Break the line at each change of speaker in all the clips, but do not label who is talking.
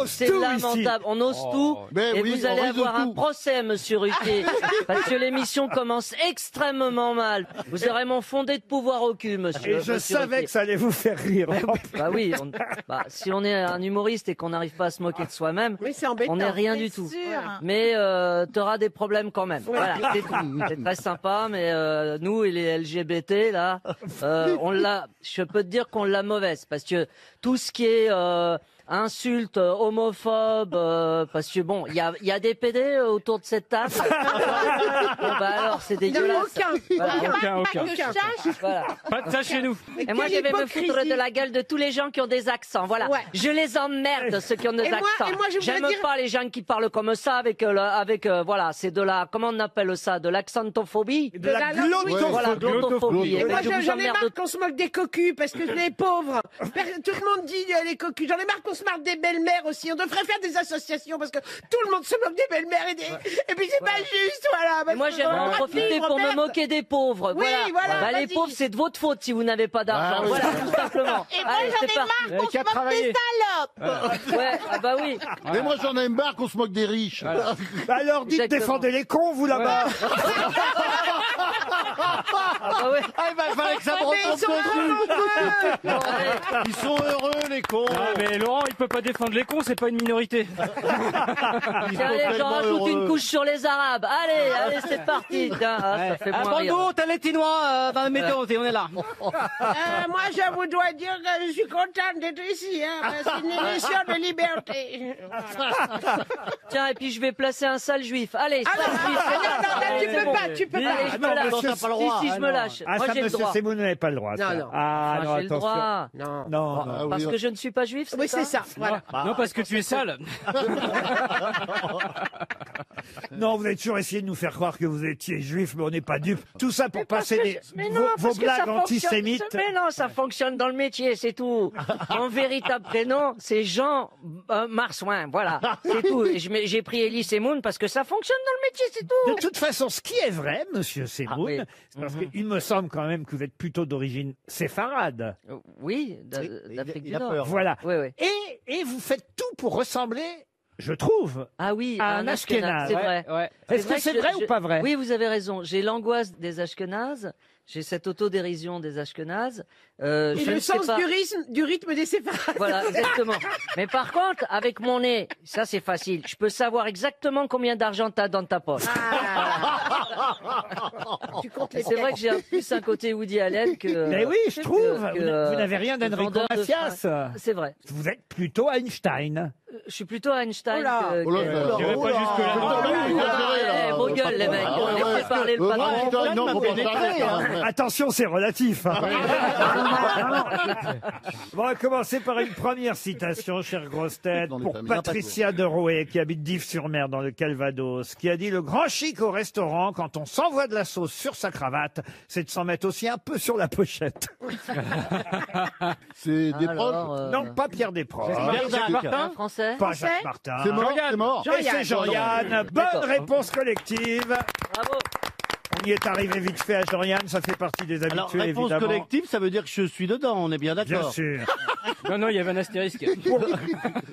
C'est lamentable. On ose tout. Et vous allez avoir un procès, monsieur Ruquier. Parce que l'émission commence extrêmement mal. Vous aurez mon fondé de pouvoir au cul, monsieur.
Et je savais que ça allait vous faire rire.
Bah oui, si on est un humoriste et qu'on n'arrive pas à se moquer de soi-même, on n'est rien du tout. Mais t'auras des problèmes quand même. Voilà, c'est tout. C'est très sympa, mais nous et les LGBT là, je peux te dire qu'on l'a mauvaise, parce que tout ce qui est insultes, homophobes, parce que bon, il y a des PD autour de cette table. Bon, bah alors, c'est dégueulasse.
Aucun.
Voilà.
Pas de ça chez nous.
Et moi, je vais me foutre de la gueule de tous les gens qui ont des accents. Voilà. Ouais. Je les emmerde, ceux qui ont des accents. J'aime pas les gens qui parlent comme ça avec voilà, c'est de la, comment on appelle ça, de l'accentophobie.
De la glottophobie.
Voilà, glottophobie.
Et moi, j'en ai marre qu'on se moque des cocus, parce que les pauvres, tout le monde dit les cocus. J'en ai marre qu'on se marre des belles-mères aussi. On devrait faire des associations, parce que tout le monde se moque des belles-mères et puis c'est pas juste, voilà.
Et moi, j'aimerais en profiter pour me moquer des pauvres.
Oui, voilà.
Bah, les pauvres, c'est de votre faute si vous n'avez pas d'argent. Voilà, tout simplement.
Et moi, j'en ai marre qu'on se moque des salopes.
Ouais, bah oui.
Mais moi, j'en ai marre qu'on se moque des riches.
Alors, dites, défendez les cons, vous, là-bas.
Il fallait que ça me retombe dessus. Ils sont heureux, les cons.
Ah, mais Laurent, il peut pas défendre les cons, c'est pas une minorité.
Tiens, allez, j'en rajoute une couche sur les Arabes. Allez, c'est parti. Tiens, ça fait moins rire.
Brando, t'as les Tinois dans le météo, on est là.
Moi, je vous dois dire que je suis contente d'être ici, hein, c'est une émission de liberté. Voilà.
Tiens, et puis je vais placer un sale juif. Allez, sale juif.
Non, tu peux pas.
Allez, je me lâche. Si, je me lâche.
Ah,
Moi,
ça,
j'ai le
monsieur
droit.
Semoun n'avait pas le droit. Ça.
Non.
Ah, non,
J'ai le
attention.
droit.
Non.
Parce que je ne suis pas juif,
Oui, c'est ça, voilà.
Non, parce que tu es sale.
Non, vous avez toujours essayé de nous faire croire que vous étiez juif, mais on n'est pas dupes. Tout ça pour passer vos blagues antisémites.
Mais non, ça fonctionne dans le métier, c'est tout. Mon véritable prénom, c'est Jean Marsouin, voilà, c'est tout. J'ai pris Elie Semoun parce que ça fonctionne dans le métier, c'est tout.
De toute façon, ce qui est vrai, monsieur Semoun, c'est parce qu'il me semble quand même que vous êtes plutôt d'origine séfarade.
Oui, d'Afrique du Nord.
Voilà.
Oui.
Et vous faites tout pour ressembler, je trouve,
à
un Ashkénaze.
C'est vrai.
Ouais.
Est-ce que c'est vrai ou pas vrai?
Oui, vous avez raison. J'ai l'angoisse des Ashkénazes. J'ai cette autodérision des Ashkénazes.
Et le sens du rythme des séfarades.
Voilà, exactement. Mais par contre, avec mon nez, ça c'est facile. Je peux savoir exactement combien d'argent t'as dans ta poche.
Tu comptes les
C'est vrai que j'ai plus un côté Woody Allen que...
Mais oui, je trouve. Vous n'avez rien d'Enrico Macias.
C'est vrai.
Vous êtes plutôt Einstein.
Je suis plutôt Einstein
J'irai pas jusque-là.
Vos gueules, les mecs. Laissez parler le patron.
Attention, c'est relatif. Hein. Bon, on va commencer par une première citation, chère grosse tête, pour Patricia de Rouet, qui habite Dives-sur-Mer, dans le Calvados, qui a dit « Le grand chic au restaurant, quand on s'envoie de la sauce sur sa cravate, c'est de s'en mettre aussi un peu sur la pochette. »
C'est Desproges
Non, pas Pierre Desproges.
Jacques Martin,
Français.
Pas Jacques Martin.
C'est mort, c'est mort.
Et c'est Jean-Yann. Bonne réponse collective.
Bravo.
On y est arrivé vite fait à Jean-Yann, ça fait partie des habitués,
Alors, réponse
évidemment.
collective, ça veut dire que je suis dedans, on est bien
Bien
d'accord.
sûr.
Non, il y avait un astérisque.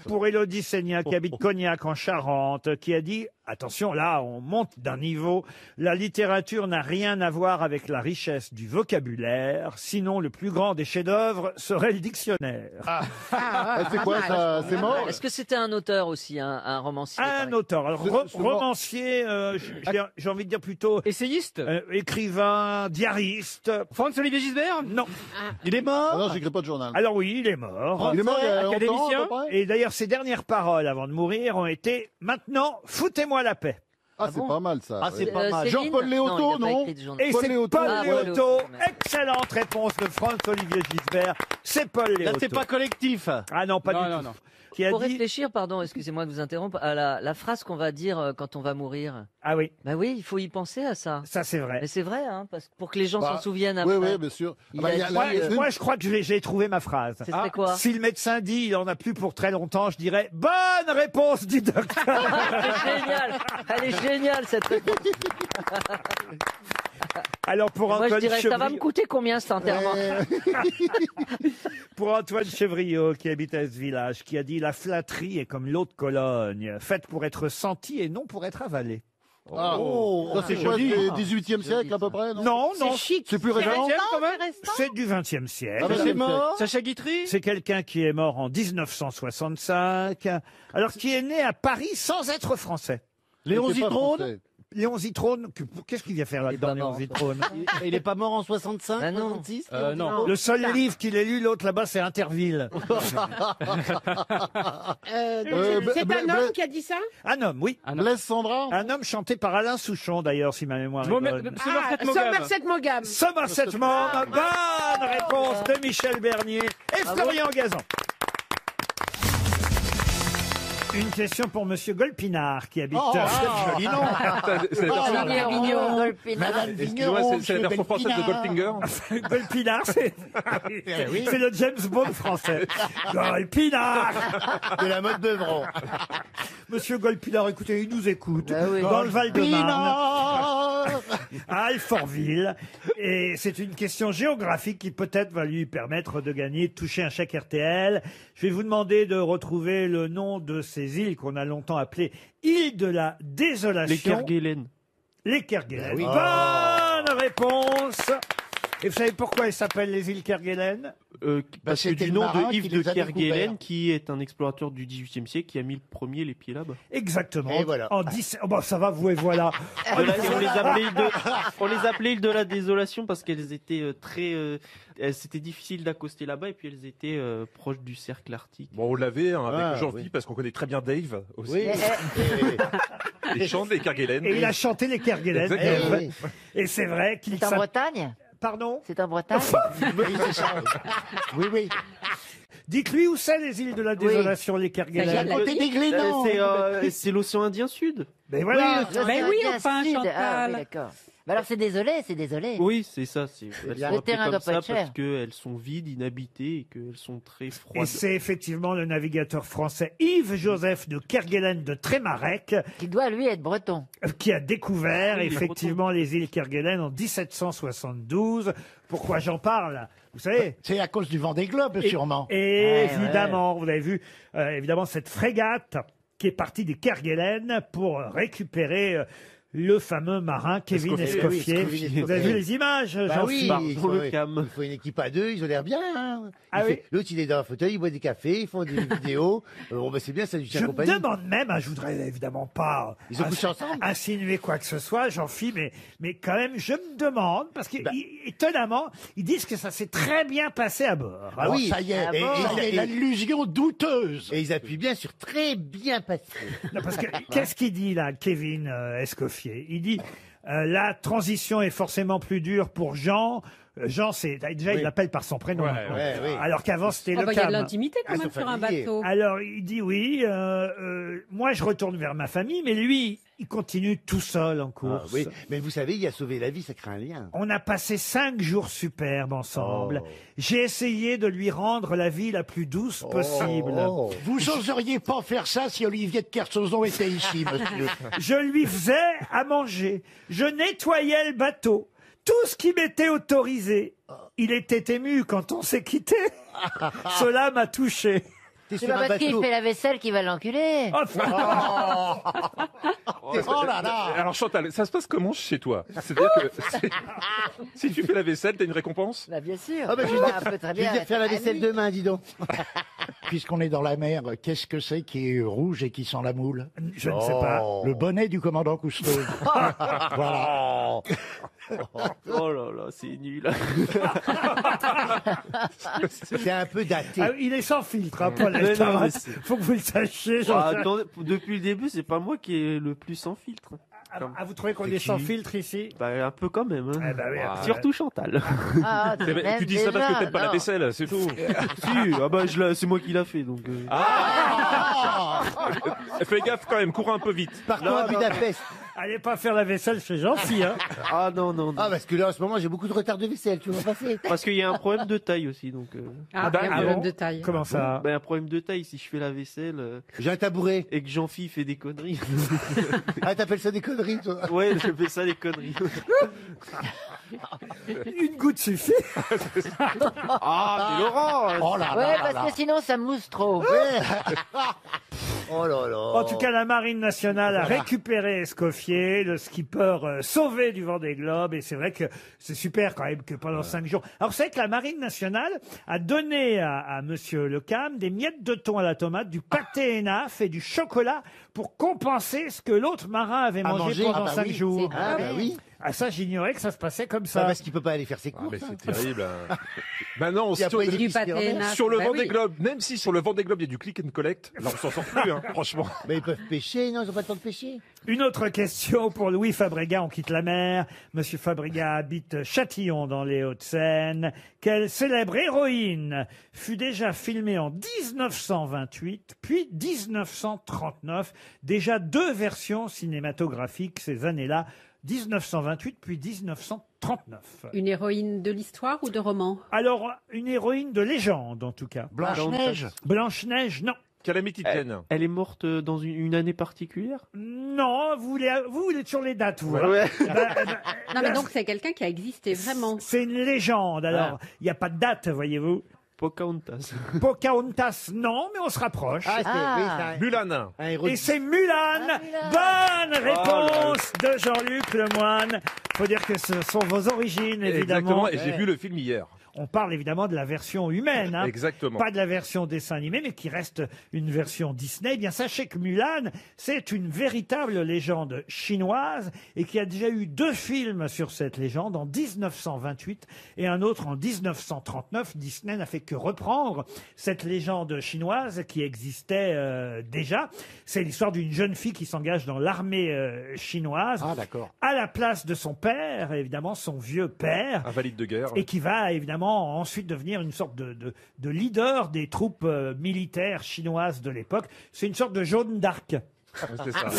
Pour Élodie Seigna, qui habite Cognac en Charente, qui a dit, attention, là, on monte d'un niveau, la littérature n'a rien à voir avec la richesse du vocabulaire, sinon le plus grand des chefs-d'œuvre serait le dictionnaire.
C'est quoi ça? C'est mort?
Est-ce que c'était un auteur aussi, un romancier?
Un auteur, alors, romancier, j'ai envie de dire plutôt
Essayiste?
écrivain, diariste.
Franz-Olivier Gisbert?
Non.
Il est mort? Ah non, j'écris pas de journal.
Alors oui, il est mort.
Il est mort il y a longtemps,
académicien
à peu près.
Et d'ailleurs, ses dernières paroles avant de mourir ont été « Maintenant, foutez-moi la paix ».
Ah, c'est pas mal ça.
Ah, c'est pas mal.
Céline
Jean-Paul Léoto, non?
Et
Paul
c'est
Léoto.
Paul
Ah, Paul
Léoto.
Léoto.
Excellente réponse de Franz-Olivier Gisbert. C'est Paul
Là,
Léoto.
c'est pas collectif.
Ah non, pas du tout.
Non.
Qui a
Pour
dit...
réfléchir, pardon, excusez-moi de vous interrompre, à la phrase qu'on va dire quand on va mourir.
Ah oui,
Bah oui, il faut y penser à ça.
ça c'est vrai.
Mais c'est vrai, hein, parce que pour que les gens s'en souviennent
Oui,
après.
oui, bien sûr.
Il
Bah,
a
il y a-
dit,
là, il y a-
Moi, je crois que j'ai trouvé ma phrase.
Ce serait quoi?
Si le médecin dit il en a plus pour très longtemps, je dirais bonne réponse du docteur.
C'est génial. Elle est géniale cette réponse.
Alors pour
Moi, je
Antoine
dirais, ça va me
Chevriot,
coûter combien cet enterrement?
pour Antoine Chevriot, qui habite à ce village, qui a dit: la flatterie est comme l'eau de Cologne, faite pour être sentie et non pour être avalée.
Ça, c'est joli. 18e siècle à peu près, non?
Non, non,
C'est chic.
C'est plus récent.
quand même.
c'est du XXe siècle.
Ah, mais c'est
mort.
Sacha Guitry.
C'est quelqu'un qui est mort en 1965, alors qui est né à Paris sans être français.
Léon
C'était pas
Zitrone.
français.
Léon Zitrone, qu'est-ce qu'il vient faire là-dedans,
pas
Léon
mort.
Zitrone?
Il est pas mort en 65,
Ah non.
66
Non.
Le seul livre qu'il ait lu, l'autre là-bas, c'est Interville.
C'est un homme qui a dit ça?
Un homme, oui.
Blaise Sandra.
Un homme chanté par Alain Souchon, d'ailleurs, si ma mémoire est bonne.
Somerset Maugham.
Somerset Maugham. Bonne réponse de Michel Bernier et Florian Gazan. Une question pour Monsieur Golpinard, qui habite...
joli nom.
Excusez-moi, c'est la version française de Goldfinger.
Golpinard, c'est le James Bond français. Golpinard.
De la mode Beuvron.
Monsieur Golpinard, écoutez, il nous écoute.
Ah oui.
Dans le Val-de-Marne,
Pinard.
à Alfortville. Et c'est une question géographique qui peut-être va lui permettre de gagner, de toucher un chèque RTL. Je vais vous demander de retrouver le nom de ces îles qu'on a longtemps appelées îles de la désolation.
Les Kerguelen.
Les Kerguelen.
Ah oui.
Bonne réponse. Et vous savez pourquoi elles s'appellent les îles Kerguelen?
Parce que
c'était
du
le
nom
marin
de
qui
Yves de
les a
Kerguelen,
découverts.
qui est un explorateur du XVIIIe siècle, qui a mis le premier les pieds là-bas.
Exactement.
Et voilà.
En 10... Oh, bah, ça va, vous et voilà.
Et on les appelait îles de la désolation parce qu'elles étaient c'était difficile d'accoster là-bas et puis elles étaient proches du cercle arctique.
Bon, on l'avait avec Jean-Philippe
oui.
parce qu'on connaît très bien Dave aussi.
Oui.
Il chante les Kerguelen.
Et il a chanté les Kerguelen.
Exactement.
Et c'est vrai qu'il
C'est en
s'appelle...
Bretagne?
Pardon?
C'est en Bretagne?
Oui, oui.
Dites-lui où c'est les îles de la désolation, les Kerguelen.
À côté des Glénans.
C'est l'océan Indien Sud.
Mais voilà.
Mais
oui, enfin,
Ah,
Chantal.
oui, d'accord. Bah alors c'est désolé, c'est désolé.
Oui, c'est ça. Elles
bien.
sont
Le
appelées
terrain
comme
doit pas
ça
être cher.
parce qu'elles sont vides, inhabitées et qu'elles sont très
Et
froides.
c'est effectivement le navigateur français Yves-Joseph de Kerguelen de Trémarec
Qui doit lui être breton.
qui a découvert
Oui, le
effectivement les îles Kerguelen en 1772. Pourquoi j'en parle? Vous savez?
C'est à cause du Vendée Globe, sûrement.
Et évidemment, vous avez vu, évidemment, cette frégate qui est partie des Kerguelen pour récupérer le fameux marin Kevin Escoffier. Vous avez vu les images,
Bah oui,
Jean-Philippe?
il faut une équipe à deux, ils ont l'air bien. Hein.
Ah oui.
L'autre, il est dans un fauteuil, il boit des cafés, ils font des vidéos. Bon, bah, c'est bien, ça lui tient
Je me
compagnie.
demande même, je voudrais évidemment pas
Ils ont couché ensemble
insinuer quoi que ce soit, Jean-Philippe, mais quand même, je me demande, parce que étonnamment, ils disent que ça s'est très bien passé à bord.
Ah oui, ça y est,
Ah bon
l'allusion douteuse. Et ils appuient bien sur très bien passé.
Non, parce que qu'est-ce qu'il dit là, Kevin Escoffier? Il dit la transition est forcément plus dure pour Jean. Jean, c'est déjà il l'appelle par son prénom. maintenant.
oui.
Alors qu'avant c'était
Il
le
y a de
Cam.
l'intimité quand
Ah,
même
ils sont
sur un
familiers.
bateau.
Alors il dit oui, moi je retourne vers ma famille, mais lui il continue tout seul en
Ah,
course.
oui, mais vous savez, il a sauvé la vie, ça crée un lien.
On a passé 5 jours superbes ensemble.
Oh.
J'ai essayé de lui rendre la vie la plus douce possible.
Vous oseriez pas faire ça si Olivier de Kersauzon était ici, monsieur.
Je lui faisais à manger. Je nettoyais le bateau. Tout ce qui m'était autorisé. Il était ému quand on s'est quitté. Cela m'a touché.
T'es
C'est
sur
pas
un
parce qu'il
bateau.
fait la vaisselle qu'il va l'enculer.
Oh là là.
Alors Chantal, ça se passe comment chez toi? C'est-à-dire que si tu fais la vaisselle, t'as une récompense?
Bah bien sûr.
Ah bah, je vais
On peut très
Je vais
bien
dire faire la
être
vaisselle
amis.
demain, dis donc.
Puisqu'on est dans la mer, qu'est-ce que c'est qui est rouge et qui sent la moule?
Je ne sais pas.
Le bonnet du commandant Cousteau. Voilà.
Oh là là, c'est nul.
C'est un peu daté.
Ah, il est sans filtre, hein, Paul
Mais non,
Elkarat.
mais c'est-
Faut que vous le sachiez.
Ah,
Jean-Jacques.
attendez, depuis le début, c'est pas moi qui est le plus sans filtre.
Vous trouvez qu'on est sans filtre ici?
Bah, un peu quand même. Hein.
Eh ben oui, après.
Surtout Chantal.
Ah,
C'est-
même
Tu dis ça parce que
déjà,
t'aimes pas la
non.
vaisselle, c'est tout.
Si, ah bah, c'est moi qui l'a fait, donc.
Fais gaffe quand même, cours un peu vite.
Partons à Budapest.
Allez pas faire la vaisselle chez Jean-Phi, hein.
Ah non, non, non.
Ah, parce que là, en ce moment, j'ai beaucoup de retard de vaisselle, tu vois passer.
Parce qu'il y a un problème de taille aussi, donc.
Ah, il y a un
ah
problème
bon
de taille.
Comment ça?
Ben, un problème de taille, si je fais la vaisselle
J'ai un tabouret.
et que Jean-Phi fait des conneries.
Ah, t'appelles ça des conneries, toi?
Ouais, je fais ça des conneries.
Une goutte suffit.
Ah, mais Laurent
Oh là
Ouais,
là là
parce
là.
que sinon ça mousse trop.
Oh là là.
En tout cas, la Marine nationale a récupéré Escoffier, le skipper sauvé du Vendée Globe. Et c'est vrai que c'est super quand même que pendant 5 jours. Alors, c'est que la Marine nationale a donné à Monsieur Lecam des miettes de thon à la tomate, du pâté Enaf et du chocolat pour compenser ce que l'autre marin avait
À
mangé
manger,
pendant
ah bah
5
oui.
jours.
Ah, bah oui.
Ah, ça, j'ignorais que ça se passait comme ça.
Ça, parce qu'il peut pas aller faire ses
Ah,
courses.
mais
hein.
c'est terrible. Hein. Maintenant,
Il y a
sur,
pas
Du pâté Enaf.
sur le
Bah
Vendée
oui.
Globe, même si sur le Vendée Globe il y a du click and collect, là on s'en sort plus, hein, franchement.
Mais ils peuvent pêcher, non? Ils ont pas le temps de pêcher.
Une autre question pour Louis Fabregat, on quitte la mer. Monsieur Fabregat habite Châtillon dans les Hauts-de-Seine. Quelle célèbre héroïne fut déjà filmée en 1928 puis 1939? Déjà 2 versions cinématographiques ces années-là. 1928 puis 1939.
Une héroïne de l'histoire ou de roman?
Alors, une héroïne de légende en tout cas.
Blanche-Neige.
Blanche-Neige, non.
Calamity Jane.
Elle est morte dans une année particulière?
Non, vous voulez toujours les dates, vous. hein.
Ouais.
Non, mais donc c'est quelqu'un qui a existé vraiment.
C'est une légende, alors il n'y a pas de date, voyez-vous.
Pocahontas.
Pocahontas, non, mais on se rapproche.
Ah, c'est
Mulan.
un héros.
Et c'est Mulan. Bonne réponse de Jean-Luc Lemoyne. Faut dire que ce sont vos origines, évidemment.
Exactement, et j'ai vu le film hier.
On parle évidemment de la version humaine, hein.
Exactement.
Pas de la version dessin animé, mais qui reste une version Disney. Eh bien, sachez que Mulan, c'est une véritable légende chinoise et qu'il y a déjà eu 2 films sur cette légende en 1928 et un autre en 1939. Disney n'a fait que reprendre cette légende chinoise qui existait déjà. C'est l'histoire d'une jeune fille qui s'engage dans l'armée chinoise
Ah, d'accord.
à la place de son père, évidemment son vieux père,
Invalide de guerre.
et qui va évidemment ensuite devenir une sorte de leader des troupes militaires chinoises de l'époque. C'est une sorte de Jeanne d'Arc.
C'est ça.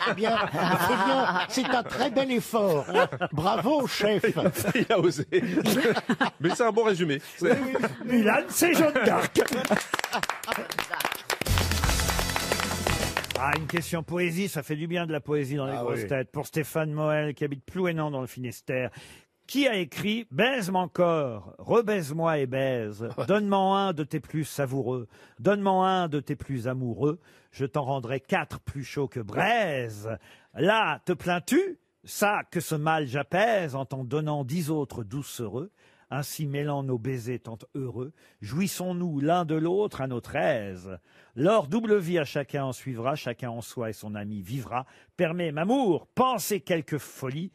C'est bien, c'est bien. C'est un très bel effort. Bravo, chef.
Il a osé. Mais c'est un bon résumé. C'est-
Mulan, c'est Jeanne d'Arc. Ah, une question poésie, ça fait du bien de la poésie dans les grosses têtes. Pour Stéphane Moël, qui habite Plouénan dans le Finistère. Qui a écrit « Baise-moi encore, rebaise-moi et baise, donne-moi un de tes plus savoureux, donne-moi un de tes plus amoureux, je t'en rendrai 4 plus chauds que braise. Là, te plains-tu? Ça, que ce mal j'apaise en t'en donnant 10 autres doucereux. Ainsi mêlant nos baisers tant heureux, jouissons-nous l'un de l'autre à notre aise. L'or double vie à chacun en suivra, chacun en soi et son ami vivra. Permets, m'amour, penser quelque folie,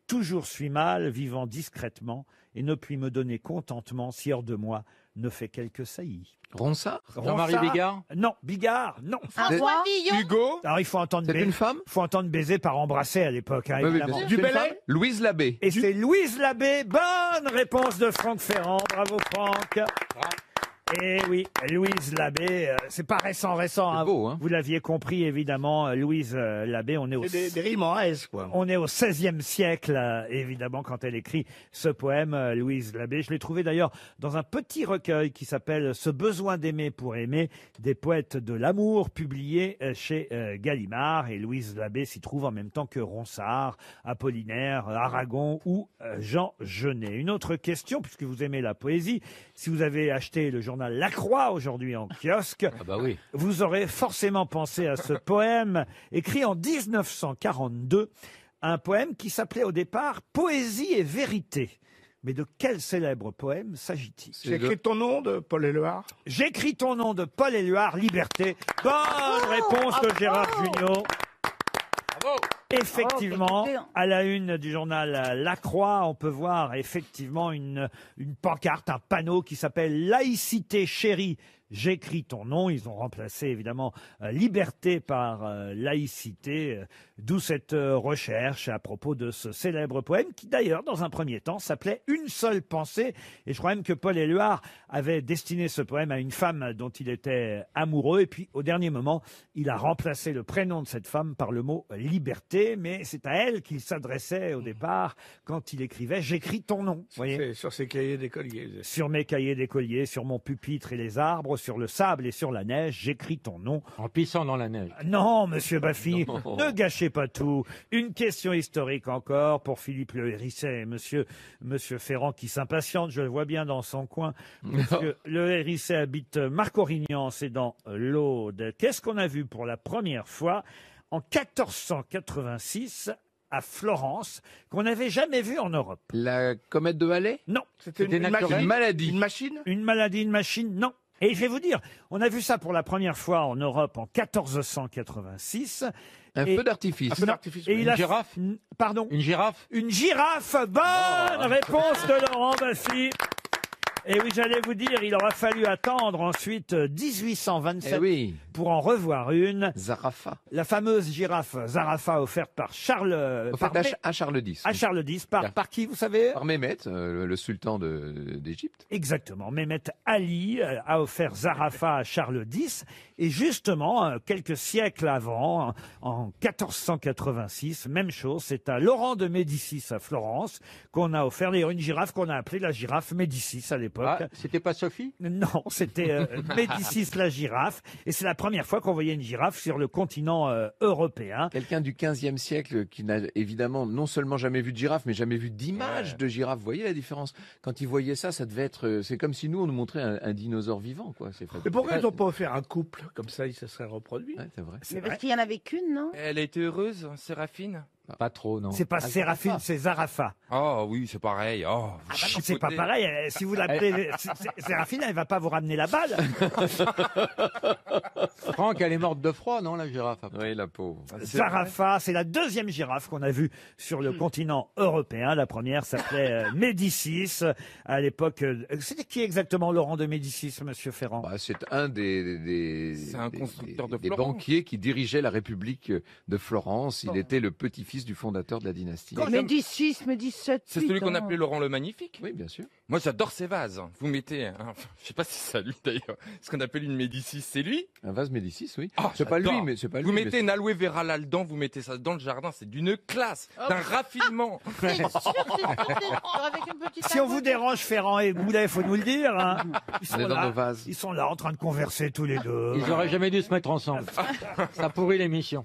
toujours suis mal, vivant discrètement, et ne puis me donner contentement si hors de moi ne fait quelque saillie.
Ronsard?
Jean-Marie Bigard? Non, Bigard, non.
François Villon?
Hugo.
Alors il faut entendre
C'est une femme?
faut entendre baiser par embrasser à l'époque, hein,
Oui, oui,
évidemment.
bien sûr. C'est une femme? Louise Labbé.
Et c'est Louise Labbé. Bonne réponse de Franck Ferrand. Bravo Franck. Et oui, Louise Labbé, c'est pas récent, hein.
beau, hein.
Vous l'aviez compris, évidemment, Louise Labbé, on est au...
Des rimes en S, quoi.
On est au XVIe siècle, évidemment, quand elle écrit ce poème, Louise Labbé. Je l'ai trouvé d'ailleurs dans un petit recueil qui s'appelle « Ce besoin d'aimer pour aimer », des poètes de l'amour, publié chez Gallimard. Et Louise Labbé s'y trouve en même temps que Ronsard, Apollinaire, Aragon ou Jean Genet. Une autre question, puisque vous aimez la poésie, si vous avez acheté le journal La Croix aujourd'hui en kiosque,
Ah bah oui.
vous aurez forcément pensé à ce poème écrit en 1942, un poème qui s'appelait au départ « Poésie et vérité ». Mais de quel célèbre poème s'agit-il?
J'écris ton nom de Paul Éluard.
J'écris ton nom de Paul Éluard, Liberté. Bonne réponse de Gérard Jugnot. Effectivement, à la une du journal La Croix, on peut voir effectivement une pancarte, un panneau qui s'appelle « Laïcité chérie, J'écris ton nom. Ils ont remplacé évidemment liberté par laïcité, d'où cette recherche à propos de ce célèbre poème qui d'ailleurs dans un premier temps s'appelait Une seule pensée. Et je crois même que Paul Éluard avait destiné ce poème à une femme dont il était amoureux. Et puis au dernier moment, il a remplacé le prénom de cette femme par le mot liberté. Mais c'est à elle qu'il s'adressait au départ quand il écrivait J'écris ton nom. Vous voyez ?
Sur ses cahiers d'écolier.
Sur mes cahiers d'écolier, sur mon pupitre et les arbres, sur le sable et sur la neige, j'écris ton nom.
En pissant dans la neige.
Non, monsieur Baffy, ne gâchez pas tout. Une question historique encore pour Philippe Le Hérisset et monsieur Ferrand qui s'impatiente, je le vois bien dans son coin. Parce que Le Hérisset habite Marcorignan, c'est dans l'Aude. Qu'est-ce qu'on a vu pour la première fois en 1486 à Florence, qu'on n'avait jamais vu en Europe?
La comète de Halley?
Non.
C'était une
maladie.
Une machine?
Une maladie, une machine? Non. Et je vais vous dire, on a vu ça pour la première fois en Europe en 1486.
Un feu d'artifice.
Une girafe?
Pardon?
Une girafe?
Une girafe. Bonne réponse de Laurent Baffy. Et oui, j'allais vous dire, il aura fallu attendre ensuite 1827 pour en revoir une.
Zarafa.
La fameuse girafe Zarafa offerte par Charles...
à Charles X.
À Charles X. Par qui, vous savez?
Par Mehmet, le sultan d'Égypte.
Exactement. Mehmet Ali a offert Zarafa à Charles X. Et justement, quelques siècles avant, en 1486, même chose, c'est à Laurent de Médicis à Florence qu'on a offert d'ailleurs une girafe qu'on a appelée la girafe Médicis à l'époque.
Ah, c'était pas Sophie?
Non, c'était Médicis la girafe. Et c'est la première fois qu'on voyait une girafe sur le continent européen.
Quelqu'un du 15e siècle qui n'a évidemment non seulement jamais vu de girafe, mais jamais vu d'image de girafe. Vous voyez la différence? Quand il voyait ça, ça devait être... C'est comme si nous, on nous montrait un dinosaure vivant, quoi.
Mais pourquoi ils n'ont pas offert un couple? Comme ça, il se serait reproduit.
Ouais, c'est vrai.
Mais parce qu'il y en avait qu'une, non?
Elle a été heureuse, Séraphine?
Pas trop, non.
C'est pas Séraphine, c'est Zarafa.
Oh oui, c'est pareil. Oh,
c'est pas pareil. Si vous l'appelez Séraphine, elle va pas vous ramener la balle.
Franck, elle est morte de froid, non, la girafe?
Oui, la pauvre.
Zarafa, c'est la deuxième girafe qu'on a vue sur le continent européen. La première s'appelait Médicis. À l'époque, c'était qui exactement Laurent de Médicis, monsieur Ferrand?
C'est un des
constructeur de
des
Florence.
banquiers qui dirigeait la République de Florence. Il était le petit-fils du fondateur de la dynastie.
Médicis, Médicis.
C'est celui qu'on appelait Laurent le Magnifique?
Oui, bien sûr.
Moi, j'adore ces vases. Vous mettez, je sais pas si c'est lui d'ailleurs, ce qu'on appelle une Médicis, c'est lui?
Un vase Médicis, oui.
Oh,
c'est pas lui,
j'adore.
mais c'est pas lui.
Vous mettez une aloe vera là-dedans, vous mettez ça dans le jardin, c'est d'une classe, d'un raffinement.
C'est sûr, avec une petite
Si on vous dérange, Ferrand et Boulet, faut nous le dire. Hein.
On est dans nos vases.
Ils sont là en train de converser tous les deux.
Ils auraient jamais dû se mettre ensemble. Ça pourrit l'émission.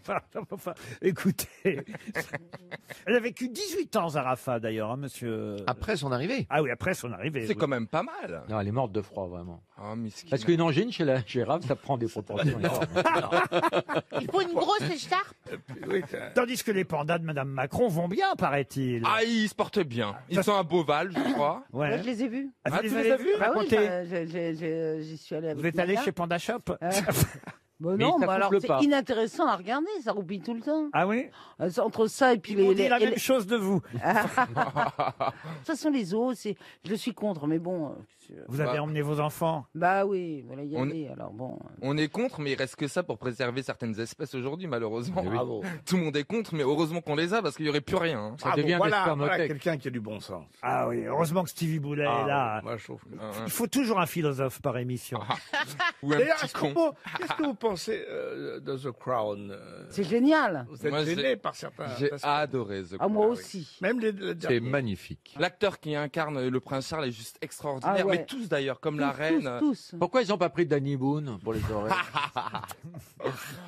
Enfin, écoutez, elle a vécu 18 ans, Zarafa, d'ailleurs, hein, monsieur.
Après son arrivée.
Ah oui, après son arrivée.
C'est quand même pas mal.
Non, elle est morte de froid, vraiment.
Oh, miskin.
Parce qu'une angine chez la girafe, ça prend des proportions énormes.
Il faut une grosse écharpe.
Tandis que les pandas de Madame Macron vont bien, paraît-il.
Ah, ils se portent bien. Ils sont à Beauval, je crois.
Ouais.
Moi, je les ai vus.
Ah, vous
tu
les
les
avez
as vus?
Ah oui,
Racontez.
j'y suis allé avec
Vous êtes
ma
allé
mère.
chez Panda Shop
Bon,
Mais
non,
ça
mais alors
souffle
c'est
pas.
inintéressant à regarder, ça roupille tout le temps.
Ah oui?
Entre ça et puis
Ils m'ont dit
les-
la
et
même
les-
chose de vous.
De toute façon, les os, je suis contre, mais bon.
Vous avez emmené vos enfants?
Bah oui, voilà, y
On-
aller, alors bon.
On est contre, mais il reste que ça pour préserver certaines espèces aujourd'hui, malheureusement.
Eh oui.
Bravo.
Tout le monde est contre, mais heureusement qu'on les a parce qu'il y aurait plus rien. hein.
Ça devient des
voilà
spermothèques.
quelqu'un qui a du bon sens.
Ah oui, heureusement que Stevie Boulet est là.
Moi, je trouve que...
Il faut toujours un philosophe par émission.
Ou un
D'ailleurs,
petit
est-ce
con.
qu'est-ce que vous pensez de The Crown?
C'est génial.
Vous êtes
Moi,
gêné par certains
J'ai
aspects.
adoré The
Ah, moi
Crown.
aussi.
Même les
C'est
derniers.
magnifique.
L'acteur qui incarne le prince Charles est juste extraordinaire,
Ah ouais.
mais tous d'ailleurs, comme la reine.
Tous.
Pourquoi ils n'ont pas pris Danny Boone pour les oreilles?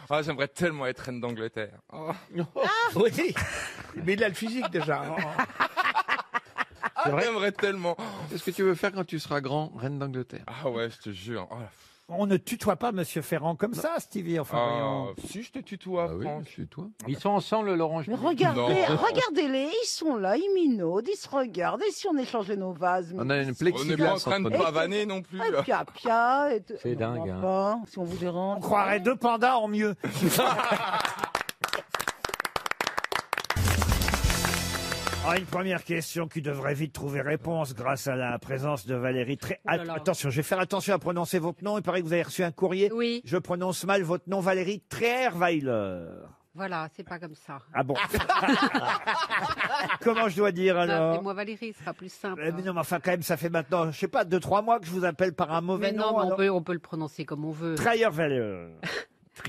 Ah, j'aimerais tellement être reine d'Angleterre. Oh.
Oui, mais il a le physique déjà.
Ah, j'aimerais tellement.
Qu'est-ce que tu veux faire quand tu seras grand, reine d'Angleterre?
Ah ouais, je te jure. Oh,
On ne tutoie pas Monsieur Ferrand comme ça, Stevie. Enfin, voyons.
si je te tutoie,
Ah oui,
Franck.
c'est toi.
Ils sont ensemble, Laurent.
Mais regardez,
Non.
regardez-les, ils sont là, ils minaudent, ils se regardent. Et si on échangeait nos vases?
On a une
On n'est
plexiglas
pas en train de
entre nous.
pavaner non plus.
Ah, pia, pia.
C'est dingue, hein.
Pas, si on vous dérange.
On croirait deux pandas en mieux. Ah, une première question qui devrait vite trouver réponse grâce à la présence de Valérie Tré...
Oh là là.
Attention, je vais faire attention à prononcer votre nom. Il paraît que vous avez reçu un courrier.
Oui.
Je prononce mal votre nom, Valérie Trierweiler.
Voilà, c'est pas comme ça.
Ah bon. Comment je dois dire alors?
Et moi Valérie, ce sera plus simple.
Mais non, mais enfin quand même, ça fait maintenant, je sais pas, 2-3 mois que je vous appelle par un mauvais
Mais
nom.
non, mais
alors.
on peut le prononcer comme on veut.
Trierweiler.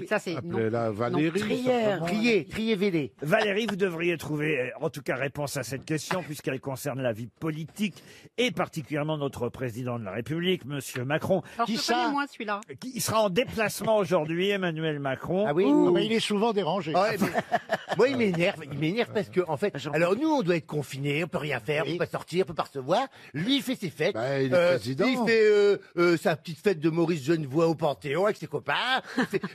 Ça c'est non.
Appelez-la Valérie. certainement.
Trier.
Valérie, vous devriez trouver, en tout cas, réponse à cette question, puisqu'elle concerne la vie politique et particulièrement notre président de la République, Monsieur Macron.
Alors je connais moins celui-là.
Qui sera en déplacement aujourd'hui, Emmanuel Macron.
Ah oui, mais il est souvent dérangé.
Ouais, moi, il m'énerve parce que, en fait, alors nous, on doit être confinés, on peut rien faire, on peut pas sortir, on peut pas recevoir. Lui, il fait ses fêtes.
Il est président.
Il fait sa petite fête de Maurice Genevoix au Panthéon avec ses copains.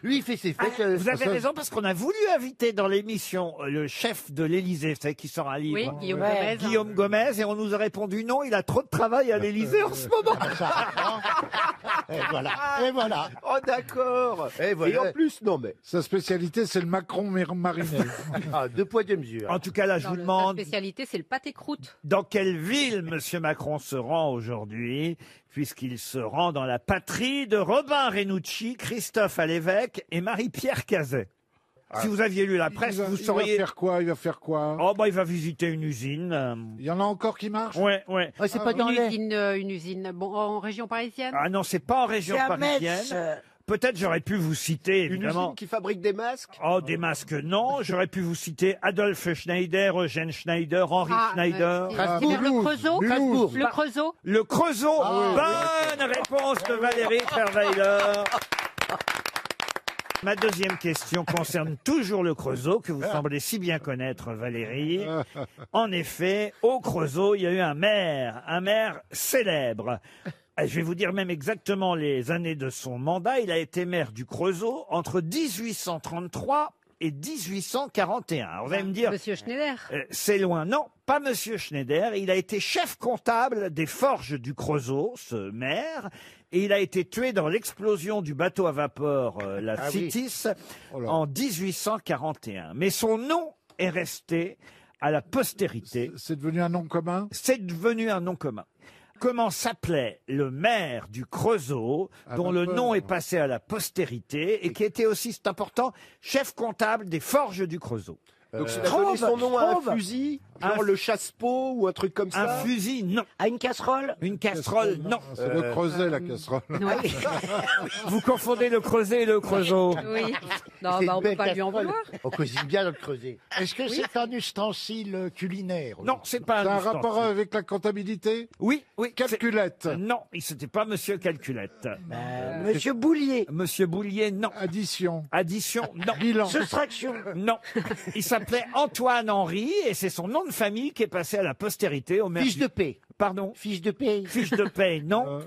Lui, il fait ses fêtes.
Vous avez raison, parce qu'on a voulu inviter dans l'émission le chef de l'Élysée, vous savez, qui sort un livre.
Oui, Guillaume Gomez.
Guillaume Gomez, et on nous a répondu non, il a trop de travail à l'Élysée en ce moment.
Et voilà.
Oh, d'accord. Et en plus, non, mais.
Sa spécialité, c'est le Macron mariné.
Ah, 2 poids 2 mesures.
En tout cas, là, je vous demande
La spécialité, c'est le pâté croûte.
dans quelle ville Monsieur Macron se rend aujourd'hui, puisqu'il se rend dans la patrie de Robin Renucci, Christophe Alévèque et Marie-Pierre Cazet. Si vous aviez lu la presse, vous sauriez...
Il va faire quoi?
Oh, bah, il va visiter une usine.
Il y en a encore qui marchent?
Ouais.
C'est pas dans
Une usine, bon, en région parisienne.
Ah non, c'est pas en région
C'est à
parisienne.
Metz.
Peut-être j'aurais pu vous citer,
Une
évidemment.
usine qui fabrique des masques?
Oh, des masques, non. J'aurais pu vous citer Adolphe Schneider, Eugène Schneider, Henri Schneider.
C'est vers le Creusot. Le Creusot.
Le Creusot. Bonne réponse de Valérie Trierweiler. Ma deuxième question concerne toujours le Creusot, que vous semblez si bien connaître, Valérie. En effet, au Creusot, il y a eu un maire célèbre. Je vais vous dire même exactement les années de son mandat. Il a été maire du Creusot entre 1833 et 1841. Alors, vous allez me dire...
Monsieur Schneider.
C'est loin. Non, pas Monsieur Schneider. Il a été chef comptable des forges du Creusot, ce maire. Et il a été tué dans l'explosion du bateau à vapeur, la Citis, en 1841. Mais son nom est resté à la postérité.
C'est devenu un nom commun?
C'est devenu un nom commun. Comment s'appelait le maire du Creusot, dont le nom est passé à la postérité, et qui était aussi, c'est important, chef comptable des forges du Creusot?
Donc, il a donné son nom à un fusil, genre le chasse-peau ou un truc comme ça?
Un fusil, non.
À une casserole?
Une casserole, non.
C'est le creuset, la casserole.
Vous confondez le creuset et le Creusot.
Oui. Non, on peut pas lui en vouloir.
On cuisine bien dans le creuset.
Est-ce que c'est un ustensile culinaire?
Non, c'est pas
C'est un
ustensile.
rapport avec la comptabilité?
Oui.
Calculette?
Non, c'était pas Monsieur Calculette.
Monsieur Boulier?
Monsieur Boulier, non.
Addition?
Non.
Bilan?
Soustraction?
Non. Il s'appelait Antoine Henry, et c'est son nom de famille qui est passé à la postérité au maire.
Fiche de paix.
Pardon?
Fiche de paix.
Fiche de paie, non.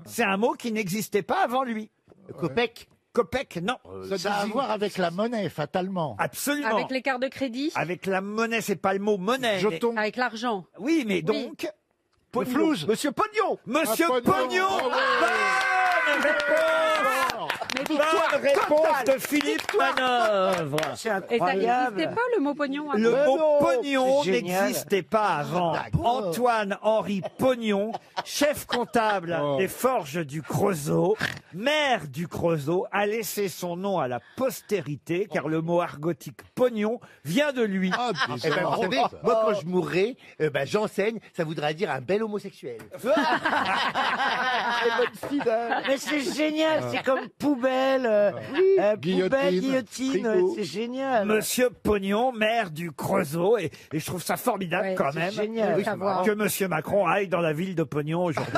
C'est un mot qui n'existait pas avant lui.
Copec.
Copec, non.
Ça a à voir avec la monnaie, fatalement.
Absolument.
Avec les cartes de crédit.
Avec la monnaie, c'est pas le mot monnaie.
Jeton?
Avec l'argent.
Oui, mais donc...
Pognon.
Flouze.
Monsieur Pognon.
Monsieur
Ah, Pognon.
Pognon.
Ah ouais.
Bonne réponse. Bonne réponse de Philippe Manœuvre.
C'est
Et ça
incroyable.
n'existait pas le mot pognon avant.
Le mot
non,
pognon
c'est génial.
n'existait pas avant. Antoine-Henri Pognon, chef comptable des forges du Creusot, maire du Creusot, a laissé son nom à la postérité, car le mot argotique pognon vient de lui.
Ah,
Vous savez, moi, quand je mourrai, j'enseigne, ça voudra dire un bel homosexuel.
Mais c'est génial, c'est comme poubelle, guillotine,
frigo.
c'est génial.
Monsieur Pognon, maire du Creusot, et je trouve ça formidable
Ouais,
quand
c'est
même
génial.
Oui, savoir.
que Monsieur Macron aille dans la ville de Pognon aujourd'hui.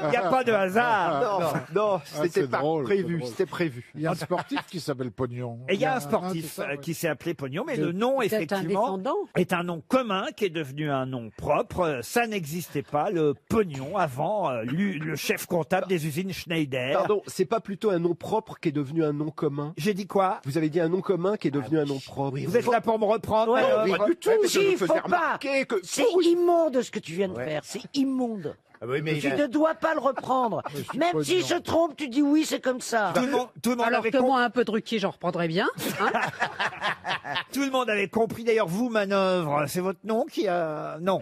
Il n'y a pas de hasard.
Non, c'était
c'est
pas
drôle,
prévu,
c'est drôle.
c'était prévu.
Il y a un sportif qui s'appelle Pognon.
Et il y a un
c'est
sportif
ça, ouais.
qui s'est appelé Pognon, mais le nom,
C'est un
effectivement,
descendant.
est un nom commun qui est devenu un nom propre. Ça n'existait pas, le Pognon, avant le chef comptable des usines Schneider.
Pardon, c'est pas plutôt un nom propre qui est devenu un nom commun?
J'ai dit quoi?
Vous avez dit un nom commun qui est devenu un nom propre.
Vous êtes là pour me reprendre?
Ouais,
alors
Pas du tout, je
Si,
me
faut
faisais
pas.
remarquer que...
C'est immonde ce que tu viens de faire, c'est immonde.
oui, mais
Tu ne dois pas le reprendre. Même s'il se trompe, tu dis oui, c'est comme ça.
Tout le monde
Alors
avait
que moi, un peu Druquier, j'en reprendrais bien. Hein.
Tout le monde avait compris. D'ailleurs, vous, Manœuvre, c'est votre nom qui a... Non.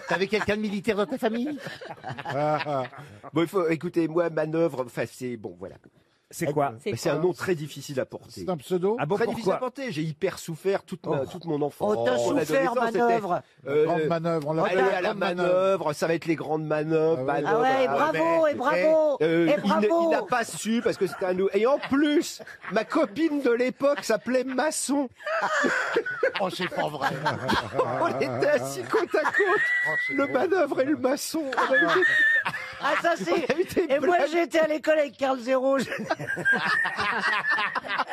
T'avais quelqu'un de militaire dans ta famille?
Bon, il faut, écoutez, moi, Manœuvre, enfin, c'est bon, voilà.
C'est quoi?
C'est un nom très difficile à porter.
C'est un pseudo?
Ah bon,
Très difficile à
pourquoi?
porter. J'ai hyper souffert toute mon enfance.
Oh, t'as souffert, Manœuvre.
Grande manœuvre. On
Allez
l'appelle
à la
grande manœuvre.
manœuvre, ça va être les grandes manœuvres.
Ah ouais.
Ah ouais, et bravo, et bravo, et bravo.
Il n'a pas su parce que c'était un Et en plus, ma copine de l'époque s'appelait Masson.
Oh, c'est pas vrai.
On était assis côte à côte, le Manœuvre et le Maçon. On a eu des-
Ah, ça c'est.
on a eu des
Et moi
blagues.
j'étais à l'école avec Carl Zéro.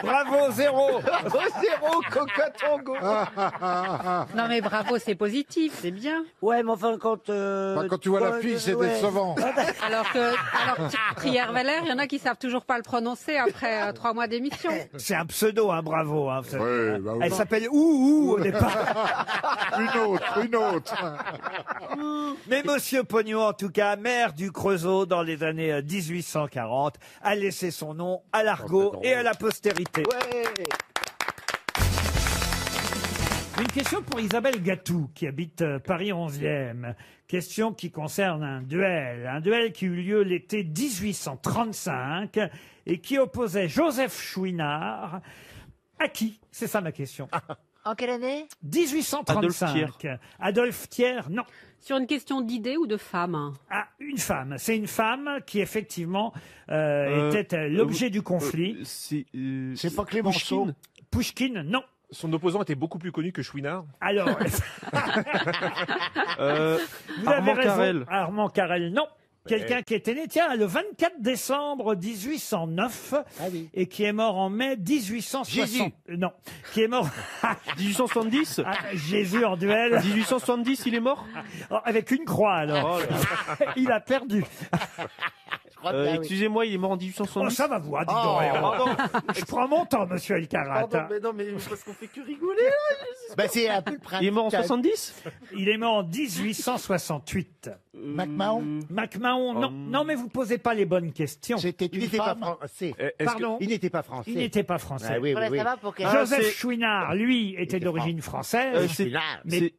Bravo, zéro.
Zéro, Coca Tango.
Non mais bravo, c'est positif, c'est bien.
Ouais, mais enfin quand.
Quand tu vois la fille, c'est décevant.
Alors que Trier-Valère, il y en a qui savent toujours pas le prononcer après 3 mois d'émission.
C'est un pseudo, hein, bravo. Hein.
Ouais, bah oui.
Elle s'appelle Ouh au départ.
Une autre.
Mais Monsieur Pognon, en tout cas, maire du Creusot dans les années 1840, a laissé son nom à l'argot et à la postérité.
Ouais.
Une question pour Isabelle Gatou, qui habite Paris 11e. Question qui concerne un duel qui eut lieu l'été 1835 et qui opposait Joseph Chouinard à qui? C'est ça ma question.
En quelle année?
1835. Adolphe Thiers, non.
Sur une question d'idée ou de femme?
Ah, une femme. C'est une femme qui, effectivement, était l'objet du conflit.
C'est pas Clémenceau.
Pouchkine, non.
Son opposant était beaucoup plus connu que Chouinard.
Alors, vous avez
Armand
raison.
Carrel.
Armand Carrel, non. Quelqu'un qui était né, tiens, le 24 décembre 1809 et qui est mort en mai 1860.
Jésus.
Non, qui est mort
1870
Jésus en duel.
1870, il est mort
Oh, avec une croix alors. Il a perdu.
Excusez-moi, il est mort en
Oh,
1870.
ça va vous, hein, dis donc.
pardon.
Je prends mon temps, monsieur Elkarat.
Pardon, mais non, mais parce qu'on fait que rigoler là.
Bah, c'est un peu le principe.
Il est mort en 70
Il est mort en 1868.
MacMahon.
MacMahon, non. Non, mais vous posez pas les bonnes questions.
C'était
Il
une
n'était pas
femme.
français.
Pardon.
Il n'était pas français.
Il n'était pas français.
Ah oui, oui, oui.
Joseph
c'est-
Chouinard, lui, était d'origine française.
C'est
mais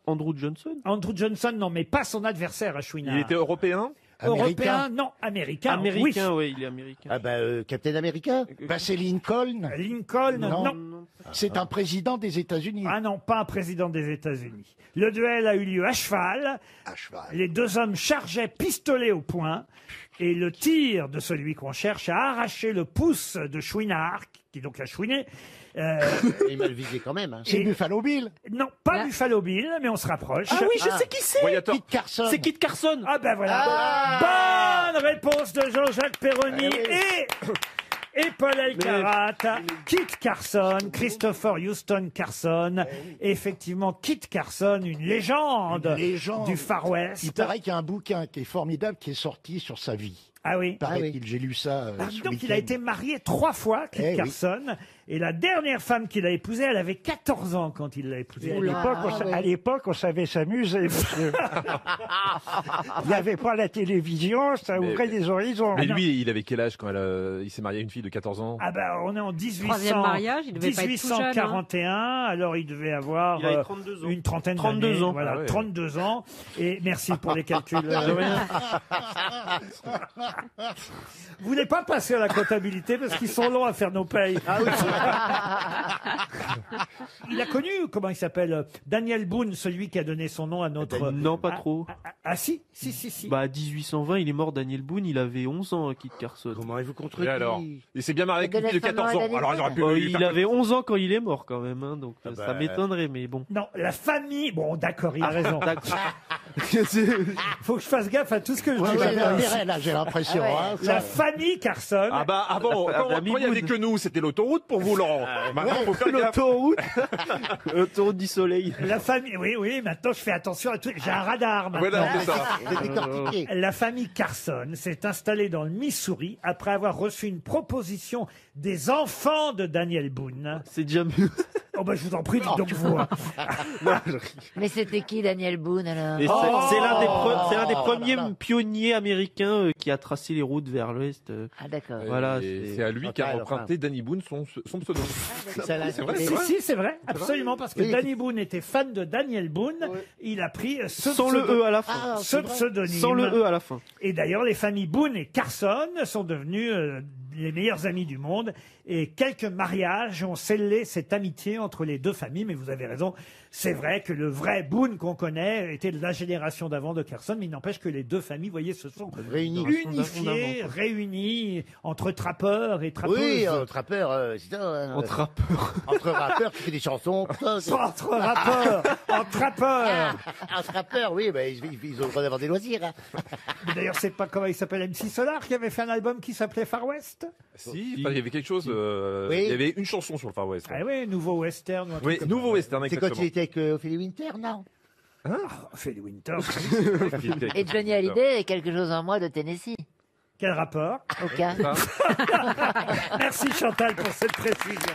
Andrew Johnson.
Andrew Johnson, non, mais pas son adversaire à Chouinard.
Il était européen.
Européen, non. Américain,
Américain,
oui.
oui, il est américain.
Ah bah, Captain America.
Bah, c'est Lincoln.
Lincoln, non.
C'est un président des États-Unis.
Ah non, pas un président des États-Unis. Le duel a eu lieu à cheval. Les deux hommes chargeaient pistolet au poing. Et le tir de celui qu'on cherche a arraché le pouce de Chouinard, qui donc a chouiné.
Il m'a le visé quand même. Hein.
C'est Buffalo Bill.
Non, pas Buffalo Bill, mais on se rapproche.
Ah oui, je sais qui c'est.
Voyator.
Kit Carson.
C'est Kit Carson.
Ah ben voilà. Bonne réponse de Jean-Jacques Perroni et Paul Elkarat. Kit Carson, Christopher Houston Carson. Effectivement, Kit Carson, une légende, du Far West.
Il paraît qu'il y a un bouquin qui est formidable qui est sorti sur sa vie.
Ah oui.
Paraît-il, j'ai lu ça. ce
Donc il
week-end.
a été marié 3 fois, Kit
Eh oui.
Carson. Et la dernière femme qu'il a épousée, elle avait 14 ans quand il l'a épousée.
À l'époque, on savait s'amuser, monsieur. Il n'y avait pas la télévision, ça ouvrait des horizons.
Mais lui, il avait quel âge quand il s'est marié à une fille de 14 ans?
Ah ben, on est en
Troisième mariage, il devait pas être tout jeune, hein.
1841, alors il devait avoir
Il avait 32 ans.
une trentaine
32
d'années.
ans.
Voilà,
Ah ouais.
32 ans. Et merci pour les calculs. Vous voulez pas passer à la comptabilité parce qu'ils sont longs à faire nos payes. Il a connu, comment il s'appelle, Daniel Boone, celui qui a donné son nom à notre...
Non, pas trop.
Ah si.
Bah, à 1820, il est mort, Daniel Boone, il avait 11 ans, Kit Carson.
Comment vous
Et
contredit?
alors? Il s'est bien marié avec une fille de 14 ans. Alors il aurait pu. lui
Il
faire-
avait 11 ans quand il est mort, quand même, hein, donc ça
bah.
m'étonnerait, mais bon.
Non, la famille... Bon, d'accord, il a raison.
D'accord.
Faut que je fasse gaffe à tout ce que je
Ouais,
dis.
ouais, là, j'ai l'impression. hein, ça-
La famille Carson...
Ah bah avant, quand il n'y avait que nous, c'était l'autoroute pour vous, Laurent. Maintenant, faut faire gaffe.
L'autoroute L'autoroute du soleil.
La famille, oui, maintenant je fais attention à tout. J'ai un radar maintenant.
Voilà, c'est ça.
C'est décortiqué.
La famille Carson s'est installée dans le Missouri après avoir reçu une proposition des enfants de Daniel Boone.
C'est déjà mieux.
Oh bah je vous en prie, dites donc vous. hein.
Mais c'était qui Daniel Boone alors?
Et c'est
Oh.
c'est l'un des premiers pionniers américains qui a tracé les routes vers l'ouest.
Ah d'accord.
Voilà,
Et c'est à lui qu'a emprunté Danny Boone son pseudo. C'est vrai,
Si, c'est vrai, absolument, parce que Danny Boone était fan de Daniel Boone. Il a pris ce
Sans le E à la fin.
ce pseudonyme.
Sans le E à la fin.
Et d'ailleurs, les familles Boone et Carson sont devenues les meilleurs amis du monde. Et quelques mariages ont scellé cette amitié entre les deux familles. Mais vous avez raison, c'est vrai que le vrai Boone qu'on connaît était de la génération d'avant de Carson. Mais il n'empêche que les deux familles, vous voyez, se sont unifiées, réunies entre trappeurs et trappeuses.
Oui, trappeurs, c'est ça.
Entre rappeurs.
Entre rappeurs, tu fais des chansons.
Entre rappeurs, en trappeurs.
Un trappeur, oui, bah, ils ont le droit d'avoir des loisirs. hein.
D'ailleurs, c'est pas comment il s'appelle, MC Solar, qui avait fait un album qui s'appelait Far West.
Si, enfin, il y avait quelque chose.
Oui.
Il y avait une chanson sur le Far West.
Ah oui, nouveau western. ou un truc
Oui,
comme
nouveau
ça.
western,
C'est
exactement.
quand il était avec Ophélie Winter, non?
Ophélie Winter.
Et Johnny Hallyday avait quelque chose en moi de Tennessee.
Quel rapport?
Aucun.
Merci Chantal pour cette précision.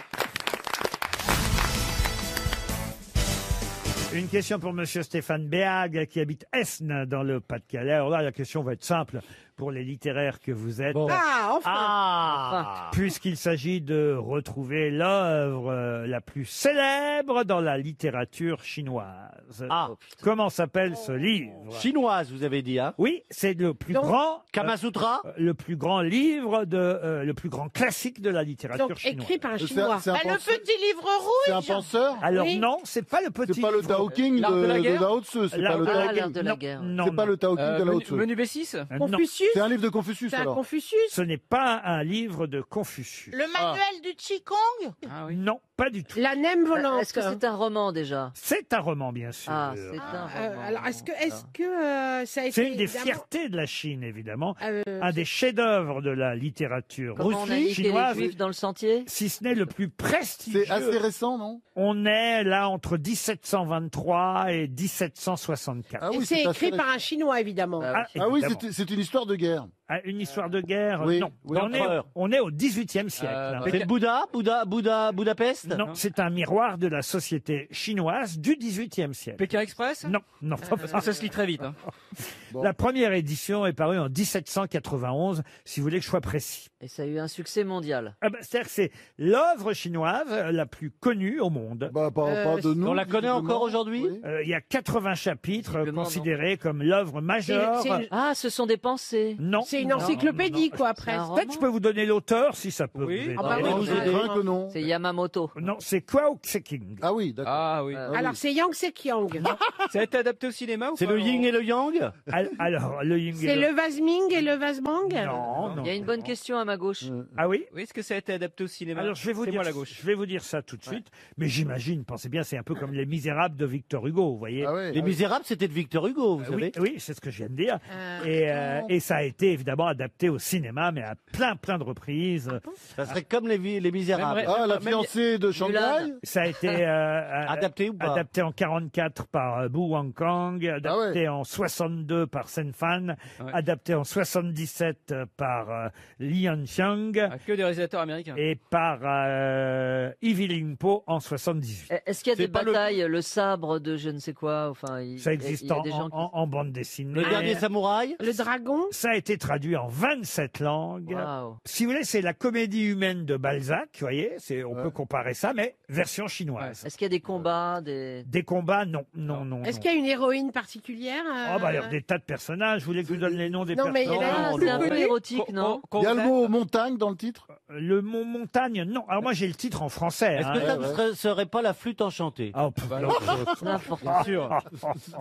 Une question pour Monsieur Stéphane Béag qui habite Esne dans le Pas-de-Calais. Alors là, la question va être simple pour les littéraires que vous êtes.
Ah, enfin.
Puisqu'il s'agit de retrouver l'œuvre la plus célèbre dans la littérature chinoise. Comment s'appelle ce livre?
Chinoise, vous avez dit, hein?
Oui, c'est le plus
Donc,
grand
Kamasutra?
le plus grand livre le plus grand classique de la littérature
Donc,
chinoise.
écrit par un Chinois.
c'est un
Le
penseur.
petit livre rouge.
C'est un penseur?
Alors
Oui.
non, c'est pas le petit.
C'est pas le
livre.
Tao King
L'art de la
de
guerre
Lao Tzu. C'est
L'art
pas le
de
Tao
la
King.
l'art de la guerre.
Non,
C'est pas le Tao King de Lao
Menu,
Tzu.
menu B6
non.
Confucius.
C'est un livre de Confucius
C'est un
alors.
Confucius.
Ce n'est pas un livre de Confucius.
Le manuel du Qigong.
Ah oui.
Non, pas du tout.
La Nème volante.
Est-ce que c'est un roman déjà?
C'est un roman, bien sûr.
Ah, c'est un roman.
Alors, est-ce que ça a été
C'est une des
évidemment-
fiertés de la Chine, évidemment.
Euh,
Un des chefs-d'œuvre de la littérature
Comment on a niqué les
chinoise,
Juifs dans le sentier?
si ce n'est le plus prestigieux.
C'est assez récent, non?
On est là entre 1723 et 1764.
Ah
Et
oui,
c'est
c'est
écrit
assez
par un Chinois, évidemment.
Ah,
Ah oui,
évidemment.
c'est une histoire de guerre.
Ah, une histoire de guerre,
Oui,
non.
oui.
On est au XVIIIe siècle. hein.
C'est le Budapest?
Non, c'est un miroir de la société chinoise du XVIIIe siècle.
Pékin Express?
Non, non.
Parce que ça se lit très vite. Hein.
La première édition est parue en 1791, si vous voulez que je sois précis.
Et ça a eu un succès mondial.
Ah ben, c'est-à-dire que c'est l'œuvre chinoise la plus connue au monde.
Bah, pas de nous.
On la connaît
visiblement.
encore aujourd'hui?
Oui.
Il y a 80 chapitres
Visiblement,
considérés comme l'œuvre majeure.
C'est-
Ah, ce sont des pensées.
Non.
C'est une
Non,
encyclopédie,
non,
quoi,
C'est
presque.
un roman.
Peut-être je peux vous donner l'auteur si ça peut
Oui.
vous aider.
Ah bah oui,
Non,
vous
je
avez-
crains que non.
C'est Yamamoto.
Non, c'est Kwao Tse-king.
Ah oui, d'accord.
Ah oui.
Alors, c'est Yang Sekiang.
Ça a été adapté au cinéma ou
C'est
pas,
le yin
Laurent
et le yang?
Alors, le Ying
C'est le Vasming et le Vasbang.
Non, non.
Il y a une bonne question à ma gauche.
Ah oui?
Oui, est-ce que ça a été adapté au cinéma?
Alors je vais vous
C'est
dire,
moi la gauche.
je vais vous dire ça tout de suite. Mais j'imagine, pensez bien, c'est un peu comme Les Misérables de Victor Hugo, vous voyez.
Ah ouais.
Les Misérables, c'était de Victor Hugo, vous
Oui,
savez.
oui, c'est ce que je viens de dire. Et ça a été évidemment adapté au cinéma, mais à plein de reprises.
Ça serait comme les Misérables.
Ah, la fiancée de Shanghai?
Ça a été
Adapté ou pas?
adapté en 44 par Bu Wangkang, adapté en 62 par Sen Fan, adapté en 77 par Li Yanxiang
Ah, que des réalisateurs américains.
et par Ivy Lingpo en 78.
Est-ce qu'il y a
C'est
des
pas le-
batailles, le sabre de je ne sais quoi, enfin,
Ça existe
il y a
en,
des gens qui-
en bande dessinée.
Le dernier samouraï?
Le dragon.
Ça a été traduit en 27 langues.
Waouh.
Si vous voulez, c'est la comédie humaine de Balzac, vous voyez, on peut comparer ça, mais version chinoise.
Est-ce qu'il y a des combats, des
combats, non, non, non.
Est-ce
non.
qu'il y a une héroïne particulière
Oh bah alors des tas de personnages, vous voulez que je vous donne les noms des
Non, mais il y en a
personnages
un c'est un peu
érotique, non
Il y a le mot montagne dans le titre?
Le mot montagne, non. Alors moi j'ai le titre en français.
Est-ce que ça ne serait pas la flûte enchantée?
Oh, pff, non.
N'importe
Bien sûr.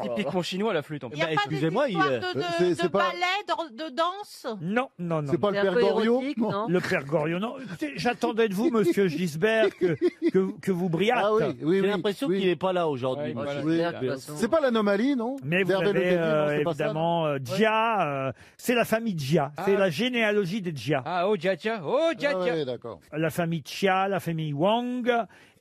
Typiquement chinois, la flûte. En
Il n'y a
plus.
pas des
excusez-moi,
histoires
c'est
de
pas-
ballet, de danse.
Non, non, non.
C'est pas le
C'est un
père
peu
Goriot?
érotique, non
Le père Goriot, non. Écoutez, j'attendais de vous, monsieur Gisbert, que vous briâtes.
Ah oui, oui,
J'ai
oui.
l'impression
oui.
qu'il n'est pas là aujourd'hui.
Ouais,
monsieur.
Oui.
j'espère, de toute façon.
C'est pas l'anomalie, non?
Mais vous
D'Hervé Le
avez
Guédé, non, c'est pas ça,
évidemment Jia, c'est la famille Jia, c'est la généalogie des Jia.
Ah, oh, Jia Jia. Oh, Jia
Ah
Jia.
ouais, d'accord.
La famille Chia, la famille Wang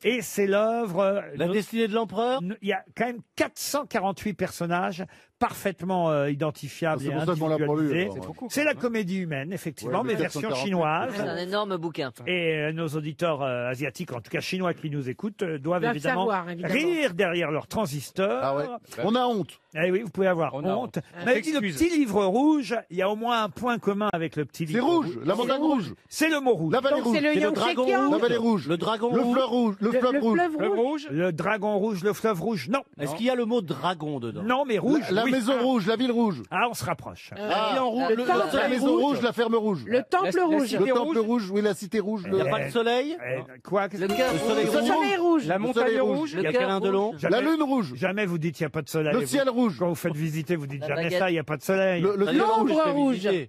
Et c'est l'œuvre...
La destinée de l'empereur.
Il y a quand même 448 personnages parfaitement identifiables
C'est
et
pour ça qu'on l'a pas lu,
individualisés.
alors, ouais.
C'est la comédie humaine, effectivement,
Ouais,
mais
mais
version
448.
chinoise.
C'est un énorme bouquin.
Et nos auditeurs asiatiques, en tout cas chinois qui nous écoutent, doivent
Doivent
évidemment,
savoir, évidemment.
rire derrière leur transistor.
Ah ouais. On a honte.
Eh oui, vous pouvez avoir
On a
honte.
honte.
Mais dit le
Excuse.
petit livre rouge, il y a au moins un point commun avec le petit
C'est
livre
rouge, la montagne rouge.
C'est le mot rouge.
La vallée
Donc
rouge.
c'est le
C'est le
Yangtze
dragon
Kiang.
La vallée rouge.
Le dragon
Le
rouge.
fleuve rouge. Le fleuve rouge.
Fleuve rouge.
Le dragon rouge, le fleuve rouge, non.
Est-ce qu'il y a le mot dragon dedans?
Non, mais rouge,
La
oui.
maison rouge, la ville rouge.
Ah, on se rapproche.
La vie en rouge.
le temple
La maison rouge, la ferme rouge.
Le temple rouge.
cité
Le temple
rouge.
rouge, oui, la cité rouge.
Il n'y a pas de soleil?
Quoi qu'est-ce
Le
que-
cœur
Le soleil
Le
rouge.
soleil rouge.
La montagne
soleil rouge.
rouge.
Il y a
cœur
câlin de long?
Jamais-
La lune rouge.
Jamais vous dites il n'y a pas de soleil.
Le
Vous-
ciel rouge.
Quand vous faites visiter, vous dites
La
jamais
baguette.
ça, il n'y a pas de soleil.
Le ciel
L'ombre
rouge.
rouge.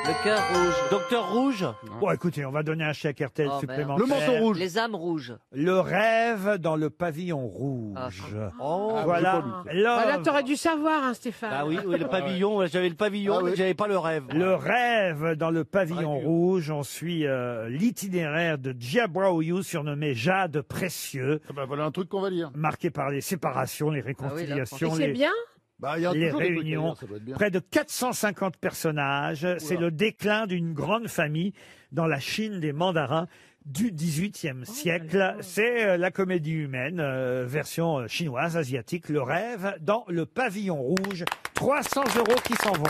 Le cœur rouge.
Docteur rouge?
Bon, écoutez, on va donner un chèque RTL
Oh,
supplémentaire.
Le manteau rouge.
Les âmes rouges.
Le rêve dans le pavillon rouge.
Oh.
Voilà.
Voilà,
L'œuvre-
t'aurais dû savoir, hein, Stéphane.
Ah oui, oui, le pavillon. J'avais le pavillon,
Ah oui.
mais j'avais pas le rêve.
Le rêve dans le pavillon rouge. On suit l'itinéraire de Jia Brao-Yu, surnommé Jade Précieux,
Ah bah, voilà un truc qu'on va lire.
marqué par les séparations, les
Et
réconciliations,
C'est
les,
bien.
Bah, il y a
les
toujours des trucs à
réunions.
lire, ça doit être bien.
Près de 450 personnages. C'est le déclin d'une grande famille dans la Chine des mandarins du XVIIIe siècle. C'est la comédie humaine, version chinoise, asiatique, le rêve dans le pavillon rouge. 300 € qui s'en vont.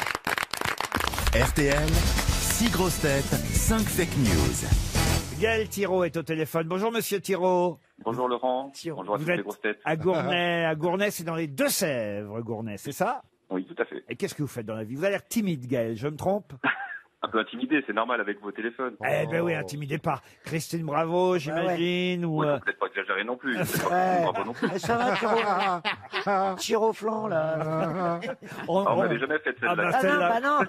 RTL, 6 grosses têtes, 5 fake news.
Gaël Thiraud est au téléphone. Bonjour Monsieur Thiraud.
Bonjour Laurent. Bonjour à
Vous
toutes les
êtes
grosses têtes.
à Gournay. À Gournay, c'est dans les Deux-Sèvres, Gournay, c'est ça?
Oui, tout à fait.
Et qu'est-ce que vous faites dans la vie? Vous avez l'air timide, Gaël, je me trompe?
Un peu intimidé, c'est normal avec vos téléphones.
Eh ben oui, intimidé par Christine Bravo, j'imagine, ou...
Oui, faut peut-être pas exagérer non plus. Peut-être pas
Ouais.
Bravo non plus.
Ça va, tire au flanc, là.
On m'avait jamais fait
Ah
celle-là.
bah, celle-là.
non.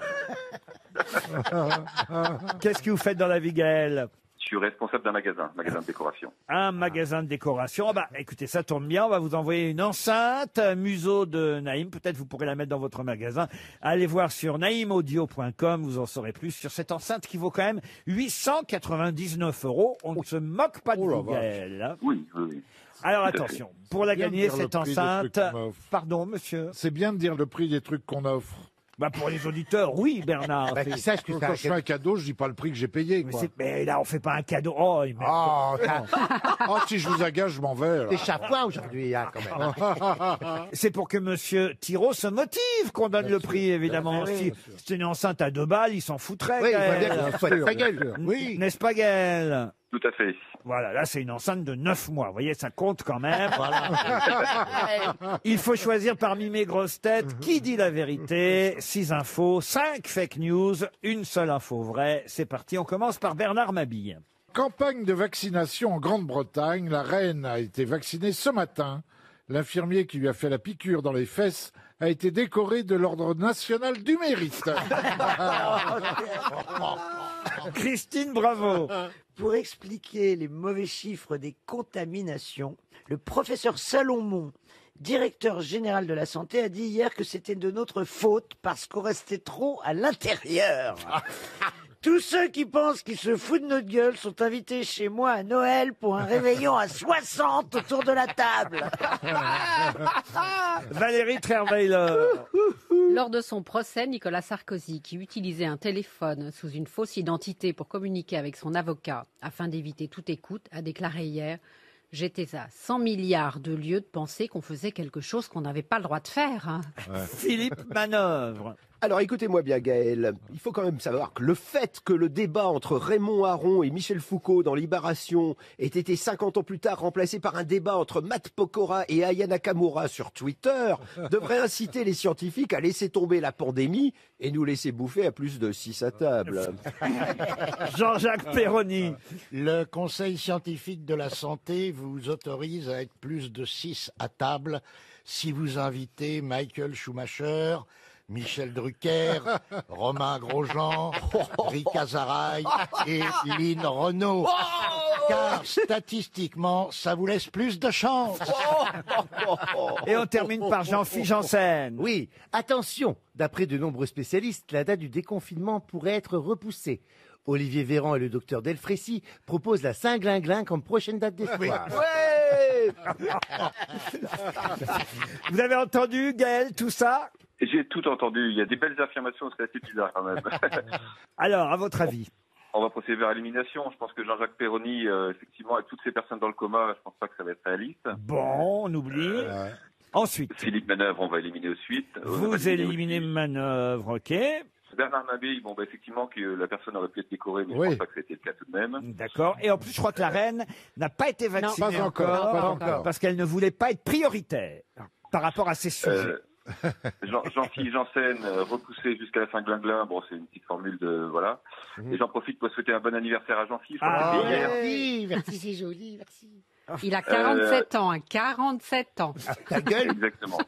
Qu'est-ce que vous faites dans la vie, Gaël?
Je suis responsable d'un magasin de décoration.
Un magasin de décoration. Ah bah, écoutez, ça tombe bien. On va vous envoyer une enceinte museau de Naïm. Peut-être vous pourrez la mettre dans votre magasin. Allez voir sur naïmaudio.com. Vous en saurez plus sur cette enceinte qui vaut quand même 899 €. On ne se moque pas de vous, Gaël. Hein.
Oui, oui, oui.
Alors
Tout à
attention, pour la
C'est bien de
gagner,
dire le
cette
prix des
enceinte...
trucs qu'on offre.
Pardon, monsieur?
C'est bien de dire le prix des trucs qu'on offre.
Bah pour les auditeurs, oui, Bernard.
Bah, qu'ils sachent que quand je fais un cadeau, je dis pas le prix que j'ai payé. Quoi.
Mais là, on fait pas un cadeau. Oh, il met-
Oh, si je vous agace, je m'en vais. là.
T'es chafouin aujourd'hui, hein, quand même.
C'est pour que monsieur Thiraud se motive qu'on donne le prix, évidemment.
Bien sûr,
Si
bien sûr.
c'était une enceinte à 2 balles, il s'en foutrait.
Oui, il voit
Gaël.
bien qu'il se fout de sa gueule.
Oui. N'est-ce pas, Gaël?
Tout à fait.
Voilà, là, c'est une enceinte de 9 mois. Vous voyez, ça compte quand même. Il faut choisir parmi mes grosses têtes qui dit la vérité. 6 infos, 5 fake news, une seule info vraie. C'est parti, on commence par Bernard Mabille.
Campagne de vaccination en Grande-Bretagne. La reine a été vaccinée ce matin. L'infirmier qui lui a fait la piqûre dans les fesses a été décoré de l'Ordre national du mérite.
Christine Bravo.
Pour expliquer les mauvais chiffres des contaminations, le professeur Salomon, directeur général de la santé, a dit hier que c'était de notre faute parce qu'on restait trop à l'intérieur. Tous ceux qui pensent qu'ils se foutent de notre gueule sont invités chez moi à Noël pour un réveillon à 60 autour de la table.
Valérie Trierweiler.
Lors de son procès, Nicolas Sarkozy, qui utilisait un téléphone sous une fausse identité pour communiquer avec son avocat afin d'éviter toute écoute, a déclaré hier « J'étais à 100 milliards de lieux de penser qu'on faisait quelque chose qu'on n'avait pas le droit de faire. Hein. »
Philippe Manœuvre.
Alors écoutez-moi bien Gaël, il faut quand même savoir que le fait que le débat entre Raymond Aron et Michel Foucault dans Libération ait été 50 ans plus tard remplacé par un débat entre Matt Pokora et Aya Nakamura sur Twitter devrait inciter les scientifiques à laisser tomber la pandémie et nous laisser bouffer à plus de 6 à table.
Jean-Jacques Perroni.
Le Conseil scientifique de la santé vous autorise à être plus de 6 à table si vous invitez Michael Schumacher, Michel Drucker, Romain Grosjean, Rick Azaray et Lynn Renault. Car statistiquement, ça vous laisse plus de chance.
Et on termine par Jean-Philippe Janssen.
Oui, attention, d'après de nombreux spécialistes, la date du déconfinement pourrait être repoussée. Olivier Véran et le docteur Delfrécy proposent la Saint-Glinglin comme prochaine date d'espoir.
Vous avez entendu, Gaël, tout ça?
J'ai tout entendu. Il y a des belles affirmations, c'est assez bizarre quand même.
Alors, à votre avis?
On va procéder vers l'élimination. Je pense que Jean-Jacques Perroni, effectivement, avec toutes ces personnes dans le coma, je pense pas que ça va être réaliste.
Bon, on oublie. Ensuite.
Philippe Manœuvre, on va éliminer de suite.
Vous éliminez Manœuvre, ok.
Bernard Mabille, bon, bah, effectivement, que la personne aurait pu être décorée, mais je pense pas que c'était le cas tout de même.
D'accord. Et en plus, je crois que la reine n'a pas été vaccinée
pas encore.
parce qu'elle ne voulait pas être prioritaire par rapport à ses sujets.
Jean-Philippe Janssen, repoussé jusqu'à la fin de Glinglin. Bon, c'est une petite formule de, voilà. Et j'en profite pour souhaiter un bon anniversaire à Jean-Philippe.
Merci, c'est joli, merci. Il a 47 ans, 47 ans.
Ta gueule. Exactement.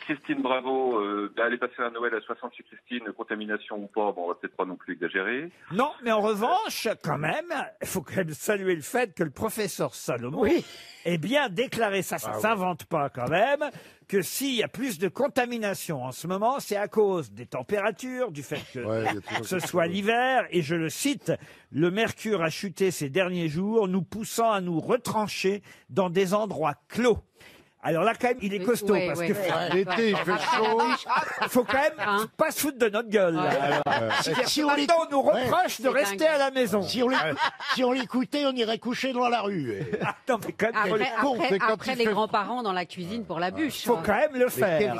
Christine Bravo, aller passer un Noël à 60 chez Christine, contamination ou pas, bon, on va peut-être pas non plus exagérer.
Non, mais en revanche, quand même, il faut quand même saluer le fait que le professeur Salomon ait bien déclaré, ça s'invente pas quand même, que s'il y a plus de contamination en ce moment, c'est à cause des températures, du fait que ce soit l'hiver, et je le cite, le mercure a chuté ces derniers jours, nous poussant à nous retrancher dans des endroits clos. Alors là, quand même, il est costaud, parce que
l'été, il fait chaud.
Il faut quand même pas se foutre de notre gueule.
Si on
Maintenant, on nous reproche de rester à la maison.
Si on l'écoutait, on irait coucher dans la rue.
Attends, mais quand même,
Après les grands-parents dans la cuisine pour la bûche.
faut quand même le faire.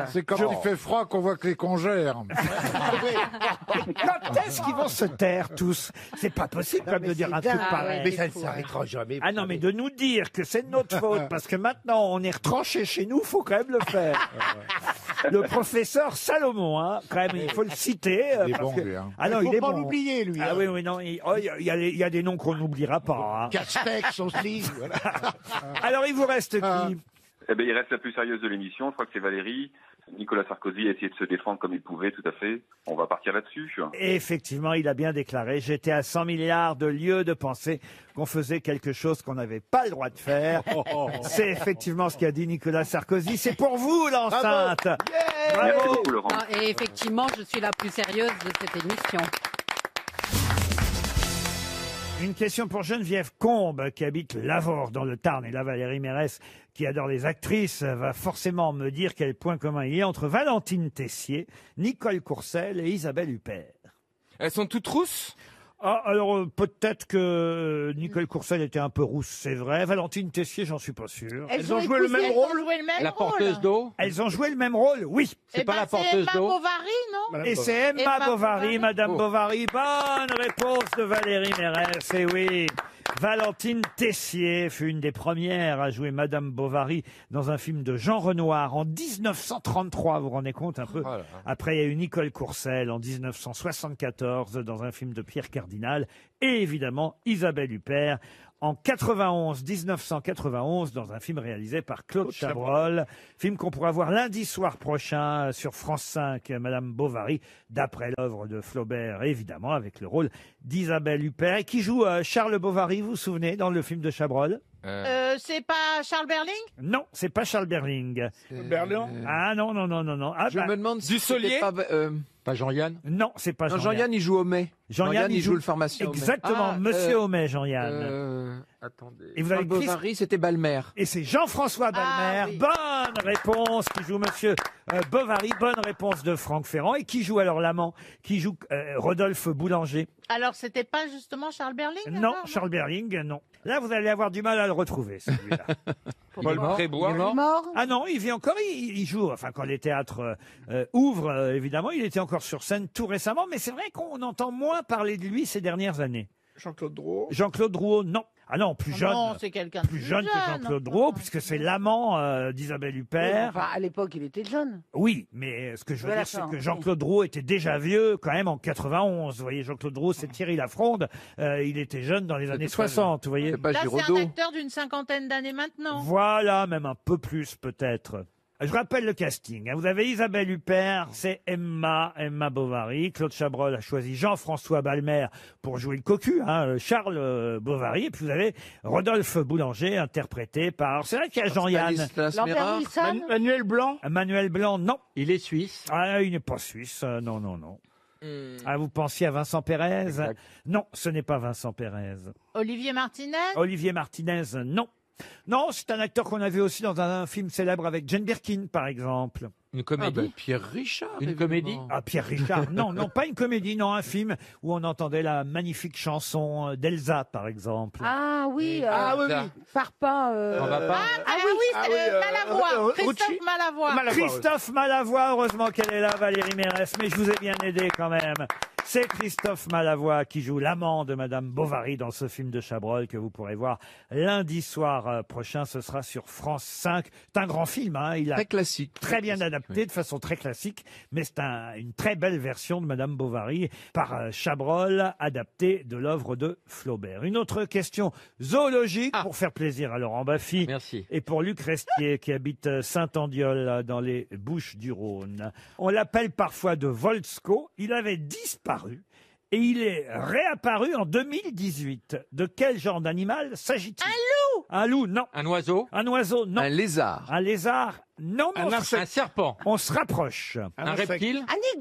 C'est quand il fait froid qu'on voit que les congères.
Quand est-ce qu'ils vont se taire tous? C'est pas possible quand même de dire un truc pareil.
Mais ça ne s'arrêtera jamais.
Ah non, mais de nous dire que c'est de notre faute parce que maintenant on est retranché chez nous, faut quand même le faire. Le professeur Salomon, hein, quand même, il faut le citer.
Il est
parce
bon,
que-
lui, hein.
Ah non,
Il
il
faut
est
pas
bon.
l'oublier, lui.
Ah oui, oui, non, il y a des noms qu'on n'oubliera pas. Hein.
Castex aussi. Voilà.
Alors, il vous reste qui?
Eh ben, il reste la plus sérieuse de l'émission. Je crois que c'est Valérie. Nicolas Sarkozy a essayé de se défendre comme il pouvait, tout à fait. On va partir là-dessus.
Et effectivement, il a bien déclaré, j'étais à 100 milliards de lieux de penser qu'on faisait quelque chose qu'on n'avait pas le droit de faire. C'est effectivement ce qu'a dit Nicolas Sarkozy. C'est pour vous, l'enceinte.
Merci beaucoup, Laurent.
Et effectivement, je suis la plus sérieuse de cette émission.
Une question pour Geneviève Combe, qui habite Lavore, dans le Tarn. Et là, Valérie Mérès, qui adore les actrices, va forcément me dire quel point commun il y a entre Valentine Tessier, Nicole Courcelles et Isabelle Huppert.
Elles sont toutes rousses?
Ah, alors peut-être que Nicole Courcelles était un peu rousse, c'est vrai. Valentine Tessier, j'en suis pas sûr.
Elles ont joué le même rôle.
La porteuse d'eau?
Elles ont joué le même rôle, oui.
C'est pas la porteuse d'eau. Emma Bovary, non?
Et c'est Emma Bovary, Madame Bovary. Bonne réponse de Valérie Mérès, et oui. Valentine Tessier fut une des premières à jouer Madame Bovary dans un film de Jean Renoir en 1933, vous vous rendez compte un peu. Après, il y a eu Nicole Courcelles en 1974 dans un film de Pierre Cardinal et évidemment Isabelle Huppert en 1991 dans un film réalisé par Claude Chabrol, film qu'on pourra voir lundi soir prochain sur France 5, Madame Bovary, d'après l'œuvre de Flaubert, évidemment, avec le rôle d'Isabelle Huppert, et qui joue Charles Bovary, vous vous souvenez, dans le film de Chabrol?
C'est pas Charles Berling?
Non, c'est pas Charles Berling.
Berlin?
Ah non, non, non, non, non. Ah,
Je me demande si c'était pas Jean-Yann?
Non, c'est pas
Non,
Jean-Yann.
Jean-Yann, il joue au mai.
Jean-Yann,
il joue le pharmacien. au mai.
Exactement, Monsieur Homais, Jean-Yann.
Attendez.
Et vous avez
Charles Bovary, c'était Balmer.
Et c'est Jean-François Balmer. Bonne réponse qui joue Monsieur Bovary. Bonne réponse de Franck Ferrand. Et qui joue alors l'amant? Qui joue Rodolphe Boulanger?
Alors, c'était pas justement Charles Berling?
Non,
alors,
Charles Berling, non. Là, vous allez avoir du mal à le retrouver, celui-là.
Paul Prébois.
Il est mort?
Ah non, il vit encore, il joue, enfin quand les théâtres ouvrent, évidemment, il était encore sur scène tout récemment, mais c'est vrai qu'on entend moins parler de lui ces dernières années.
Jean-Claude Drouot?
Jean-Claude Drouot, non. Ah non, plus jeune.
Non, c'est quelqu'un
Plus jeune que Jean-Claude Drouot, puisque c'est l'amant d'Isabelle Huppert.
Enfin, à l'époque, il était jeune.
Oui, mais ce que je veux
Voilà,
dire, c'est
ça,
que
oui.
Jean-Claude Drouot était déjà vieux quand même en 91. Vous voyez, Jean-Claude Drouot, c'est Thierry Lafronde. Il était jeune dans les années 60, vous voyez.
C'est pas
Là, c'est
Giraudot.
un acteur d'une cinquantaine d'années maintenant.
Voilà, même un peu plus peut-être. Je rappelle le casting. Vous avez Isabelle Huppert, c'est Emma Bovary. Claude Chabrol a choisi Jean-François Balmer pour jouer le cocu, Charles Bovary. Et puis vous avez Rodolphe Boulanger, interprété par... C'est vrai qu'il y a Jean-Yann.
Stanislas
Lambert
Mérard.
Wilson?
Manuel Blanc?
Manuel Blanc, non.
Il est suisse.
Ah, il n'est pas suisse. Non, non, non. Ah, vous pensiez à Vincent Pérez? Non, ce n'est pas Vincent Pérez.
Olivier Martinez?
Olivier Martinez, non. Non, c'est un acteur qu'on a vu aussi dans un film célèbre avec Jane Birkin, par exemple.
Une comédie.
Pierre Richard.
Une comédie.
Ah, Pierre Richard, non, non, pas une comédie, non, un film où on entendait la magnifique chanson d'Elsa, par exemple.
Ah oui,
oui.
Farpa.
On va pas.
C'est Malavoie. Christophe Malavoie.
Christophe Malavoie, heureusement qu'elle est là, Valérie Mérès, mais je vous ai bien aidé quand même. C'est Christophe Malavoie qui joue l'amant de Madame Bovary dans ce film de Chabrol que vous pourrez voir lundi soir prochain. Ce sera sur France 5. C'est un grand film, hein. Il a
Très classique.
très bien adapté, de façon très classique, mais c'est une très belle version de Madame Bovary par Chabrol, adaptée de l'œuvre de Flaubert. Une autre question zoologique pour faire plaisir à Laurent Baffy.
Merci.
Et pour Luc Restier qui habite Saint-Andiol dans les Bouches-du-Rhône. On l'appelle parfois de Volsco. Il avait disparu et il est réapparu en 2018. De quel genre d'animal s'agit-il?
Un loup?
Un loup, non.
Un oiseau.
Un oiseau, non.
Un lézard.
Un lézard, non. mais
Un serpent.
on se rapproche.
Un reptile.
Un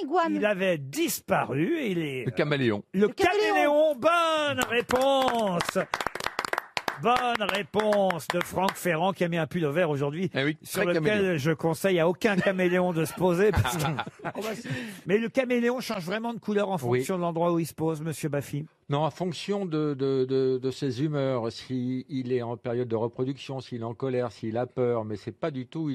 iguane.
Il avait disparu et il est...
Le caméléon.
Le caméléon, bonne réponse. Bonne réponse de Franck Ferrand qui a mis un pull vert aujourd'hui sur lequel
caméléon.
je conseille à aucun caméléon de se poser. Parce que... Mais le caméléon change vraiment de couleur en fonction de l'endroit où il se pose, Monsieur Baffy.
Non, en fonction de ses humeurs, s'il est en période de reproduction, s'il est en colère, s'il a peur, mais c'est pas du tout.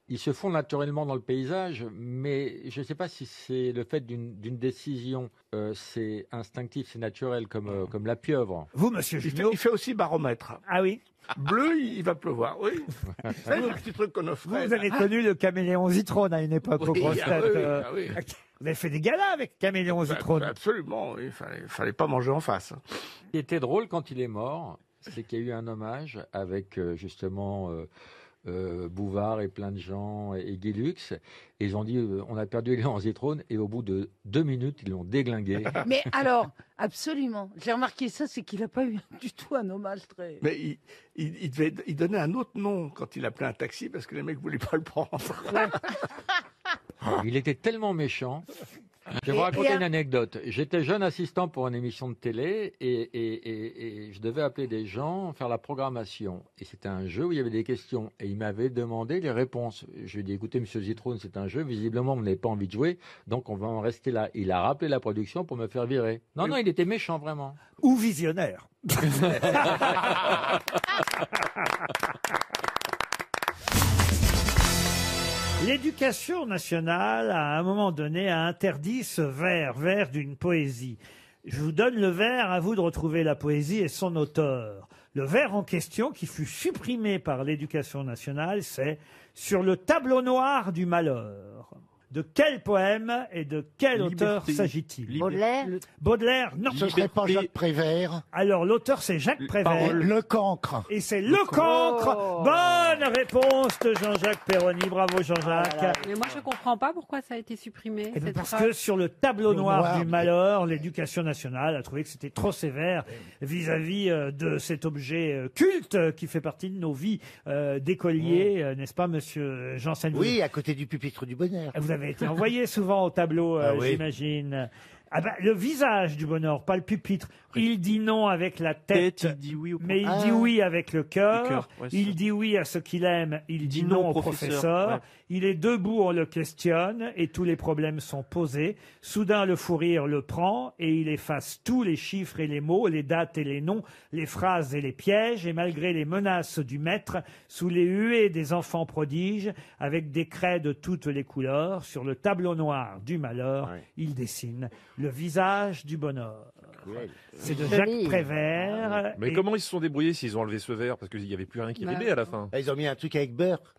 Il se fond naturellement dans le paysage, mais je ne sais pas si c'est le fait d'une décision, c'est instinctif, c'est naturel, comme la pieuvre.
Vous, Monsieur Junot,
Il fait aussi baromètre.
ah oui,
Bleu, il va pleuvoir, oui. C'est le petit truc qu'on offrait.
vous avez connu le caméléon Zitrone à une époque aux
Oui,
grosses
ah
têtes,
oui, ah oui.
Vous avez fait des galas avec caméléon Zitrone.
Absolument, il fallait pas manger en face.
Ce qui était drôle quand il est mort, c'est qu'il y a eu un hommage avec justement Bouvard et plein de gens et Guy Lux. Et ils ont dit on a perdu Léon Zitrone et au bout de 2 minutes, ils l'ont déglingué.
Mais alors, absolument. J'ai remarqué ça, c'est qu'il n'a pas eu du tout un hommage très...
Mais il donnait un autre nom quand il appelait un taxi parce que les mecs voulaient pas le prendre.
Il était tellement méchant. Je vais vous raconter une anecdote. J'étais jeune assistant pour une émission de télé et je devais appeler des gens, faire la programmation. Et c'était un jeu où il y avait des questions. Et il m'avait demandé les réponses. Je lui ai dit, écoutez, monsieur Zitrone, c'est un jeu. Visiblement, vous n'avez pas envie de jouer. Donc, on va en rester là. Il a rappelé la production pour me faire virer. Non, non, il était méchant, vraiment.
Ou visionnaire. L'éducation nationale, à un moment donné, a interdit ce vers d'une poésie. Je vous donne le vers, à vous de retrouver la poésie et son auteur. Le vers en question, qui fut supprimé par l'éducation nationale, c'est « Sur le tableau noir du malheur ». De quel poème et de quel auteur s'agit-il?
Baudelaire?
Baudelaire, non.
Ce serait pas Jacques Prévert?
Alors, l'auteur, c'est Jacques Prévert.
Le Cancre.
Et c'est Le Cancre. Bonne réponse de Jean-Jacques Perroni. Bravo, Jean-Jacques.
Mais moi, je comprends pas pourquoi ça a été supprimé.
Eh bien,
cette
parce
phrase.
que sur le tableau noir du malheur, l'éducation nationale a trouvé que c'était trop sévère vis-à-vis de cet objet culte qui fait partie de nos vies d'écoliers, n'est-ce pas, monsieur Janssen?
Oui, à côté du pupitre du bonheur.
Vous avez été envoyé souvent au tableau,
oui.
j'imagine. Ah ben, le visage du bonheur, pas le pupitre. Il dit non avec la tête,
Il dit oui au
mais il dit oui avec le cœur.
ouais, c'est
Il
ça.
dit oui à ce qu'il aime, il dit non au professeur.
ouais.
Il est debout, on le questionne, et tous les problèmes sont posés. Soudain, le fou rire le prend, et il efface tous les chiffres et les mots, les dates et les noms, les phrases et les pièges, et malgré les menaces du maître, sous les huées des enfants prodiges, avec des craies de toutes les couleurs, sur le tableau noir du malheur, il dessine le visage du bonheur. C'est de Jacques Prévert.
Mais
et-
comment ils se sont débrouillés s'ils ont enlevé ce verre? Parce qu'il n'y avait plus rien qui rimait à la fin.
Ils ont mis un truc avec beurre.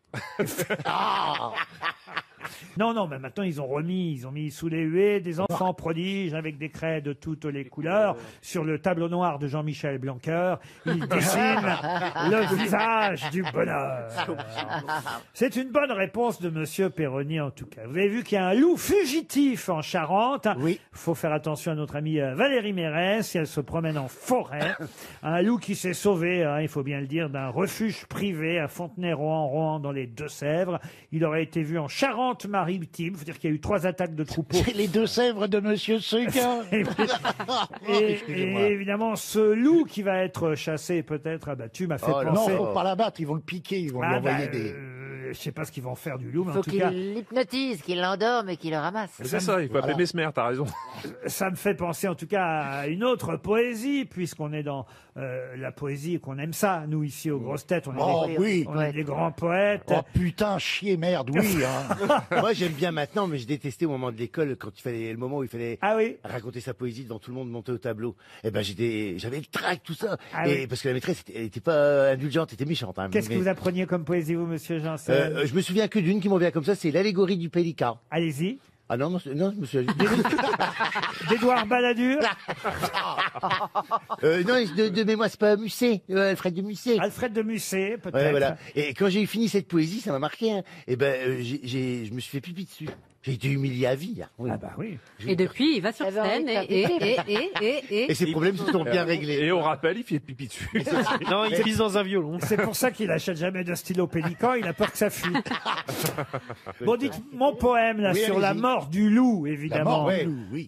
Non, non, mais maintenant ils ont mis sous les huées des enfants prodiges avec des craies de toutes les couleurs. Sur le tableau noir de Jean-Michel Blanquer, il dessine le visage du bonheur. C'est une bonne réponse de monsieur Perroni en tout cas. Vous avez vu qu'il y a un loup fugitif en Charente. Oui. Faut faire attention à notre amie Valérie Mérès si elle se promène en forêt. Un loup qui s'est sauvé, hein, il faut bien le dire, d'un refuge privé à Fontenay-Rohan, Rohan dans les Deux-Sèvres. Il aurait été vu en Charente Charente-Maritime. Il faut dire qu'il y a eu 3 attaques de troupeaux.
C'est les Deux-Sèvres de Monsieur Seguin.
Et évidemment, ce loup qui va être chassé, peut-être abattu, m'a fait
Non,
penser...
faut pas l'abattre, ils vont le piquer, ils vont lui envoyer des...
Je sais pas ce qu'ils vont faire du loup, mais
Faut
en tout
qu'il
cas...
l'hypnotise, qu'il l'endorme et qu'il le ramasse.
C'est ça, il faut appeler Mesmer, t'as raison.
Ça me fait penser en tout cas à une autre poésie, puisqu'on est dans la poésie et qu'on aime ça, nous ici aux grosses têtes. On est des grands poètes.
Oh putain, chier, merde, oui. Hein.
Moi, j'aime bien maintenant, mais je détestais au moment de l'école, quand il fallait le moment où il fallait raconter sa poésie devant tout le monde, monter au tableau. Et ben, j'avais le trac, tout ça. Et parce que la maîtresse, elle était pas indulgente, elle était méchante. Hein,
Qu'est-ce que vous appreniez comme poésie, vous, monsieur Janssen?
Je me souviens que d'une qui m'en vient comme ça, c'est l'allégorie du pélican.
Allez-y.
Ah non, je me souviens.
D'Édouard Balladur.
Non, de mémoire, c'est pas Musset, Alfred de Musset.
Alfred de Musset, peut-être.
Ouais, voilà. Et quand j'ai fini cette poésie, ça m'a marqué. Hein. Et ben, je me suis fait pipi dessus. J'ai été humilié à vie. Hein. Oui.
Ah bah oui.
Et depuis, il va sur scène
Et ses problèmes se sont bien réglés.
Et on rappelle, il fait pipi dessus.
Non, il pisse dans un violon.
C'est pour ça qu'il achète jamais de stylo pélican, il a peur que ça fuite. Bon, dites, mon poème, là, sur la mort du loup, évidemment.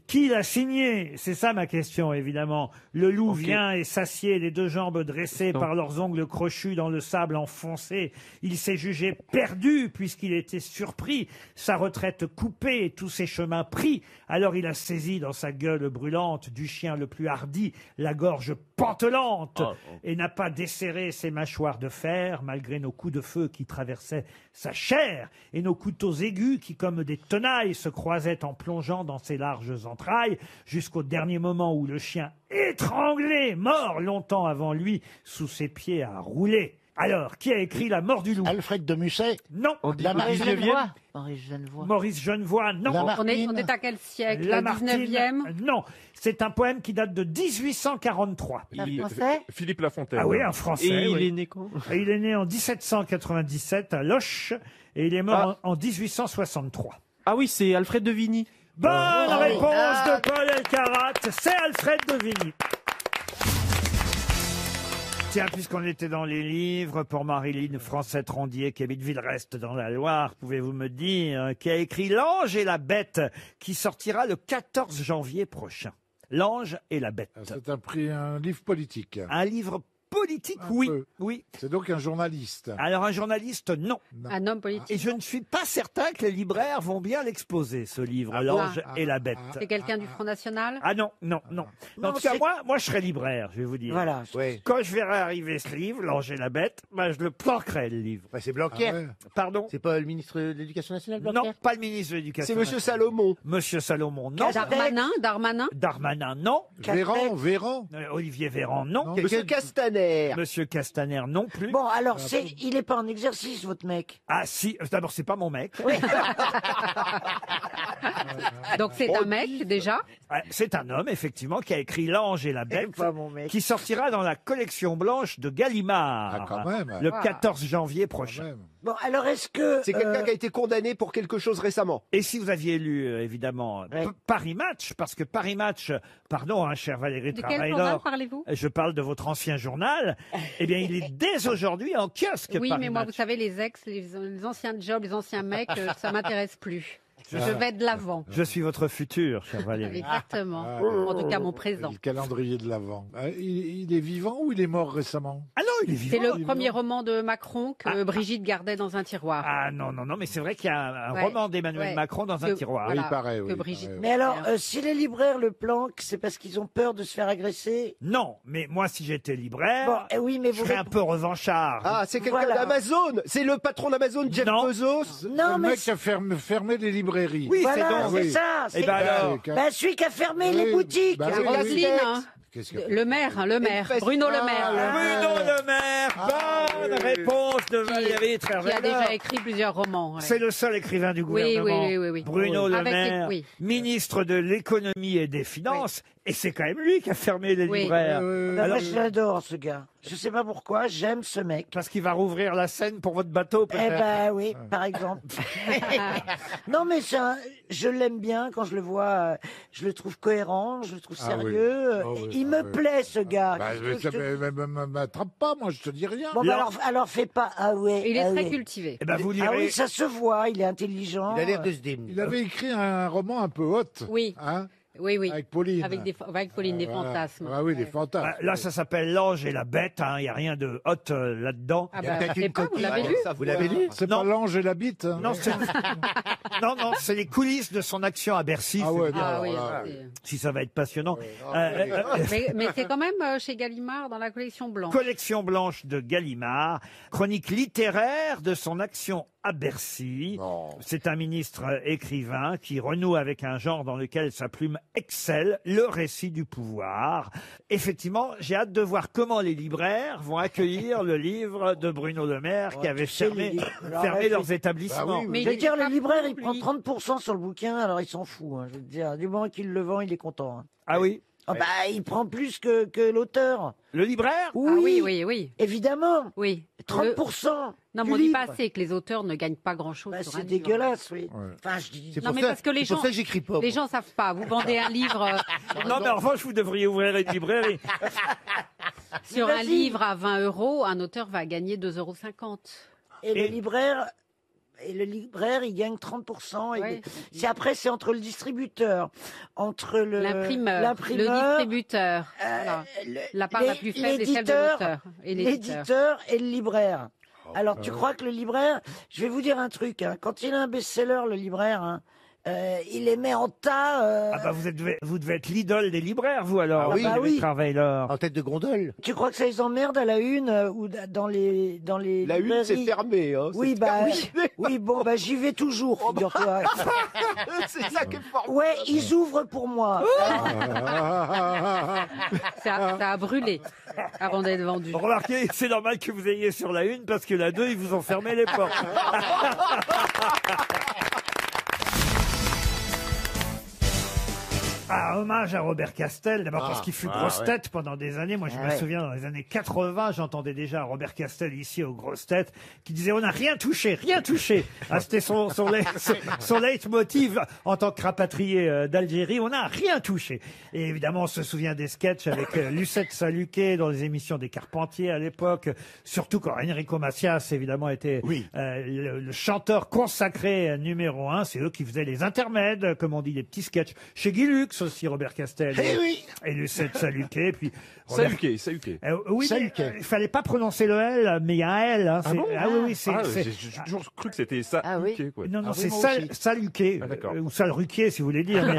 Qui l'a signé? C'est ça ma question, évidemment. Le loup vient et s'assied, les 2 jambes dressées par leurs ongles crochus dans le sable enfoncé. Il s'est jugé perdu, puisqu'il était surpris. Sa retraite coupée et tous ses chemins pris. Alors il a saisi dans sa gueule brûlante du chien le plus hardi la gorge pantelante et n'a pas desserré ses mâchoires de fer malgré nos coups de feu qui traversaient sa chair et nos couteaux aigus qui comme des tenailles se croisaient en plongeant dans ses larges entrailles jusqu'au dernier moment où le chien étranglé mort longtemps avant lui sous ses pieds à rouler. Alors, qui a écrit La mort du loup?
Alfred de Musset?
Non.
Maurice Genevoix.
Maurice Genevoix, non.
On est à quel siècle? Le 19e?
Non. C'est un poème qui date de 1843.
Un Français?
Philippe Lafontaine.
Ah oui, un Français.
Et il est né quand?
Il est né en 1797 à Loches et il est mort en 1863.
Ah oui, c'est Alfred de Vigny.
Bonne réponse de Paul Elkarat. C'est Alfred de Vigny. Tiens, puisqu'on était dans les livres, pour Marilyn Francette-Rondier, qui habite Villerest dans la Loire, pouvez-vous me dire, qui a écrit L'Ange et la Bête, qui sortira le 14 janvier prochain. L'Ange et la Bête.
C'est un livre politique.
Un livre politique, oui.
C'est donc un journaliste.
Alors un journaliste, non.
Un homme politique.
Et je ne suis pas certain que les libraires vont bien l'exposer, ce livre, L'Ange et la Bête.
C'est quelqu'un du Front National?
Ah non. En tout cas, moi, je serai libraire, je vais vous dire.
Voilà.
Quand je verrai arriver ce livre, L'Ange et la Bête, je le planquerai, le livre.
C'est Blanquer.
Pardon?
C'est pas le ministre de l'Éducation nationale, Blanquer?
Non, pas le ministre de l'Éducation
C'est Monsieur Salomon.
Monsieur Salomon, non.
Darmanin?
Darmanin, non.
Véran.
Olivier Véran, non.
Monsieur Castaner.
Monsieur Castaner, non plus.
Bon, alors, il n'est pas en exercice, votre mec.
Ah si, d'abord, c'est pas mon mec.
Donc c'est un mec, déjà?
C'est un homme, effectivement, qui a écrit L'Ange et la Bête, qui sortira dans la collection blanche de Gallimard, le 14 janvier prochain.
Bon, alors est-ce que...
C'est quelqu'un qui a été condamné pour quelque chose récemment.
Et si vous aviez lu, évidemment, Paris Match, parce que Paris Match, pardon, chère Valérie
De quel journal
Travailleur,
parlez-vous?
je parle de votre ancien journal, eh bien, il est dès aujourd'hui en kiosque,
Oui,
Paris
mais moi,
Match.
vous savez, les anciens jobs, les anciens mecs, ça m'intéresse plus. Je vais de l'avant.
Je suis votre futur, chère Valérie.
Exactement. En tout cas, mon présent.
Le calendrier de l'Avent. Il est vivant ou il est mort récemment?
Ah non, il est vivant.
C'est le premier roman de Macron que Brigitte gardait dans un tiroir.
Ah non, mais c'est vrai qu'il y a un roman d'Emmanuel Macron dans un tiroir.
Voilà,
il paraît,
que Brigitte.
Mais alors, si les libraires le planquent, c'est parce qu'ils ont peur de se faire agresser?
Non, mais moi, si j'étais libraire,
oui, mais
je serais un peu revanchard.
Ah, c'est quelqu'un d'Amazon. C'est le patron d'Amazon, Jeff Bezos.
Non,
Le mec qui a fermé les librairies.
Oui,
voilà,
c'est
c'est ça.
Et ben alors,
celui qui a fermé les boutiques.
Roselyne, hein. Le maire, Bruno Le Maire.
Bruno Le Maire, bonne réponse de Valérie
Qui a déjà écrit plusieurs romans. Ouais.
C'est le seul écrivain du gouvernement.
Oui.
Bruno Le
Avec
Maire, ministre de l'économie et des finances. Et c'est quand même lui qui a fermé les
Oui.
libraires.
Moi, je l'adore, ce gars. Je sais pas pourquoi, j'aime ce mec.
Parce qu'il va rouvrir la Seine pour votre bateau,
Eh
peut-être.
ben oui, par exemple. Non, mais je l'aime bien quand je le vois. Je le trouve cohérent, je le trouve
Ah oui.
sérieux.
Ah oui,
Il
ah
me
oui.
plaît, ce gars.
Bah, m'attrape pas, moi, je te dis rien.
Bon, bah alors fais pas. Ah ouais.
Il est
ah
très
ouais.
cultivé.
Eh ben, vous
Ah
lirez.
oui, ça se voit, il est intelligent.
Il a l'air de se démener.
Il avait écrit un roman un peu hot.
Oui.
Hein,
Oui, oui.
avec Pauline.
Avec Pauline, des
Voilà.
fantasmes.
Ah oui, des fantasmes.
Bah, là, ça s'appelle L'Ange et la Bête. Il n'y a rien de hot là-dedans.
Ah bah, je sais pas, vous l'avez lu
Vous l'avez lu?
C'est pas l'ange et la bite hein.
Non, c'est non, c'est les coulisses de son action à Bercy.
Ah ouais, non,
Ah oui,
là,
c'est-
Si ça va être passionnant.
mais c'est quand même chez Gallimard dans la collection blanche.
Collection blanche de Gallimard, chronique littéraire de son action à Bercy. C'est un ministre écrivain qui renoue avec un genre dans lequel sa plume excelle, le récit du pouvoir. Effectivement, j'ai hâte de voir comment les libraires vont accueillir le livre de Bruno Le Maire qui avait fermé leurs établissements.
Mais je veux dire, le libraire, il prend 30% sur le bouquin, alors il s'en fout. Hein, je veux dire, du moment qu'il le vend, il est content. Hein.
Ah oui?
Ah bah, il prend plus que l'auteur.
Le libraire?
Oui,
Ah oui, oui, oui.
Évidemment.
Oui.
30%.
Non,
du
mais on dit pas
livre.
assez que les auteurs ne gagnent pas grand-chose sur un
C'est
livre.
dégueulasse, oui. Enfin, je dis...
Non, mais parce que les gens,
j'écris pas.
les gens savent pas. Vous vendez un livre
Non, mais en revanche, vous devriez ouvrir une librairie.
sur un livre à 20 €, un auteur va gagner 2,50 €.
Et le libraire... Et le libraire, il gagne 30%. Et
Ouais.
c'est entre le distributeur, entre
L'imprimeur, le distributeur. Voilà. La part la plus faible est celle de l'auteur. Et
l'éditeur et le libraire. Alors, tu crois que le libraire... Je vais vous dire un truc. Hein, quand il a un best-seller, le libraire, hein, il les met en tas...
Ah bah vous devez être l'idole des libraires, vous alors.
Ah oui, bah oui.
Travailleur.
En tête de gondole.
Tu crois que ça les emmerde à la une ou dans les
La une,
librairies
c'est fermé. Hein,
Oui,
c'est
bah
fermé.
oui, bon, bah j'y vais toujours, figure-toi.
C'est ça qui est fort.
Ouais, ils ouvrent pour moi.
Ça a brûlé avant d'être vendu.
Remarquez, c'est normal que vous ayez sur la une parce que la 2, ils vous ont fermé les portes. Ah, hommage à Robert Castel, d'abord parce qu'il fut grosse tête pendant des années. Moi, je me souviens, dans les années 80, j'entendais déjà Robert Castel ici aux grosses têtes qui disait « On n'a rien touché, rien touché ». Ah, c'était son leitmotiv en tant que rapatrié d'Algérie. On n'a rien touché. Et évidemment, on se souvient des sketchs avec Lucette Saluquet dans les émissions des Carpentiers à l'époque. Surtout quand Enrico Macias, évidemment, était le chanteur consacré numéro 1. C'est eux qui faisaient les intermèdes, comme on dit, les petits sketchs. Chez Guy Lux aussi, Robert Castel.
Eh oui.
Et Lucette Saluquet. Puis
Saluquet.
oui, il fallait pas prononcer le L, mais il y a un L. Hein,
Ah bon?
oui,
J'ai toujours cru que c'était ça. Quoi.
Non,
Ah
c'est
oui, moi aussi.
Saluquet, ou Salruquier, si vous voulez dire. Mais...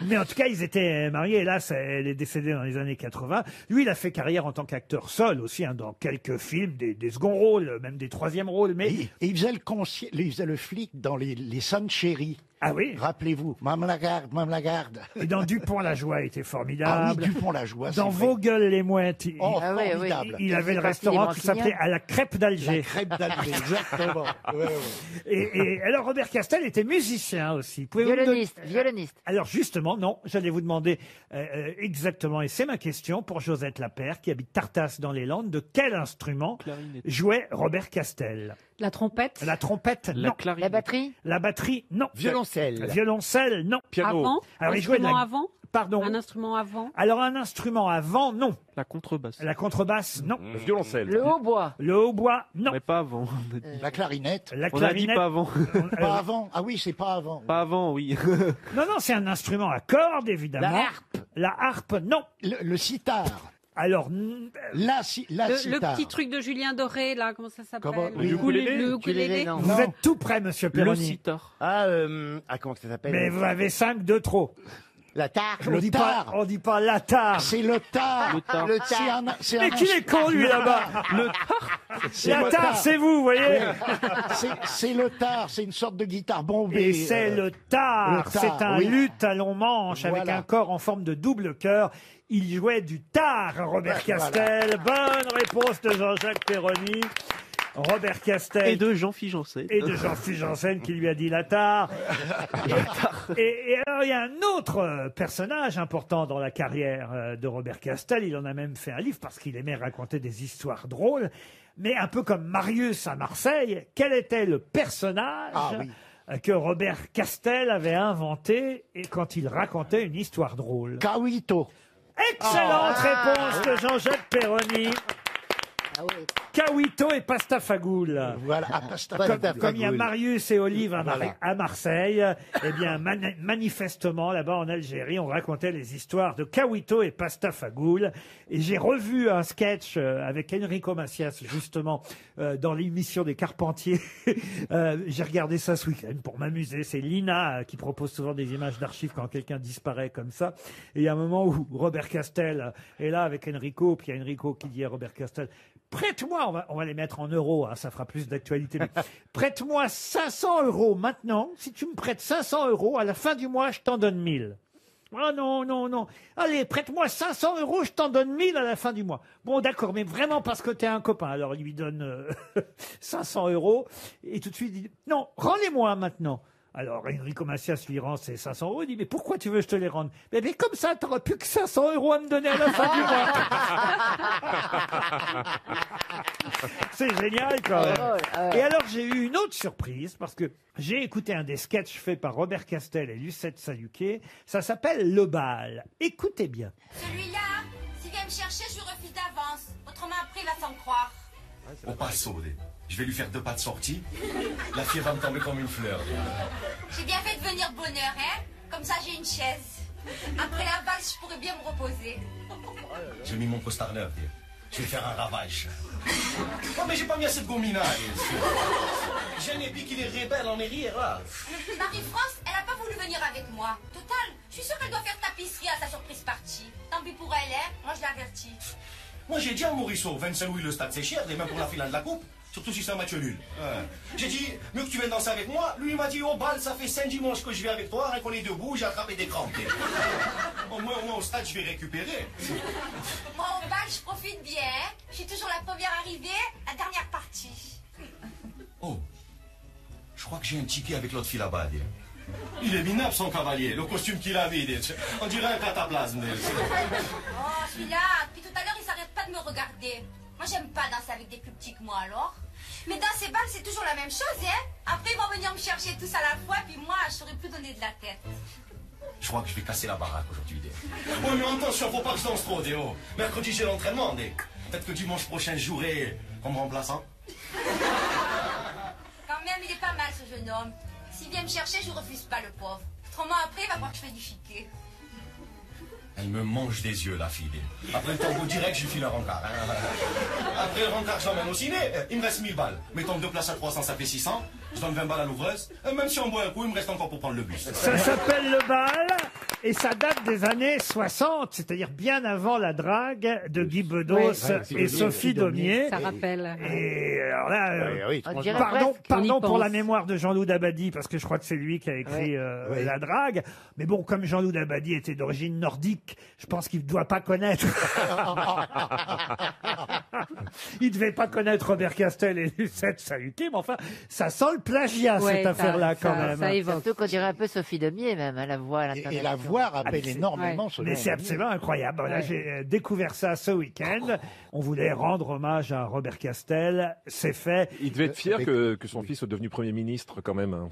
mais en tout cas, ils étaient mariés. Hélas, elle est décédée dans les années 80. Lui, il a fait carrière en tant qu'acteur seul aussi, hein, dans quelques films, des seconds rôles, même des troisièmes rôles. Mais
Et il faisait il faisait le flic dans les Sun Chéri.
Ah oui.
Rappelez-vous, Mme Lagarde.
Et dans Dupont-la-Joie, il était formidable.
Ah oui, Dupont-la-Joie.
Dans
c'est vrai.
Vos gueules les mouettes,
Formidable.
il avait le restaurant qui s'appelait à la crêpe d'Alger.
La crêpe d'Alger, exactement. Ouais.
Et alors Robert Castel était musicien aussi. Pouvez-vous me donner-
Violoniste.
Alors justement, non, j'allais vous demander exactement, et c'est ma question pour Josette Lapère qui habite Tartas dans les Landes, de quel instrument jouait Robert Castel?
La trompette.
La trompette, non.
La batterie.
La batterie, non.
Violoncelle.
Violoncelle, non.
Avant.
Alors il jouait de
Instrument
la...
avant.
Pardon.
Un instrument avant.
Alors un instrument avant, non.
La contrebasse.
La contrebasse, non.
Le violoncelle.
Le hautbois.
Le hautbois, non.
Mais pas avant.
La clarinette.
La
On a dit
clarinette.
pas avant.
Pas avant. Ah oui, c'est pas avant.
Pas avant, oui.
Non, c'est un instrument à cordes, évidemment.
La harpe.
La harpe, non.
Le sitar.
Alors,
la
Le
sitar.
petit truc de Julien Doré, là, comment ça s'appelle?
Comment
Le ukulélé.
Le ukulélé.
non.
vous êtes tout prêt, monsieur
Le
Perroni.
sitar.
Comment ça s'appelle?
Mais vous avez 5 de trop.
La tare.
On dit pas la tare.
C'est le tar.
Le tar.
Mais qui est con, lui, là-bas? La tare, c'est vous, vous voyez?
C'est le tar, c'est une sorte de guitare bombée.
Et c'est le tare.
le tar,
C'est un
oui.
luth à long manche avec
Voilà.
un corps en forme de double cœur. Il jouait du tare, Robert Castel. Bonne réponse de Jean-Jacques Perroni. Robert Castel.
Et de Jean-Philippe Janssen.
Et de Jean-Philippe Janssen qui lui a dit la tare. Et alors, il y a un autre personnage important dans la carrière de Robert Castel. Il en a même fait un livre parce qu'il aimait raconter des histoires drôles. Mais un peu comme Marius à Marseille, quel était le personnage que Robert Castel avait inventé et quand il racontait une histoire drôle?
Kawito.
Excellente réponse de Jean-Jacques Perroni. Kawito et Pastafagoul.
Voilà,
Comme il y a Marius et Olive à Marseille, eh bien, manifestement, là-bas en Algérie, on racontait les histoires de Kawito et Pastafagoul. Et j'ai revu un sketch avec Enrico Macias, justement, dans l'émission des Carpentiers. J'ai regardé ça ce week-end pour m'amuser. C'est Lina qui propose souvent des images d'archives quand quelqu'un disparaît comme ça. Et il y a un moment où Robert Castel est là avec Enrico, puis il y a Enrico qui dit à Robert Castel: prête-moi, on va les mettre en euros, hein, ça fera plus d'actualité, mais prête-moi 500 € maintenant. Si tu me prêtes 500 €, à la fin du mois, je t'en donne 1000. Ah non, non, non. Allez, prête-moi 500 €, je t'en donne 1000 à la fin du mois. Bon, d'accord, mais vraiment parce que t'es un copain. Alors, il lui donne 500 € et tout de suite, il dit: non, rends-les-moi maintenant. Alors, Enrico Macias lui rend ses 500 €. Il dit: mais pourquoi tu veux que je te les rende? Mais comme ça, t'auras plus que 500 € à me donner à la fin du mois. C'est génial, quand même. Et alors, j'ai eu une autre surprise, parce que j'ai écouté un des sketchs faits par Robert Castel et Lucette Saluquet. Ça s'appelle Le Bal. Écoutez bien.
Celui-là, s'il vient me chercher, je lui refuse d'avance. Autrement, après, il va s'en croire.
Au passo, je vais lui faire 2 pas de sortie. La fille va me tomber comme une fleur.
J'ai bien fait de venir bonheur, hein. Comme ça, j'ai une chaise. Après la valse, je pourrais bien me reposer.
J'ai mis mon costard neuf. Je vais faire un ravage. Non, mais j'ai pas mis assez de gomina. J'ai un épi qui est rebelle en Riera.
Marie-France, elle a pas voulu venir avec moi. Total, je suis sûre qu'elle doit faire tapisserie à sa surprise partie. Tant pis pour elle, hein. Moi, je l'avertis.
Moi, j'ai dit à Morisseau, 25 louis le stade, c'est cher, et même pour la finale de la coupe. Surtout si c'est un match nul. J'ai dit, mieux que tu viennes danser avec moi. Lui, il m'a dit, au bal, ça fait 5 dimanches que je vais avec toi, rien qu'on est debout, j'ai attrapé des crampes. Au moins, au stade, je vais récupérer.
Moi, au bal, je profite bien. Hein. Je suis toujours la première arrivée, la dernière partie.
Oh, je crois que j'ai un ticket avec l'autre fille là-bas. Il est minable, son cavalier, le costume qu'il a mis. On dirait un cataplasme.
Oh, celui-là, depuis tout à l'heure, il s'arrête pas de me regarder. Moi, j'aime pas danser avec des plus petits que moi, alors. Mais dans ces balles, c'est toujours la même chose, hein. Après, ils vont venir me chercher tous à la fois, puis moi, je saurais plus donner de la tête.
Je crois que je vais casser la baraque aujourd'hui. Oui, mais attention, faut pas que je danse trop, Déo. Mercredi, j'ai l'entraînement, peut-être que dimanche prochain, je jouerai comme remplaçant.
Quand même, il est pas mal, ce jeune homme. S'il vient me chercher, je refuse pas, le pauvre. Autrement, après, il va croire que je fais du chiquet.
Elle me mange des yeux, la fille. Après le tango direct, je lui file un rencard. Hein. Après le rencard, je l'emmène au ciné. Il me reste 1000 balles. Mettons 2 places à 300, ça fait 600. Je donne 20 balles à l'ouvreuse. Même si on boit un coup, il me reste encore pour prendre le bus.
Ça s'appelle Le Bal et ça date des années 60, c'est-à-dire bien avant la drague de Guy Bedos et Sophie Daumier.
Ça rappelle.
Et alors là,
On dirait
pardon
presque qu'on y
pour la
pense.
mémoire de Jean-Loup Dabadi, parce que je crois que c'est lui qui a écrit La Drague. Mais bon, comme Jean-Loup Dabadi était d'origine nordique, je pense qu'il ne doit pas connaître. Il ne devait pas connaître Robert Castel et Lucette Saluquet, mais enfin, ça sent le plagiat, cette affaire-là, quand même.
Ça évoque. Surtout qu'on dirait un peu Sophie Daumier, même, à la voix à l'international.
Et la voix rappelle énormément ce
Mais c'est absolument incroyable. Là, j'ai découvert ça ce week-end. On voulait rendre hommage à Robert Castel. C'est fait.
Il devait être fier que son fils soit devenu Premier ministre, quand même. Hein.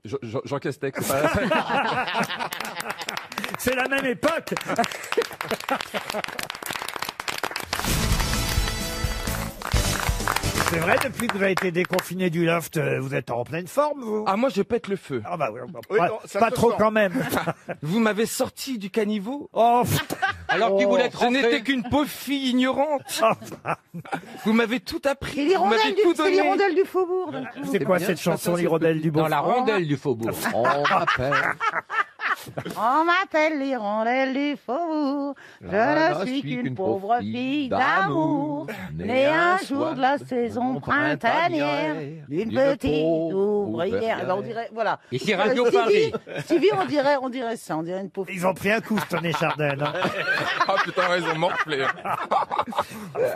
Jean Castex, c'est pas...
C'est la même époque. C'est vrai, depuis que vous avez été déconfiné du loft, vous êtes en pleine forme, vous?
Ah, moi, je pète le feu.
Ah bah oui, pas trop quand même.
Vous m'avez sorti du caniveau.
Oh,
alors qu'il voulait être Je n'étais qu'une pauvre fille ignorante. Vous m'avez tout appris.
C'est
Vous m'avez tout
c'est
donné.
l'hirondelle du faubourg. d'un coup.
C'est quoi cette chanson, l'hirondelle du Beaufort?
Dans la rondelle du faubourg. On rappelle.
On m'appelle l'hirondelle du faubourg. Je ne suis qu'une pauvre fille d'amour. Née un jour de la saison printanière. Une petite ouvrière. Eh ben, on dirait, voilà.
Ici Radio
Stevie,
Paris.
Stevie, on dirait ça. On dirait une pauvre.
Ils ont pris un coup, Tonnet Chardin. Hein.
Ah putain, raison morflée.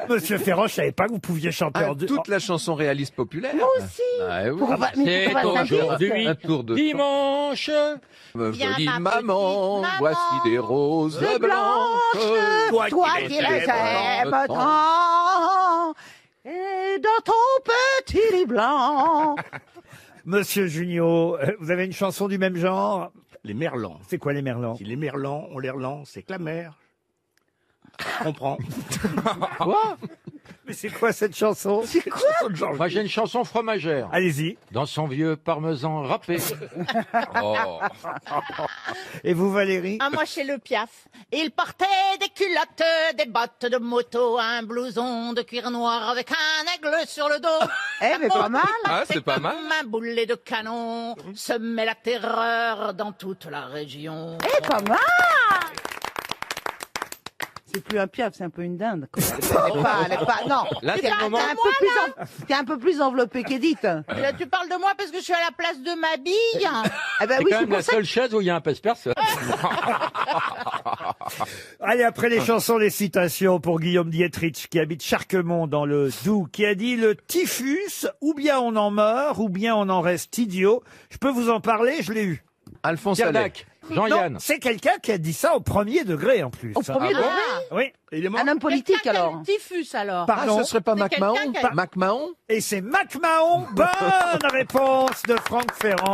Monsieur Ferrand, je savais pas que vous pouviez chanter en deux.
Toute la chanson réaliste populaire.
Moi aussi.
Ah, oui.
Pourquoi- mais
C'est
pourquoi ça dit
aujourd'hui,
Un tour de
dimanche.
Jolie
ma
maman,
petite
voici des roses
De
blanches.
toi qui les aimes tant, et dans ton petit lit blanc.
Monsieur Junio, vous avez une chanson du même genre?
Les merlans.
C'est quoi les merlans?
Si les merlans ont l'air lents, c'est que la mer. On comprend.
Quoi?
Mais c'est quoi cette chanson?
C'est quoi?
Moi, j'ai une chanson fromagère.
Allez-y.
Dans son vieux parmesan râpé.
Oh.
Et vous, Valérie?
Ah, moi, chez le Piaf. Il portait des culottes, des bottes de moto, un blouson de cuir noir avec un aigle sur le dos.
Eh, mais pas mal.
Ah, c'est pas mal.
Comme un boulet de canon, semait la terreur dans toute la région.
Eh, pas mal. C'est plus un Piaf, c'est un peu une dinde. quoi. Elle est pas, non.
Là,
T'es
c'est le moment.
t'es un peu plus enveloppé qu'Edith.
Là, tu parles de moi parce que je suis à la place de ma bille.
Eh ben
C'est
oui,
quand
c'est
même
pour
la
ça.
seule chaise où il y a un pèse-personne.
Allez, après les chansons, les citations pour Guillaume Dietrich, qui habite Charquemont dans le Doubs, qui a dit: le typhus, ou bien on en meurt, ou bien on en reste idiot. Je peux vous en parler, je l'ai eu.
Alphonse
Pierre
Allais.
Dac, Jean-Yann.
Non, c'est quelqu'un qui a dit ça au premier degré, en plus.
Au premier
Ah bon
degré.
Oui.
Et il est mort.
Un homme politique,
Quelqu'un qui a
alors.
le typhus, alors.
Pardon.
Ah, ce serait pas
C'est
MacMahon
quelqu'un qui a-
MacMahon
Et c'est Mac Mahon. Bonne réponse de Franck Ferrand.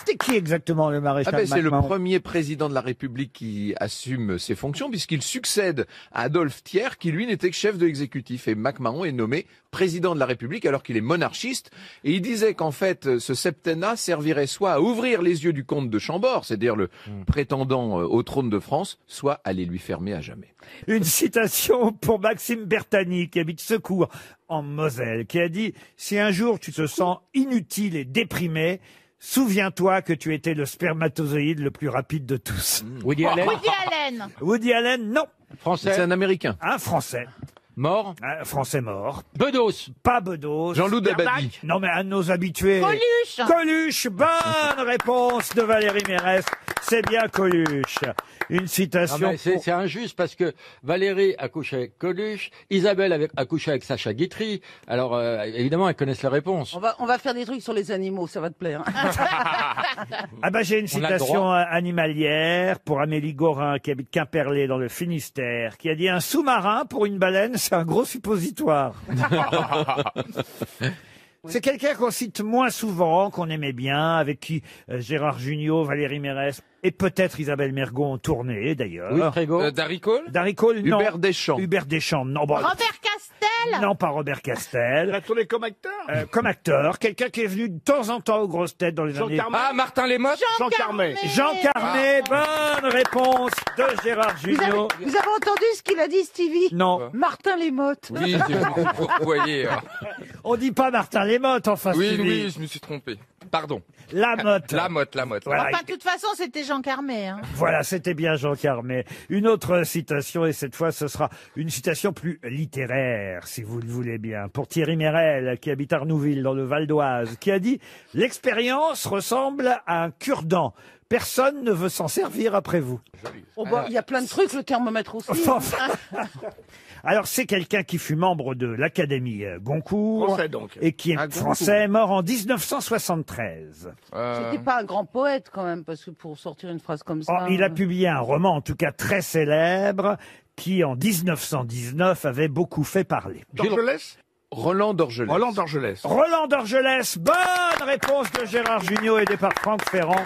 C'était qui exactement le maréchal
Ah ben, c'est le
Mac Mahon?
premier président de la République qui assume ses fonctions puisqu'il succède à Adolphe Thiers qui lui n'était que chef de l'exécutif et MacMahon est nommé président de la République alors qu'il est monarchiste et il disait qu'en fait ce septennat servirait soit à ouvrir les yeux du comte de Chambord, c'est-à-dire le prétendant au trône de France, soit à les lui fermer à jamais.
Une citation pour Maxime Bertani, qui habite Secours, en Moselle, qui a dit: si un jour tu te sens inutile et déprimé, souviens-toi que tu étais le spermatozoïde le plus rapide de tous.
Woody Allen.
Woody Allen.
Woody Allen, non.
Français.
C'est un Américain.
Un Français.
Mort.
Un Français mort.
Bedos.
Pas Bedos.
Jean-Loup Dabadi.
Non, mais un de nos habitués.
Coluche.
Coluche. Bonne réponse de Valérie Mérès. C'est bien Coluche. Une
Non,
citation.
mais c'est injuste parce que Valérie a couché avec Coluche, Isabelle a couché avec Sacha Guitry. Alors évidemment, elles connaissent la réponse.
On va faire des trucs sur les animaux, ça va te plaire.
Ah bah j'ai une
On a le
citation
droit.
animalière pour Amélie Gorin qui habite Quimperlé dans le Finistère, qui a dit: un sous-marin pour une baleine, c'est un gros suppositoire. C'est quelqu'un qu'on cite moins souvent, qu'on aimait bien, avec qui Gérard Jugnot, Valérie Mérès et peut-être Isabelle Mergo ont tourné d'ailleurs.
Oui, Trégo.
Darry Cole
Darry Cole, non.
Hubert Deschamps.
Hubert Deschamps, non. Bon,
Robert Castel.
non, pas Robert
Il
Castel.
a tourné comme acteur.
Comme acteur, quelqu'un qui est venu de temps en temps aux grosses têtes dans les
Jean
années...
Carmet.
Ah, Martin Lémotte.
Jean Carmet.
Jean Carmet, bonne réponse de Gérard Jugnot.
Vous avez entendu ce qu'il a dit, Stevie?
Non,
Martin Lémotte.
Oui, vous voyez.
on dit pas Martin Lémotte, enfin,
Oui,
Stevie.
oui, je me suis trompé. Pardon.
Lamotte.
Lamotte.
Voilà.
Enfin, de toute façon, c'était Jean Carmet. Hein.
Voilà, c'était bien Jean Carmet. Une autre citation, et cette fois, ce sera une citation plus littéraire, si vous le voulez bien, pour Thierry Mérel, qui habite Arnouville, dans le Val d'Oise, qui a dit: l'expérience ressemble à un cure-dent. Personne ne veut s'en servir après vous.
Oh, bah, il y a plein de trucs, le thermomètre aussi.
Alors, c'est quelqu'un qui fut membre de l'Académie Goncourt.
Français, donc.
Et qui est
Ah, Goncourt.
français, mort en 1973.
C'était pas un grand poète, quand même, parce que pour sortir une phrase comme
Oh,
ça.
il a publié un roman, en tout cas très célèbre, qui en 1919 avait beaucoup fait parler.
Dorgelès.
Roland Dorgelès.
Roland Dorgelès.
Roland Dorgelès, bonne réponse de Gérard Jugnot aidé par Franck Ferrand.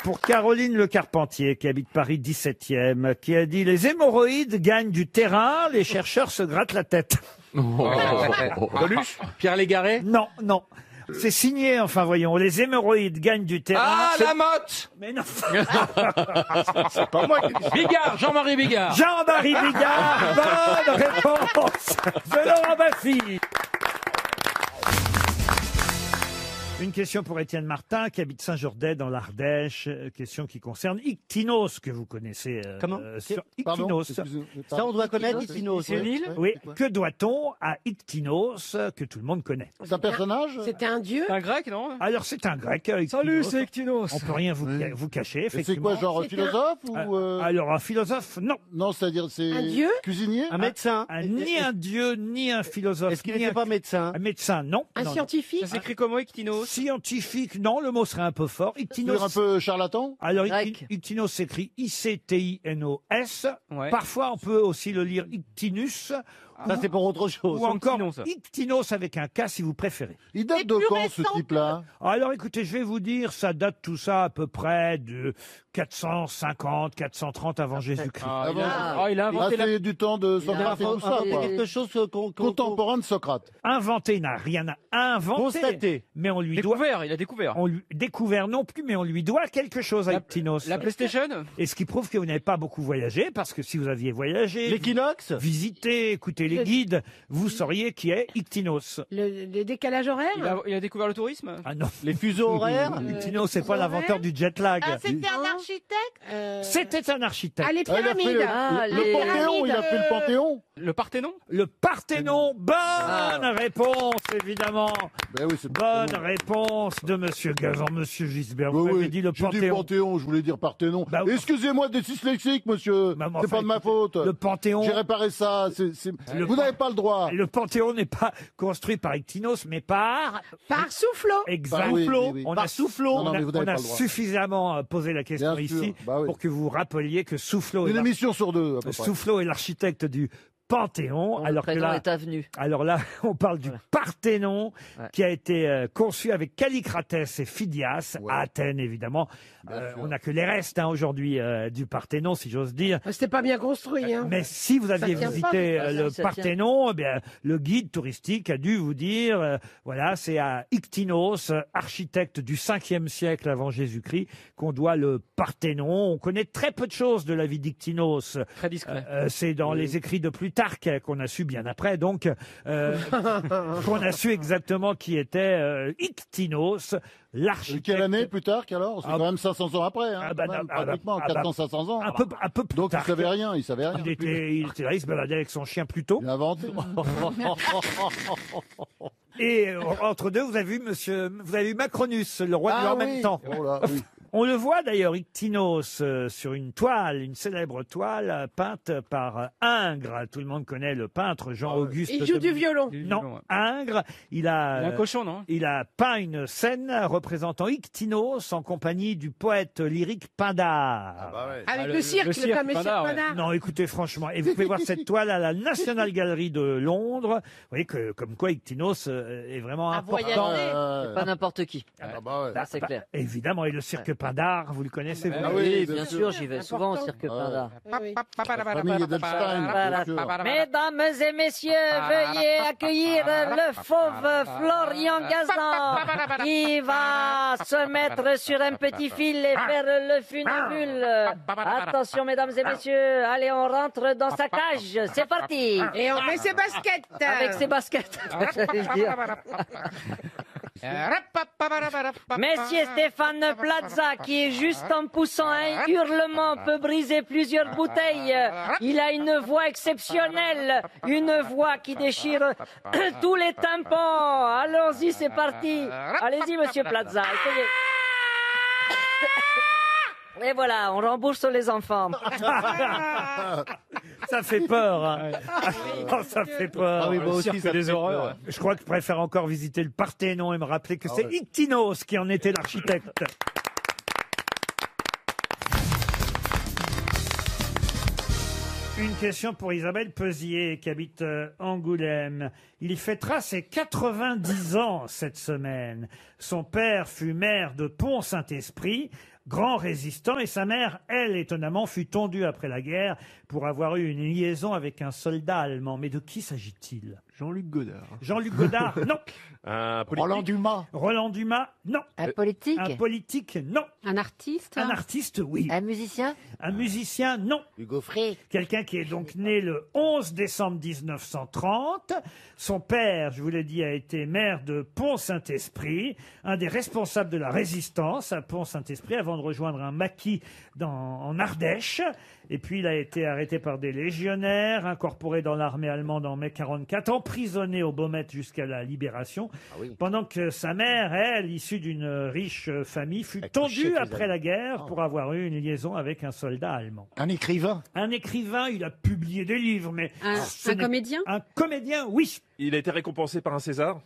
Pour Caroline Le Carpentier, qui habite Paris 17e, qui a dit: les hémorroïdes gagnent du terrain, les chercheurs se grattent la tête.
Coluche.
Pierre Légaré.
Non, non. C'est signé, enfin voyons, les hémorroïdes gagnent du terrain.
Ah, Lamotte.
Mais non.
C'est pas moi qui dis ça.
Bigard, Jean-Marie Bigard.
Jean-Marie Bigard, bonne réponse de Laurent Baffy. Une question pour Étienne Martin, qui habite Saint-Jourdain dans l'Ardèche. Question qui concerne Ictinos, que vous connaissez.
Comment
Ictinos.
Ça, on doit connaître Ictinos.
C'est une île ? Oui. Que doit-on à Ictinos, que tout le monde connaît ?
C'est un personnage?
C'était un dieu?
Un grec, non?
Alors, c'est un grec.
Salut, c'est Ictinos.
On peut rien vous cacher,
Et c'est
effectivement.
quoi, genre un philosophe ou
Alors, un philosophe, non.
Non, c'est-à-dire c'est
Un dieu?
cuisinier?
Un médecin.
Ni un dieu, ni un philosophe.
Est-ce qu'il
ni
n'était pas médecin?
un médecin, non.
Un
Non,
scientifique?
Ça s'écrit comment, Ictinos?
Scientifique, non, le mot serait un peu fort.
C'est un peu charlatan?
Alors,
Grec.
Ictinos s'écrit I-C-T-I-N-O-S.
Ouais.
Parfois, on peut aussi le lire Ictinus.
Ça, c'est pour autre chose.
Ou encore
petit nom, ça.
Ictinos avec un K, si vous préférez.
Il date de quand, ce type-là?
Alors, écoutez, je vais vous dire, ça date tout ça à peu près de 450, 430 avant Jésus-Christ.
Il a inventé
c'est du temps de Socrate et tout ça, quoi.
Quelque chose
Contemporain de Socrate.
Inventé, il n'a rien inventé.
Constaté.
Mais on lui doit...
Découvert, il a découvert.
On lui découvert non plus, mais on lui doit quelque chose à Ictinos.
La PlayStation?
Et ce qui prouve que vous n'avez pas beaucoup voyagé, parce que si vous aviez voyagé,
L'équinoxe?
visité, écouté les guides, vous sauriez qui est Ictinos.
Le décalage horaire?
Il a découvert le tourisme?
Ah non.
Les fuseaux horaires?
Ictinos, c'est pas l'inventeur du jet lag.
Ah, c'était un architecte?
C'était un architecte.
Ah, les
Ah, il a fait
pyramides.
le Panthéon, il a fait le Panthéon.
Le Parthénon?
Le Parthénon. Bonne réponse, évidemment.
Ben oui, c'est le
Bonne
Panthéon.
réponse de Monsieur Gazan, Monsieur Gisbert. Vous
Oui,
m'avez
oui.
dit le
J'ai dit
Panthéon.
Panthéon, je voulais dire Parthénon.
Bah oui.
Excusez-moi d'être dyslexique, monsieur.
Bah, mais
C'est
enfin,
pas de ma
écoutez,
faute.
Le Panthéon.
J'ai réparé ça. Vous n'avez pas le droit.
Le Panthéon n'est pas construit par Ictinos, mais par...
Par Soufflot.
Exact.
oui, oui, oui.
On
Par
a
Soufflot. Non, mais vous n'avez
on a
pas le droit.
suffisamment posé la question
Bien sûr.
ici
Bah oui.
pour que vous rappeliez que Soufflot
Une émission sur deux, à peu près.
Soufflot est l'architecte du Panthéon, alors que là,
avenue.
alors là, on parle du Parthénon,
Ouais.
qui a été conçu avec Callicratès et Phidias, à Athènes, évidemment. On n'a que les restes aujourd'hui du Parthénon, si j'ose dire.
C'était pas bien construit, hein.
Mais si vous aviez
tient
visité
pas.
le
Ça tient.
Parthénon, eh bien, le guide touristique a dû vous dire, voilà, c'est à Ictinos, architecte du 5e siècle avant Jésus-Christ, qu'on doit le Parthénon. On connaît très peu de choses de la vie d'Ictinos.
Très discret.
C'est dans les écrits de Plutarque qu'on a su bien après, donc, qu'on a su exactement qui était Ictinos, l'architecte.
Quelle année plus tard qu'alors? C'est
Ah,
quand même 500 ans après, hein,
ah bah
quand même,
non, ah bah,
pratiquement,
ah bah,
400-500 ans.
un peu plus
Donc
tard.
il savait rien, il savait rien.
Il était là, il se baladait avec son chien plus tôt.
Il a inventé.
Et entre deux, vous avez vu Macronus, le roi du en même temps.
Oh là, oui.
On le voit d'ailleurs, Ictinos, sur une toile, une célèbre toile peinte par Ingres. Tout le monde connaît le peintre Jean-Auguste.
Il joue du violon.
Non, Ingres, il a
Il a un cochon, non?
il a peint une scène représentant Ictinos en compagnie du poète lyrique Pindare.
Avec
le
le cirque, le
cirque
fameux cirque
Pindare, ouais.
Pindare.
Non, écoutez, franchement, et vous pouvez voir cette toile à la National Gallery de Londres. Vous voyez que, comme quoi, Ictinos est vraiment
À
important.
voyager.
C'est pas n'importe qui.
Ah bah ouais.
Ça, c'est clair.
Évidemment, et le cirque Pindare, vous le connaissez, vous
Ah
Oui,
bien
bien
sûr.
sûr, j'y vais souvent au cirque Pindare.
Oui.
Famille Edelstein, bien sûr.
Mesdames et messieurs, veuillez accueillir le fauve Florian Gazan qui va se mettre sur un petit fil et faire le funambule. Attention, mesdames et messieurs, allez, on rentre dans sa cage. C'est parti.
Et on met ses baskets.
Avec ses baskets. j'allais le dire. Messieurs Stéphane Plaza, qui est juste en poussant un hurlement peut briser plusieurs bouteilles. Il a une voix exceptionnelle, une voix qui déchire tous les tympans. Allons-y, c'est parti. Allez-y, monsieur Plaza, essayez. Et voilà, on rembourse les enfants.
Ça fait peur. Hein. Oh, ça fait peur.
Ah oui, moi aussi, ça des horreurs.
Je crois que je préfère encore visiter le Parthénon et me rappeler que c'est Ictinos qui en était l'architecte. Une question pour Isabelle Pesier, qui habite Angoulême. Il fêtera ses 90 ans cette semaine. Son père fut maire de Pont-Saint-Esprit, grand résistant, et sa mère, elle, étonnamment, fut tondue après la guerre pour avoir eu une liaison avec un soldat allemand. Mais de qui s'agit-il ?
Jean-Luc Godard.
Jean-Luc Godard, non.
Un politique.
Roland Dumas.
Roland Dumas, non.
Un politique.
Un politique, non.
Un artiste.
Un artiste, oui.
Un musicien.
Un musicien, non.
Hugo Frey.
Quelqu'un qui est donc né le 11 décembre 1930. Son père, je vous l'ai dit, a été maire de Pont-Saint-Esprit, un des responsables de la résistance à Pont-Saint-Esprit avant de rejoindre un maquis en Ardèche. Et puis il a été arrêté par des légionnaires, incorporé dans l'armée allemande en mai 44, emprisonné au Baumette jusqu'à la libération, pendant que sa mère, elle, issue d'une riche famille, fut tondue après la guerre pour avoir eu une liaison avec un soldat allemand.
Un écrivain.
Un écrivain, il a publié des livres, mais...
Un comédien.
Un comédien, oui.
Il a été récompensé par un César.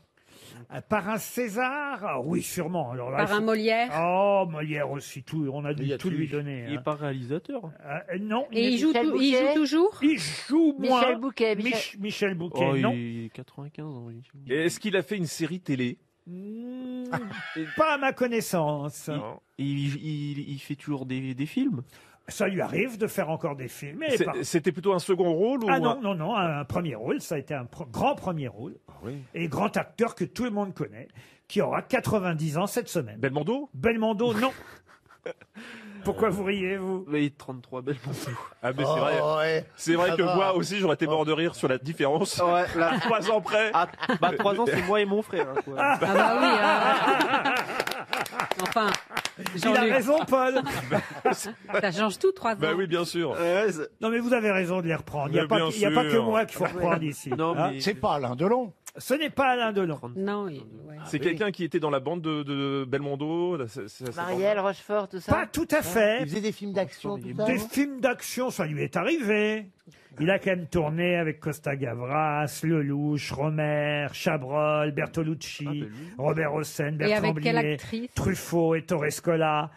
Par un César, oui, sûrement. Alors là,
Par un Molière.
Oh, Molière aussi, tout, on a dû tout lui donner.
Il n'est pas réalisateur.
Non.
Et il joue toujours.
Il joue moins.
Michel Bouquet.
Michel Bouquet, non.
Il a 95 ans, oui.
Et est-ce qu'il a fait une série télé?
Pas à ma connaissance.
Il fait toujours des films.
Ça lui arrive de faire encore des films. mais pas-
C'était plutôt un second rôle ou
Ah non, un premier rôle. Ça a été un grand premier rôle. Et grand acteur que tout le monde connaît, qui aura 90 ans cette semaine.
Belmondo?
Belmondo, non. Pourquoi vous riez, vous?
Mais 33 Belmondo.
Ah mais c'est vrai.
ouais.
C'est vrai
Ça
que
va.
moi aussi j'aurais été mort de rire sur la différence.
Ouais, là,
À 3 ans près.
3 ans, c'est moi et mon frère. Hein, quoi.
Ah bah oui. Enfin,
Il a raison, Paul.
ça change tout, 3 ans.
Bah oui, bien sûr.
Non, mais vous avez raison de les reprendre. Il n'y a,
Mais
pas
bien
que- il y a pas que
sûr.
moi qu'il faut reprendre ici.
Non,
Hein.
mais
C'est pas Alain Delon.
Ce n'est pas Alain Delon.
Non,
C'est quelqu'un qui était dans la bande de Belmondo.
Marielle, Rochefort, tout ça.
Pas tout à fait.
Il faisait des films d'action, tout ça.
Des
non
films d'action, ça lui est arrivé. Il a quand même tourné avec Costa Gavras, Lelouch, Romer, Chabrol, Bertolucci, Robert Hossein,
Et
Bertrand
avec quelle
Blier,
actrice?
Truffaut, Ettore Scola,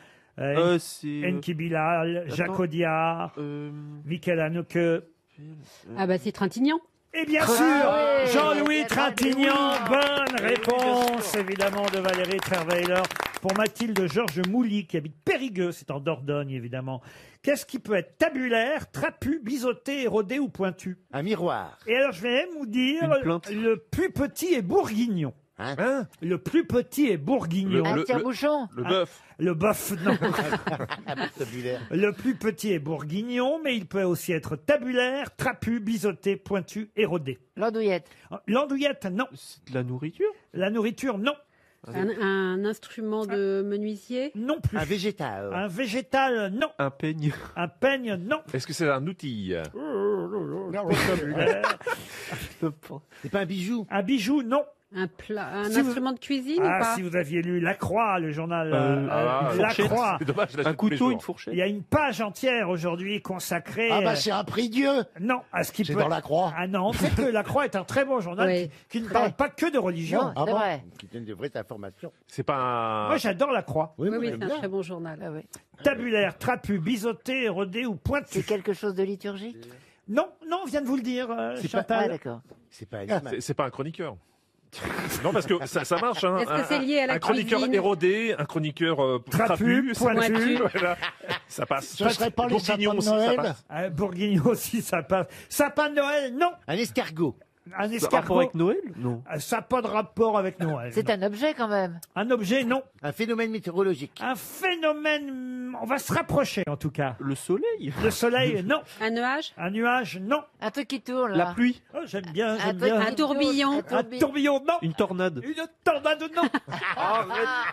c'est
Enki Bilal, Jacques Audiard, Michael Haneke.
Ah bah c'est Trintignant.
Et bien sûr,
oui,
Jean-Louis
oui.
Trintignant, bonne réponse évidemment de Valérie Trierweiler pour Mathilde Georges Mouly qui habite Périgueux, c'est en Dordogne évidemment. Qu'est-ce qui peut être tabulaire, trapu, biseauté, érodé ou pointu?
Un miroir.
Et alors je vais même vous dire,
Une plainte.
le plus petit est bourguignon.
Hein
Le plus petit est bourguignon.
Un tire-bouchon.
Le bœuf.
Le bœuf, non.
Tabulaire.
Le plus petit est bourguignon, mais il peut aussi être tabulaire, trapu, biseauté, pointu, érodé.
L'andouillette.
L'andouillette, non.
C'est de la nourriture.
La nourriture, non.
Un instrument de menuisier.
Non plus.
Un végétal.
Un végétal, non.
Un peigne.
Un peigne, non.
Est-ce que c'est un outil?
C'est pas un bijou.
Un bijou, non.
Un plat, un
Si vous-
instrument de cuisine ou
Ah,
pas?
si vous aviez lu La Croix, le journal
Ah,
La
fourchette.
Croix,
C'est dommage, je l'achète
Un
tous les
couteau,
jours.
une fourchette.
il y a une page entière aujourd'hui consacrée
Ah bah c'est un prix Dieu.
non, à ce qui
C'est
peut
dans La Croix.
Ah non, c'est que La Croix est un très bon journal
Oui.
qui ne parle pas que de religion.
Non,
Ah
c'est
bon
vrai.
Qui donne de vraies informations.
C'est pas un.
Moi, j'adore La Croix.
Oui,
moi,
oui,
j'aime
c'est un
bien.
très bon journal. Ah, ouais.
Tabulaire, trapu, biseauté, érodé ou pointu.
C'est quelque chose de liturgique.
Non, non, on vient de vous le dire,
C'est pas-
Chantal.
Ah d'accord.
C'est pas un animal.
C'est pas un chroniqueur. Non, parce que ça marche. Hein.
Est-ce que c'est lié à la
un chroniqueur
cuisine
érodé, un chroniqueur
Trapu,
ça
pointu.
passe. Voilà. Ça passe.
Ce serait pas les
Bourguignon
sapins de
aussi, ça
Noël.
passe.
Bourguignon aussi, ça passe. Sapin de Noël, non.
Un escargot.
Un
Ça a rapport
escargot,
avec Noël? Non.
ça n'a pas de rapport avec Noël.
C'est un objet quand même.
Un objet, non.
Un phénomène météorologique.
Un phénomène, on va se rapprocher en tout cas.
Le soleil?
Le soleil, non.
Un nuage.
Un nuage, non.
Un truc qui tourne
La
là.
pluie?
Oh, j'aime bien,
Un
j'aime
truc
bien.
Un tourbillon.
Un tourbillon, non.
Une tornade?
Une tornade, non.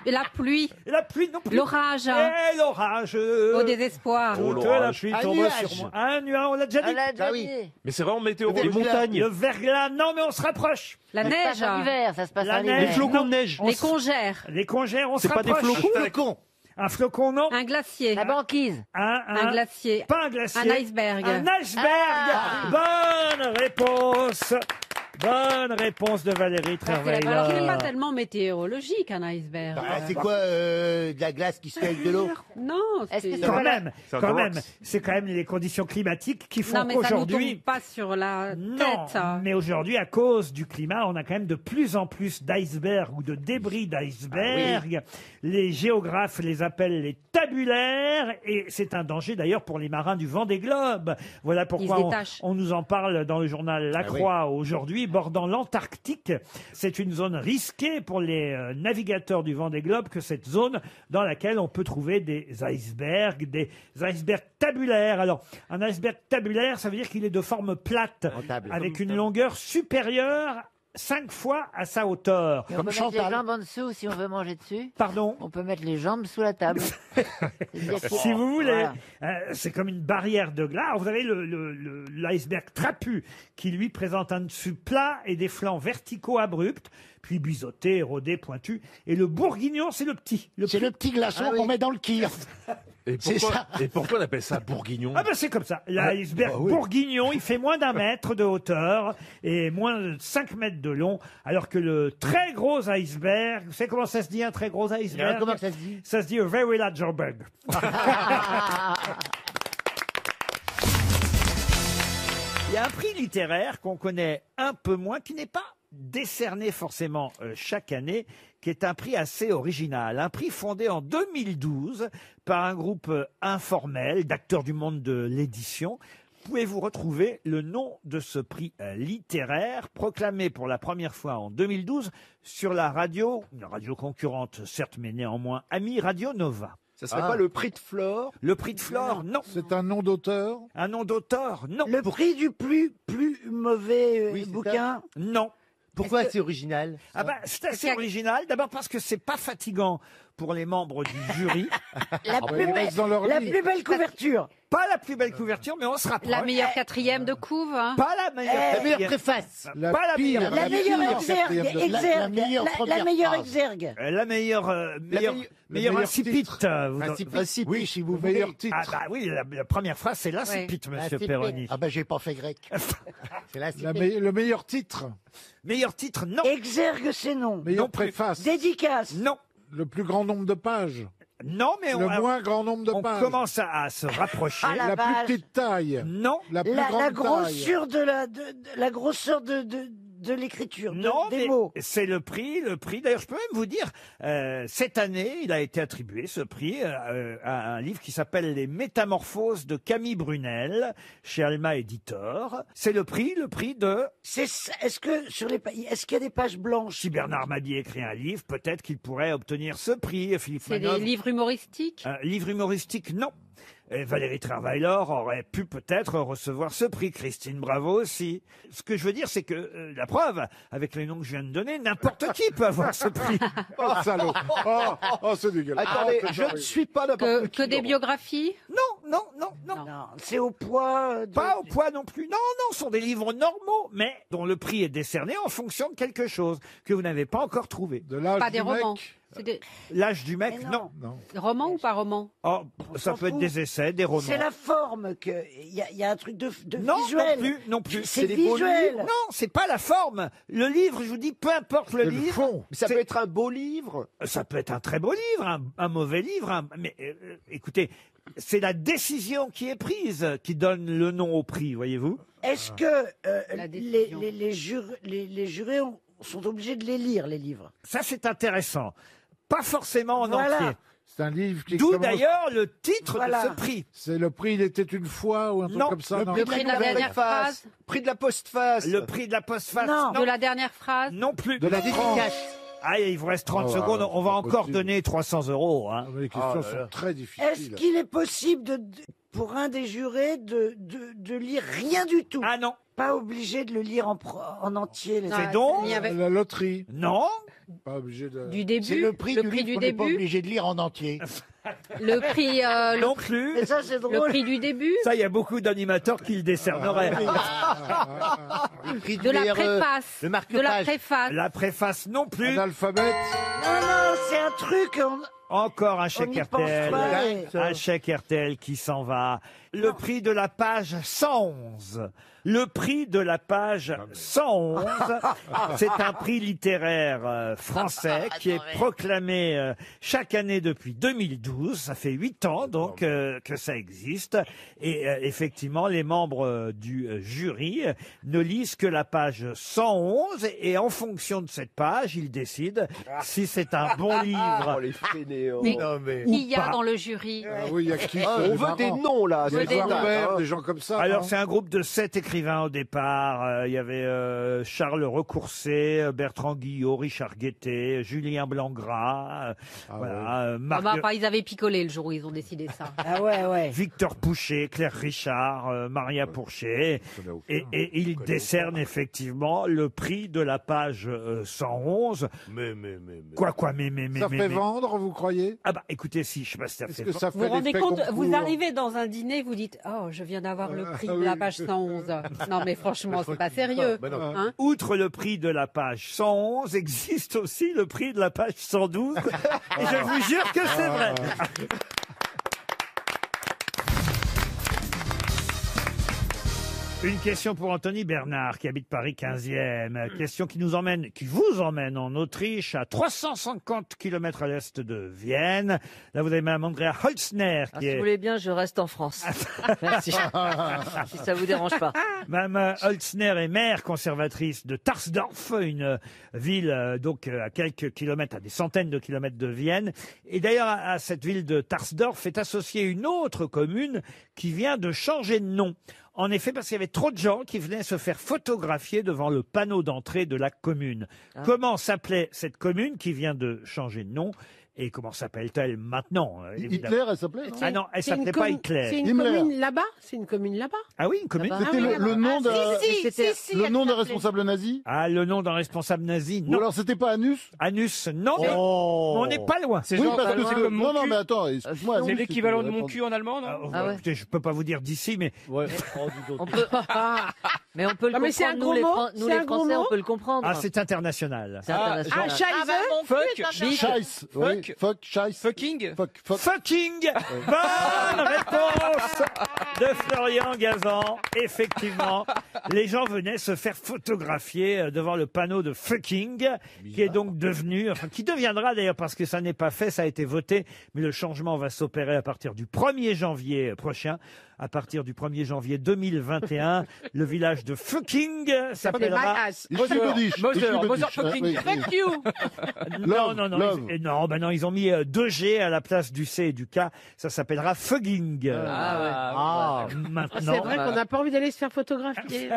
Et la pluie.
Et la pluie, non plus.
L'orage.
Et l'orage.
Au désespoir.
Oh,
Toute
l'orage.
la pluie
Un
tombe
nuage.
sur moi. Un nuage, on l'a déjà dit.
On l'a déjà
Ah oui.
dit.
Mais c'est vraiment
Les
météorologique.
montagnes?
Le verglas, non, mais on se rapproche.
La
Ça se passe
neige.
en hiver, ça se passe
La
en
neige.
Les
hiver.
flocons de neige?
Les congères.
Les congères, on se
C'est pas des
rapproche.
flocons?
Un flocon.
Un flocon, non.
Un glacier.
La banquise.
Un glacier.
Pas un glacier.
Un iceberg.
Un iceberg. Bonne réponse. Bonne réponse de Valérie Trierweiler.
Alors, c'est pas tellement météorologique, un iceberg.
Bah, c'est quoi de la glace qui se fait avec de l'eau?
Non,
Est-ce que
c'est...
c'est
Quand
pas la-
même,
C'est un
quand
Dorox.
même, c'est quand même les conditions climatiques qui font
Non, mais ça nous
qu'aujourd'hui.
tombe pas sur la
Non,
tête.
mais aujourd'hui, à cause du climat, on a quand même de plus en plus d'icebergs ou de débris d'icebergs. Les géographes les appellent les tabulaires et c'est un danger d'ailleurs pour les marins du Vendée Globe. Voilà pourquoi
Ils se détachent.
on nous en parle dans le journal La
Ah oui.
Croix aujourd'hui. bordant l'Antarctique. C'est une zone risquée pour les navigateurs du Vendée Globe que cette zone dans laquelle on peut trouver des icebergs tabulaires. Alors, un iceberg tabulaire, ça veut dire qu'il est de forme plate, avec une longueur supérieure 5 fois à sa hauteur.
Et on peut mettre les jambes en dessous si on veut manger dessus.
Pardon?
On peut mettre les jambes sous la table.
Si vous voulez.
Voilà.
C'est comme une barrière de glace. Alors, vous avez l'iceberg trapu qui, lui, présente un dessus plat et des flancs verticaux abrupts, puis biseautés, érodés, pointus. Et le bourguignon, c'est le petit.
C'est le petit glaçon qu'on met dans le kir.
Et pourquoi on appelle ça bourguignon?
Ah ben c'est comme ça. L'iceberg bourguignon, il fait moins d'1 mètre de hauteur et moins de 5 mètres de long, alors que le très gros iceberg, vous savez comment ça se dit un très gros iceberg?
Comment ça se dit?
Ça se dit a very large iceberg. Il y a un prix littéraire qu'on connaît un peu moins, qui n'est pas décerné forcément chaque année, qui est un prix assez original. Un prix fondé en 2012 par un groupe informel d'acteurs du monde de l'édition. Pouvez-vous retrouver le nom de ce prix littéraire proclamé pour la première fois en 2012 sur la radio, une radio concurrente certes, mais néanmoins amie, Radio Nova?
Ça serait pas le prix de Flore?
Le prix de Flore, non.
C'est un nom d'auteur?
Un nom d'auteur, non.
Le prix du plus mauvais bouquin?
Non.
Pourquoi c'est original?
Ah bah, c'est assez original. D'abord parce que c'est pas fatigant pour les membres du jury.
La plus belle couverture.
Pas la plus belle couverture, mais on se rapproche.
La meilleure 4e de couve. Hein.
Pas la meilleure.
La meilleure préface.
Pas la meilleure.
La meilleure exergue. La meilleure exergue.
La meilleure incipit.
Oui, si vous meilleur titre.
Ah bah oui, la première phrase, c'est l'incipit, monsieur Perroni.
Ah ben j'ai pas fait grec.
Le meilleur titre?
Meilleur titre, non.
Exergue, c'est non.
Meilleure préface?
Dédicace?
Non.
Le plus grand nombre de pages?
Non, mais
le moins grand nombre de pages.
On commence à se rapprocher.
La plus petite taille?
Non.
La plus grande
la
grosseur
la grosseur de l'écriture,
non,
des mots.
C'est le prix. D'ailleurs, je peux même vous dire, cette année, il a été attribué ce prix à un livre qui s'appelle Les Métamorphoses de Camille Brunel chez Alma Éditeur. C'est le prix de.
Est-ce qu'il y a des pages blanches?
Si Bernard Mabie écrit un livre, peut-être qu'il pourrait obtenir ce prix. Philippe
C'est
Manœuvre.
des livres humoristiques?
Livre humoristique, non. Et Valérie Trierweiler aurait pu peut-être recevoir ce prix. Christine Bravo aussi. Ce que je veux dire, c'est que la preuve, avec les noms que je viens de donner, n'importe qui peut avoir ce prix.
Oh, salaud! Oh, c'est dégueulasse.
Attendez, je ne suis pas n'importe qui.
Que des biographies?
Non.
C'est au poids.
Pas au poids non plus. Non, ce sont des livres normaux, mais dont le prix est décerné en fonction de quelque chose que vous n'avez pas encore trouvé.
De l'âge
Pas des
du
romans.
mec?
L'âge du mec, non.
Roman ou pas roman?
Oh, ça peut être des essais, des romans.
C'est la forme que il y a un truc de
non,
visuel.
non plus.
C'est visuel.
Non, c'est pas la forme. Le livre, je vous dis, peu importe le livre.
Fond. Ça peut être un beau livre.
Ça peut être un très beau livre, un mauvais livre. Mais écoutez, c'est la décision qui est prise qui donne le nom au prix, voyez-vous.
Est-ce que les jurés sont obligés de les lire, les livres?
Ça, c'est intéressant. Pas forcément en entier.
C'est un livre qui
D'où
commence-
d'ailleurs le titre de ce prix.
C'est le prix Il était une fois ou un truc
Non.
comme ça?
Le
non
Le prix de la dernière phrase?
Prix de la postface.
Le prix de la postface.
Non.
De la dernière phrase?
Non plus.
De la dédicace.
Ah, il vous reste 30
Oh,
secondes. On va
pas
encore
possible.
donner 300 €. Hein.
Les questions sont très difficiles.
Est-ce qu'il est possible pour un des jurés de lire rien du tout?
Ah non.
Pas obligé de le lire en entier. Les
C'est donc
La loterie.
Non.
Pas obligé de...
Du début?
C'est le prix du livre qu'on n'est pas
début?
obligé de lire en entier.
Le prix,
Non plus.
Mais ça, c'est
le
drôle.
prix du début?
Ça, il y a beaucoup d'animateurs qui le décerneraient.
Le prix
De la
meilleur,
préface?
le
De la
marque-page.
préface?
La préface non plus.
L'alphabet.
Non, c'est un truc.
Encore un
On
chèque
y pense
RTL.
pas, ouais.
Un chèque RTL qui s'en va. Le prix de la page 111. Le prix de la page 111. C'est un prix littéraire français qui est proclamé chaque année depuis 2012. Ça fait 8 ans donc que ça existe. Et effectivement, les membres du jury ne lisent que la page 111 et en fonction de cette page, ils décident si c'est un bon livre.
Oh, les fainéants.
Mais
Non, mais...
qui y
pas.
a dans le jury?
Ah oui, il y a qui?
On veut des noms, là.
Des
c'est
Norbert,
dingue, hein.
des gens comme ça.
Alors
non
c'est un groupe de 7 écrivains écrivains au départ. Il y avait Charles Recourcé, Bertrand Guillot, Richard Guettet, Julien Blangras.
Ils avaient picolé le jour où ils ont décidé ça.
Ah ouais.
Victor Pouchet, Claire Richard, Maria Pourchet. Et ils décernent effectivement le prix de la page 111.
Mais.
Quoi,
Ça fait vendre, vous croyez?
Ah bah écoutez, si, je sais pas si ça
Est-ce
fait
que ça
Vous vous
fait
rendez
l'effet
compte,
concours
vous arrivez dans un dîner, vous dites « Oh, je viens d'avoir le prix de la page 111 ». Non mais franchement, c'est pas sérieux. Hein.
Outre le prix de la page 111, existe aussi le prix de la page 112. Et je vous jure que c'est vrai. Une question pour Anthony Bernard, qui habite Paris 15e. Question qui vous emmène en Autriche, à 350 km à l'est de Vienne. Là, vous avez Mme Andrea Holzner,
Si vous voulez bien, je reste en France. Merci. Si ça vous dérange pas.
Mme Holzner est maire conservatrice de Tarsdorf, une ville donc à quelques kilomètres, à des centaines de kilomètres de Vienne. Et d'ailleurs, à cette ville de Tarsdorf est associée une autre commune qui vient de changer de nom. En effet, parce qu'il y avait trop de gens qui venaient se faire photographier devant le panneau d'entrée de la commune. Comment s'appelait cette commune qui vient de changer de nom? Et comment s'appelle-t-elle maintenant?
Hitler, elle s'appelait?
Ah non, elle s'appelait pas Hitler.
C'est une commune là-bas? C'est une commune là-bas?
Ah oui, une commune.
C'était le nom d'un responsable nazi?
Ah, le nom d'un responsable nazi, non.
Ou alors c'était pas Anus?
Anus, non. Mais on n'est pas loin.
Oui, parce que c'est comme mon cul. Non, mais attends, excuse-moi.
C'est l'équivalent de mon cul en allemand, non?
Écoutez, je peux pas vous dire d'ici, mais...
On peut... Mais on peut le comprendre.
Mais c'est un
nous,
gros
les,
mot.
nous, les Français, on peut le comprendre.
Ah, c'est international.
C'est international.
Scheiß. Fuck, Scheiß.
Fucking.
Fucking. Bonne réponse de Florian Gazan. Effectivement, les gens venaient se faire photographier devant le panneau de fucking, qui est donc devenu, qui deviendra d'ailleurs, parce que ça n'est pas fait, ça a été voté, mais le changement va s'opérer à partir du 1er janvier prochain. À partir du 1er janvier 2021, le village de Fucking s'appellera...
Mother fucking.
Fuck you.
Non, ils ont mis 2 G à la place du C et du K. Ça s'appellera Fugging. Maintenant.
C'est vrai qu'on n'a pas envie d'aller se faire photographier.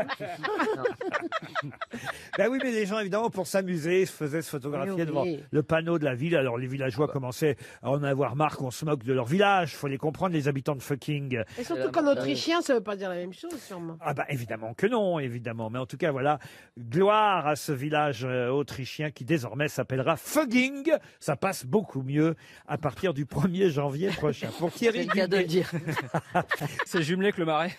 Ben oui, mais les gens, évidemment, pour s'amuser, faisaient se photographier devant le panneau de la ville. Alors, les villageois commençaient à en avoir marre qu'on se moque de leur village. Faut les comprendre, les habitants de Fugging.
Et surtout qu'en autrichien, ça veut pas dire la même chose, sûrement.
Ah bah évidemment que non, évidemment. Mais en tout cas, voilà, gloire à ce village autrichien qui désormais s'appellera Fugging. Ça passe beaucoup mieux à partir du 1er janvier prochain. Pour Thierry,
c'est le cas de le dire.
C'est jumelé avec le Marais.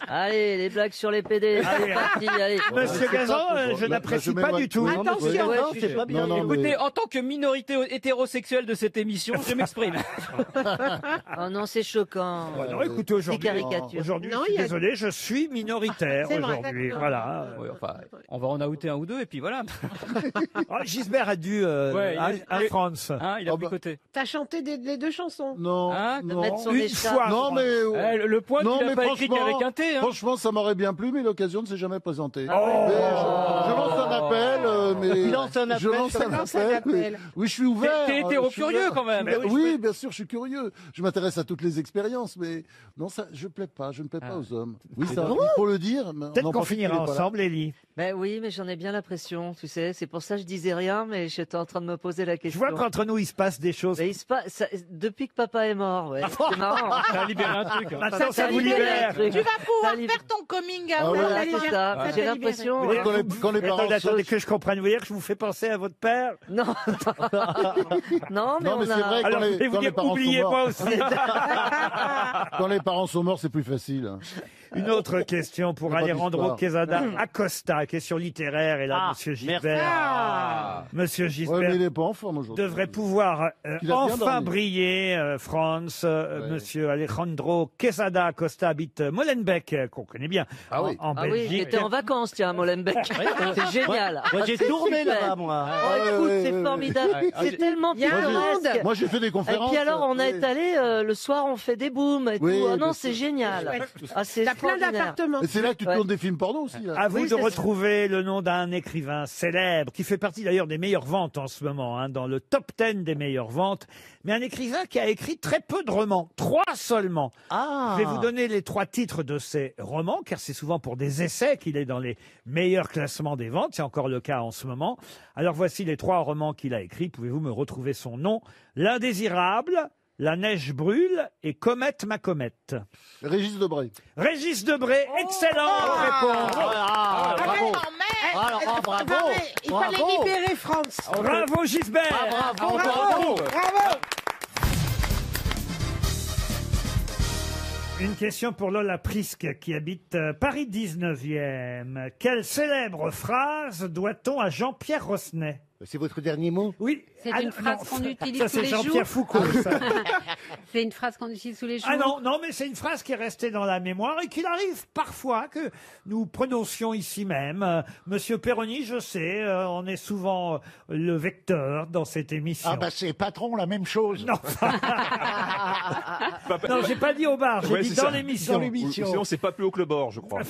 Allez, les blagues sur les PD.
Allez,
allez.
Monsieur Gazan, je n'apprécie pas du tout.
Attention,
c'est pas bien.
Écoutez, en tant que minorité hétérosexuelle de cette émission, je m'exprime.
Oh non, c'est choquant.
Non, écoutez, aujourd'hui, je suis désolé, je suis minoritaire aujourd'hui. Voilà.
Oui, enfin, on va en outer un ou deux et puis voilà.
Gisbert a dû à France.
Il a picoté.
T'as chanté les 2 chansons?
Non,
une fois.
Non, mais
le point tu l'as pas écrit qu'avec un T.
Franchement, ça m'aurait bien plu, mais l'occasion ne s'est jamais présentée. Je lance un appel,
Il lance un appel.
Je lance un appel. Oui, je suis ouvert.
T'es hétéro-curieux quand même.
Oui, bien sûr, je suis curieux. Je m'intéresse à toutes les expériences, mais non, ça, je ne plais pas aux hommes. Oui, ça, il faut le dire.
Peut-être qu'on finira ensemble, Élie.
Ben oui, mais j'en ai bien l'impression, tu sais. C'est pour ça que je disais rien, mais j'étais en train de me poser la
Je
question.
vois qu'entre nous, il se passe des choses.
Mais depuis que papa est mort, ouais. C'est marrant.
Ça a libéré un truc.
Maintenant, ça vous libère.
Tu vas pouvoir faire ton coming out.
Voilà, c'est ça. J'ai l'impression.
Quand les parents
Attendez que je comprenne, vous dire que je vous fais penser à votre père.
Non. Non, mais
c'est vrai,
Alors,
quand
je vais vous
les
dire,
parents sont
oubliez-moi
morts.
aussi.
Quand les parents sont morts, c'est plus facile.
Une autre question pour Alejandro
d'histoire.
Quesada Acosta, question littéraire. Et là, Monsieur Gisbert, Monsieur
Ouais,
Gisbert
mais il n'est pas en forme aujourd'hui.
devrait pouvoir
Il a bien
enfin
dormi.
briller, France. Monsieur Alejandro Quesada Acosta habite Molenbeek, qu'on connaît bien,
Ah oui.
en
Ah oui,
Belgique.
j'étais en vacances, tiens, à Molenbeek. C'est génial.
Moi, j'ai
C'est
tourné
super.
là-bas, moi.
Oh, écoute,
ouais,
c'est
ouais,
formidable. C'est tellement
Il y a un
pittoresque.
monde.
Moi, j'ai fait des
Et
conférences.
puis alors, on est
Oui.
allé le soir, on fait des booms et
Oui,
tout. Ah non,
bien
c'est
sûr.
génial. Ah, c'est
T'as plein d'appartements.
Et c'est là que tu tournes des films porno aussi. Là.
À vous de retrouver le nom d'un écrivain célèbre, qui fait partie d'ailleurs des meilleures ventes en ce moment, hein, dans le top 10 des meilleures ventes, mais un écrivain qui a écrit très peu de romans, 3 seulement.
Ah.
Je vais vous donner les 3 titres de ces romans, car c'est souvent pour des essais qu'il est dans les meilleurs classements des ventes, c'est encore le cas en ce moment. Alors voici les 3 romans qu'il a écrits, pouvez-vous me retrouver son nom? L'Indésirable, La neige brûle et Comète ma comète.
Régis Debray.
Régis Debray, excellente réponse.
Bravo.
Bravo.
Il fallait libérer France.
Bravo Gisbert.
Bravo.
Une question pour Lola Prisque qui habite Paris 19e. Quelle célèbre phrase doit-on à Jean-Pierre Rosnet?
C'est votre dernier mot?
Oui.
C'est une phrase qu'on utilise
ça,
tous les
c'est
jours.
Jean-Pierre Foucault. Ça.
C'est une phrase qu'on utilise tous les jours.
Ah non, mais c'est une phrase qui est restée dans la mémoire et qu'il arrive parfois que nous prononcions ici même. Monsieur Perroni, je sais, on est souvent le vecteur dans cette émission.
Ah bah c'est patron, la même chose.
Non, non, j'ai pas dit au bar, j'ai
Ouais,
dit
c'est
dans
ça.
l'émission.
Sinon, c'est pas plus haut que le bord, je crois.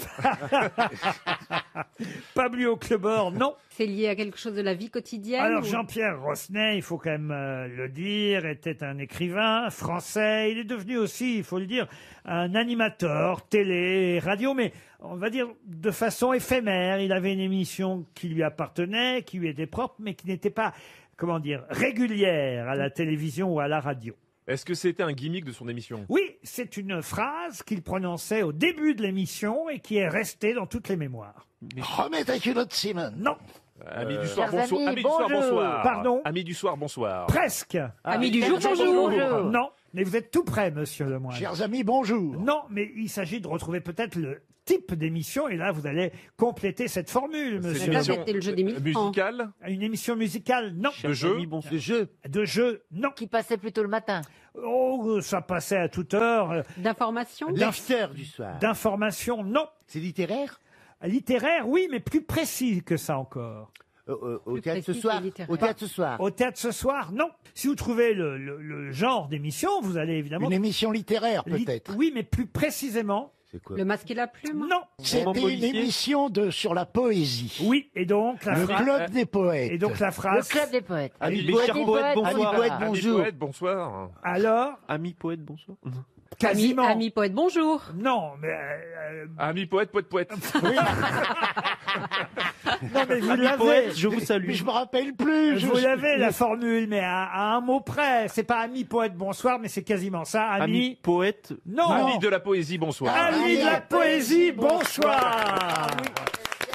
Pas plus haut que le bord, non.
C'est lié à quelque chose de la vie quotidienne.
Alors
ou-
Jean-Pierre Rosnet, il faut quand même le dire, était un écrivain français. Il est devenu aussi, il faut le dire, un animateur télé et radio, mais on va dire de façon éphémère. Il avait une émission qui lui appartenait, qui lui était propre, mais qui n'était pas, comment dire, régulière à la télévision ou à la radio.
Est-ce que c'était un gimmick de son émission?
Oui, c'est une phrase qu'il prononçait au début de l'émission et qui est restée dans toutes les mémoires.
Remets ta culotte, Simon.
Non.
Amis du soir,
Chers
bonsoir.
amis,
Amis du soir,
bonjour.
bonsoir.
Pardon?
Amis du soir, bonsoir.
Presque.
Amis du jour, bonjour.
Non, mais vous êtes tout près, monsieur Lemoyne.
Chers amis, bonjour.
Non, mais il s'agit de retrouver peut-être le type d'émission, et là, vous allez compléter cette formule,
C'est
monsieur.
une émission
C'était le jeu des 1000 francs.
musicale?
Une émission musicale, non.
De jeu?
De jeu.
De jeu, non.
Qui passait plutôt le matin.
Oh, ça passait à toute heure.
D'information.
L'after du soir.
D'information, non.
C'est littéraire?
Littéraire, oui, mais plus précis que ça encore.
Au
Plus
théâtre ce
précis
soir?
que littéraire.
Au théâtre ce soir?
Au théâtre ce soir, non. Si vous trouvez le genre d'émission, vous allez évidemment...
Une émission littéraire,
Li-
peut-être.
Oui, mais plus précisément,
C'est quoi?
Le masque et la plume.
non.
C'était une
policier.
émission sur la poésie.
Oui, et donc la
Le
phrase...
club des poètes.
Et donc la
Le
phrase...
club des poètes.
Amis
Les
poètes,
chers poètes, bonsoir.
Amis poètes,
Amis
bonjour.
poètes, bonsoir.
Alors,
Amis poètes, bonsoir.
quasiment...
Ami poète, bonjour.
Non, mais...
Amis poètes, poètes.
non, mais vous
Amis
l'avez.
poètes, je vous salue.
Mais je me rappelle plus.
Vous l'avez, la formule, mais à un mot près. C'est pas ami poète bonsoir, mais c'est quasiment ça.
Amis
Ami...
poètes.
Non.
Amis de la poésie, bonsoir.
Ami de la poésie, bonsoir.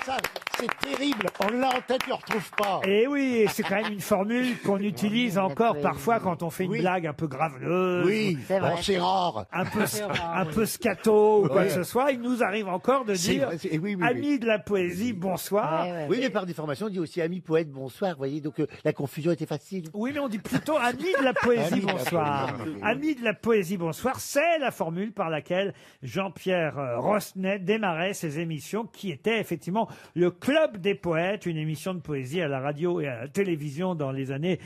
Ça, c'est terrible. On l'a en tête, on ne retrouve pas.
Et oui, et c'est quand même une formule qu'on utilise encore parfois quand on fait une
Oui.
blague un peu graveleuse.
Oui,
C'est vrai.
bon, c'est rare.
Un peu scato ou quoi
Ouais.
que ce soit. Il nous arrive encore de
C'est
dire
vrai, oui, oui, oui.
ami de la poésie, bonsoir.
Ouais, ouais.
Oui, mais par déformation, on dit aussi ami poète, bonsoir, vous voyez, donc la confusion était facile.
Oui, mais on dit plutôt ami de la poésie,
Ami de la
bonsoir.
poésie.
Ami de la poésie, bonsoir. C'est la formule par laquelle Jean-Pierre Rosnet démarrait ses émissions, qui était effectivement le Club des poètes, une émission de poésie à la radio et à la télévision dans les années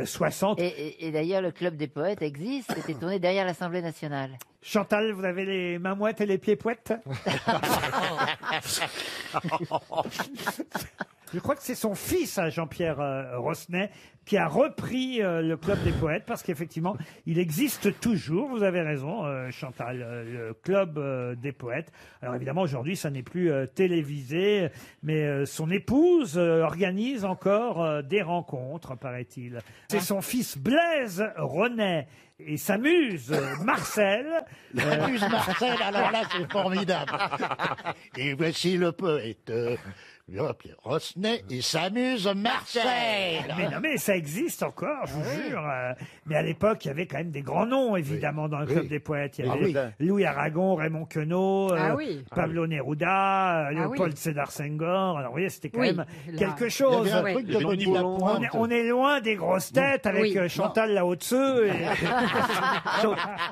60.
Et d'ailleurs, le club des poètes existe. C'était tourné derrière l'Assemblée nationale.
Chantal, vous avez les mains mouettes et les pieds poètes? Je crois que c'est son fils, hein, Jean-Pierre Rosnet, qui a repris le Club des Poètes, parce qu'effectivement, il existe toujours, vous avez raison, Chantal, le Club des Poètes. Alors évidemment, aujourd'hui, ça n'est plus télévisé, mais son épouse organise encore des rencontres, paraît-il. C'est son fils Blaise Renet et s'amuse Marcel.
Amuse Marcel, alors là, c'est formidable. Et voici le poète. Jean-Pierre Rosnet, il s'amuse Marcel.
Mais non, mais ça existe encore, je vous jure. Mais à l'époque, il y avait quand même des grands noms, évidemment, dans le Club des Poètes. Il y avait Louis Aragon, Raymond Queneau, Pablo Neruda, Léopold Sédar Senghor. Alors, vous voyez, c'était quand même quelque chose.
Il y avait un truc de Bobby Lapointe.
On est loin des grosses têtes avec Chantal Lao-Tseu.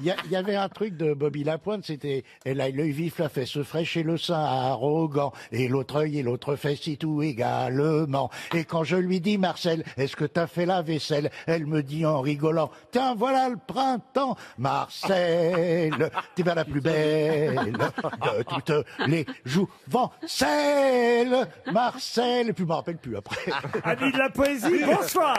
Il y avait un truc de Bobby Lapointe, c'était elle a l'œil vif, la fesse fraîche et le sein arrogant, et l'autre œil et l'autre fais si tout également. Et quand je lui dis, Marcel, est-ce que t'as fait la vaisselle? Elle me dit en rigolant, tiens, voilà le printemps. Marcel, t'es bien la plus belle de toutes les jouvencelles. Marcel, et puis je me rappelle plus après.
Amis de la poésie, bonsoir.